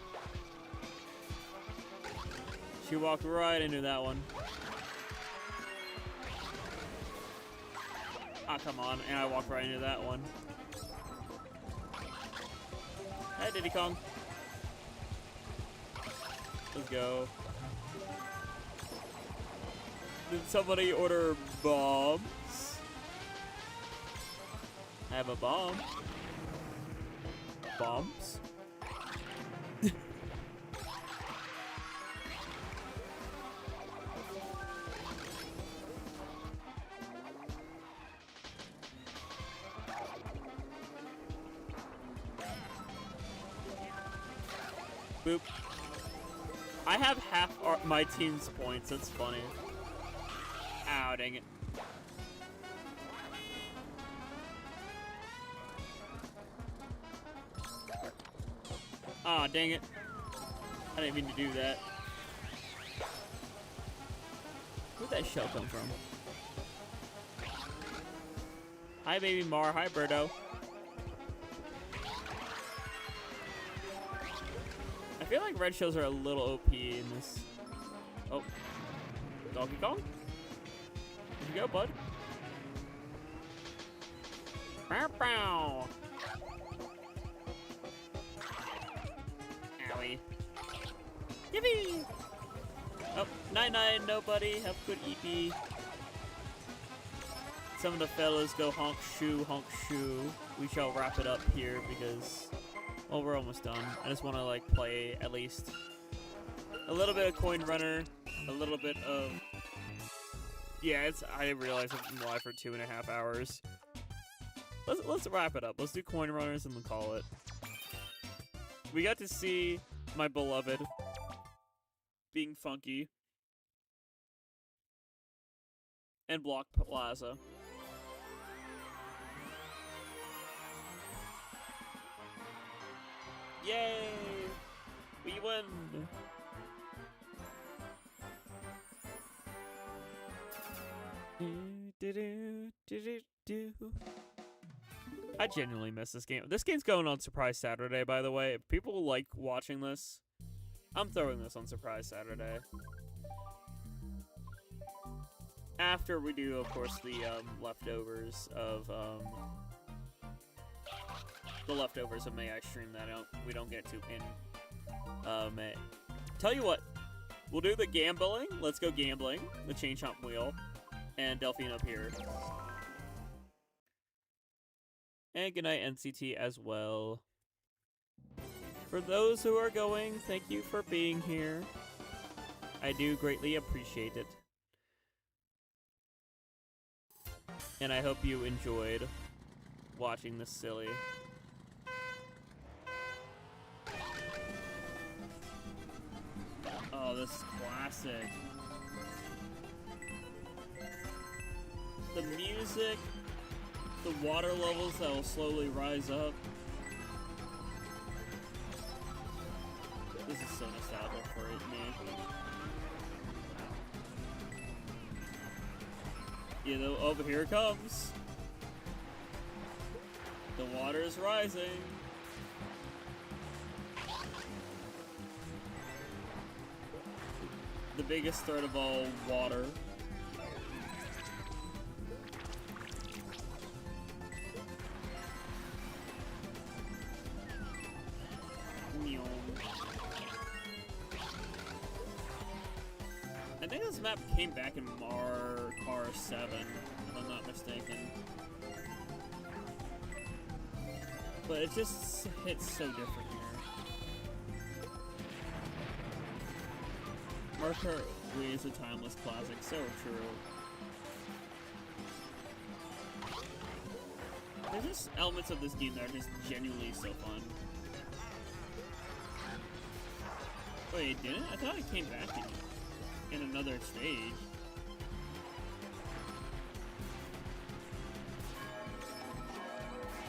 She walked right into that one. Ah, come on. And I walked right into that one. Hey, Diddy Kong. Let's go. Did somebody order bombs? I have a bomb. Bombs? Boop. I have half my team's points. That's funny. Ow, dang it. Aw, dang it. I didn't mean to do that. Where'd that shell come from? Hi, baby Mar. Hi, Birdo. I feel like red shells are a little OP in this. Oh. Donkey Kong? There you go, bud. Bow, bow. Owie. Yippee! Oh, night-night, nobody. Have a good EP. Some of the fellas go honk shoe, honk shoe. We shall wrap it up here because, well, we're almost done. I just want to, like, play at least a little bit of Coin Runner, a little bit of... Yeah, I realize I've been live for 2.5 hours. Let's wrap it up. Let's do Coin Runners and then call it. We got to see my beloved being funky and Block Plaza. Yay! We win! I genuinely miss this game. This game's going on Surprise Saturday, by the way. If people like watching this, I'm throwing this on Surprise Saturday. After we do, of course, the leftovers of May I stream that we don't get to in May. Tell you what, we'll do the gambling. Let's go gambling. The chain chomp wheel, and Delphine up here. And good night, NCT, as well. For those who are going, thank you for being here. I do greatly appreciate it. And I hope you enjoyed watching this silly. Oh, this is classic. The music, the water levels that will slowly rise up. This is so nostalgic for me. You know, over here it comes. The water is rising. The biggest threat of all, water. I think this map came back in Mario Kart 7, if I'm not mistaken. But it just hits so different here. Mario Kart Wii is a timeless classic, so true. There's just elements of this game that are just genuinely so fun. Wait, it didn't? I thought it came back in another stage.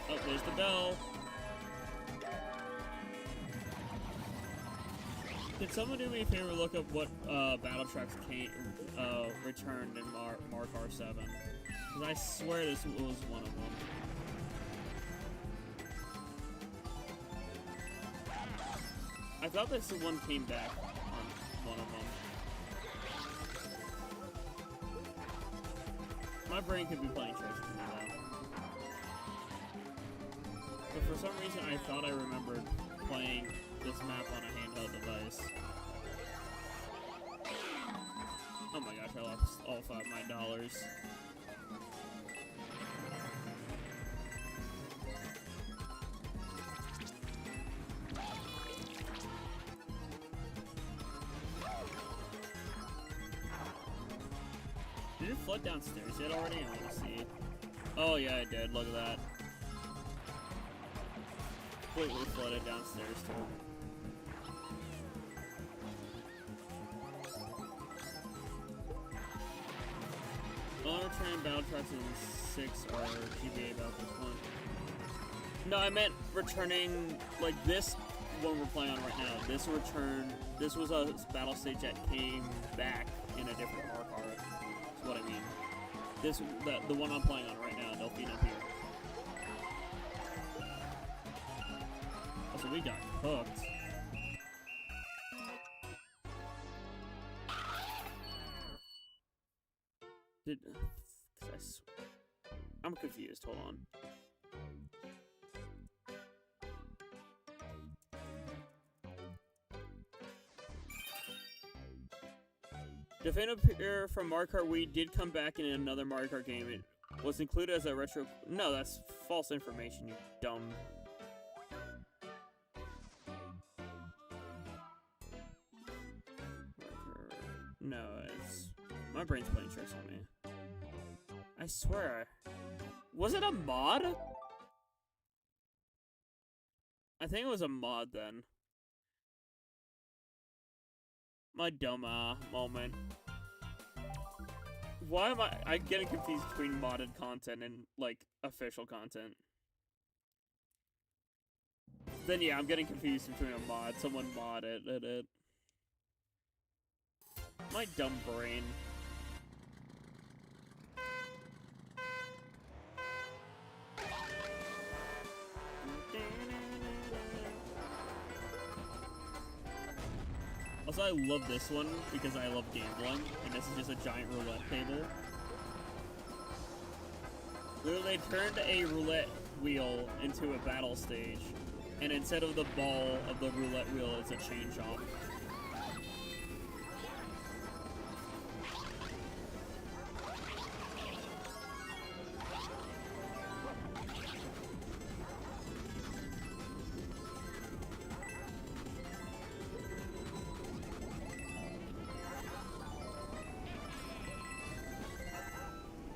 Oh, there's the bell. Did someone do me a favor, look up what battle tracks returned in Mario Kart 7? Because I swear this was one of them. I thought this one came back on one of them. My brain could be playing tricks with me though. But for some reason I thought I remembered playing this map on a handheld device. Oh my gosh, I lost all $5 of my dollars. Did it flood downstairs yet already? I want to see. Oh yeah, it did. Look at that. Completely flooded downstairs too. All return battle tracks in 6 are GBA about this one. No, I meant returning, like this one we're playing on right now. This was a battle stage that came back in a different Mario Kart. That's what I mean. The one I'm playing on right now, Delphine up here. Oh, so we got cooked. I'm confused, hold on. Definitive from Mario Kart Wii did come back in another Mario Kart game. It was included as a retro... No, that's false information, you dumb... No, it's... My brain's playing tricks on me. I swear. Was it a mod? I think it was a mod then. My dumb moment. Why am I getting confused between modded content and, like, official content? Then yeah, I'm getting confused between a mod. Someone modded it. My dumb brain. Also, I love this one because I love gambling, and this is just a giant roulette table. Literally, they turned a roulette wheel into a battle stage, and instead of the ball of the roulette wheel, it's a chain chomp.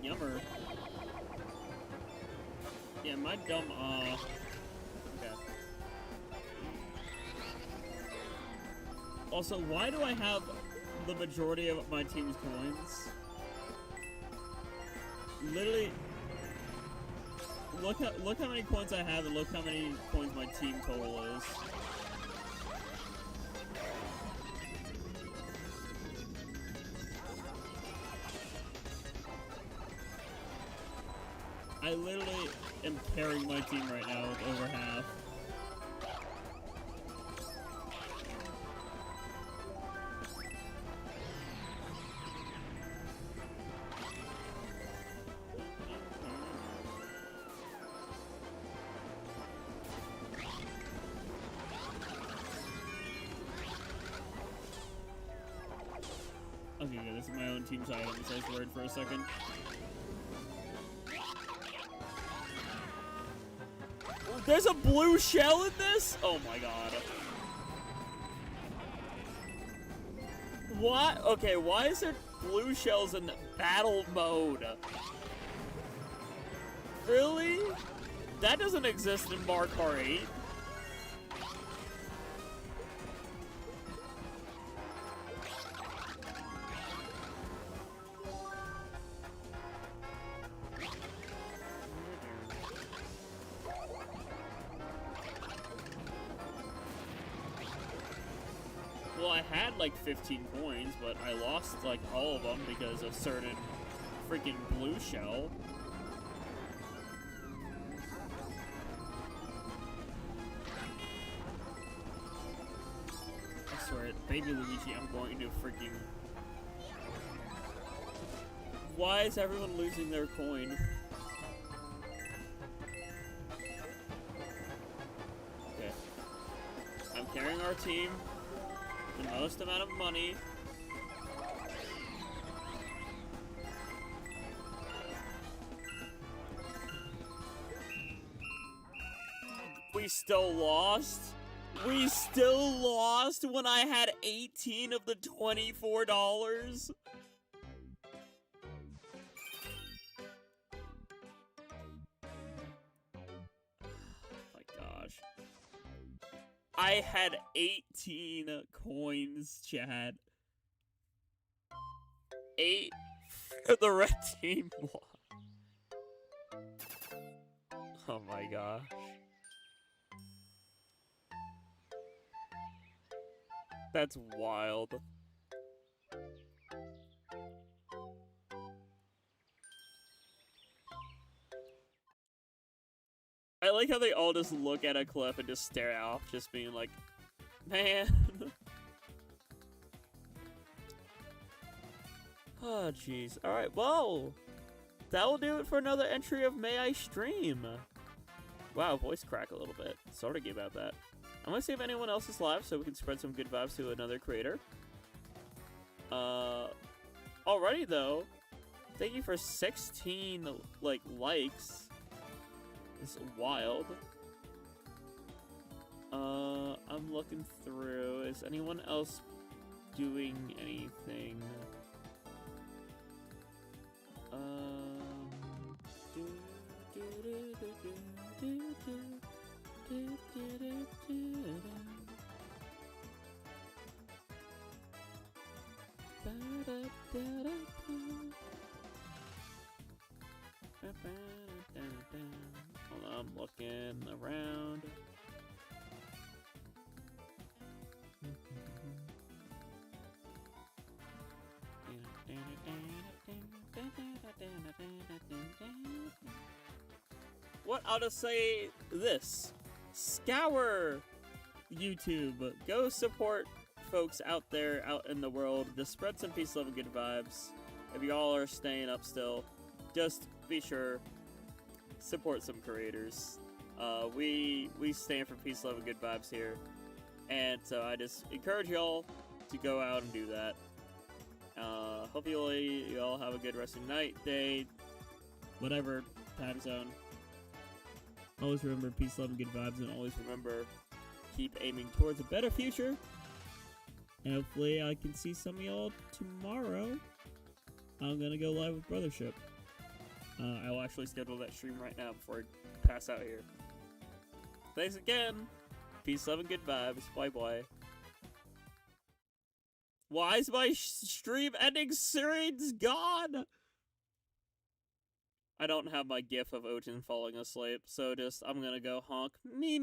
Yummer. Yeah, my dumb, okay. Also, why do I have the majority of my team's coins? Literally, look how many coins I have and look how many coins my team total is. I literally am carrying my team right now with over half. Okay, yeah, this is my own team's item, so I was worried for a second. There's a blue shell in this? Oh my god. What? Okay, why is there blue shells in battle mode? Really? That doesn't exist in Mario Kart 8. Well, I had like 15 coins, but I lost like all of them because of certain freaking blue shell. I swear it, baby Luigi, I'm going to freaking... Why is everyone losing their coin? Okay. I'm carrying our team. The most amount of money. We still lost? We still lost when I had 18 of the $24? My gosh. I had 18 coins, Chad. 8 for the red team won. Oh my gosh. That's wild. I like how they all just look at a cliff and just stare off, just being like, man. Oh, jeez. Alright, well, that will do it for another entry of May I Stream. Wow, voice crack a little bit. Sorry about that. I'm gonna see if anyone else is live so we can spread some good vibes to another creator. Alrighty though. Thank you for 16, likes. It's wild. I'm looking through. Is anyone else doing anything? Hold on, I'm looking around. What? I'll just say this. Scour YouTube. Go support folks out there, out in the world, just spread some peace, love, and good vibes. If y'all are staying up still, just be sure, support some creators. We stand for peace, love, and good vibes here. And so I just encourage y'all to go out and do that. Hopefully you all have a good rest of your night, day, whatever time zone. Always remember peace, love, and good vibes, and always remember, keep aiming towards a better future. And hopefully I can see some of y'all tomorrow. I'm gonna go live with Brothership. I will actually schedule that stream right now before I pass out here. Thanks again. Peace, love, and good vibes. Bye bye. Why is my stream ending series gone? I don't have my gif of Oten falling asleep, so I'm gonna go honk. Me.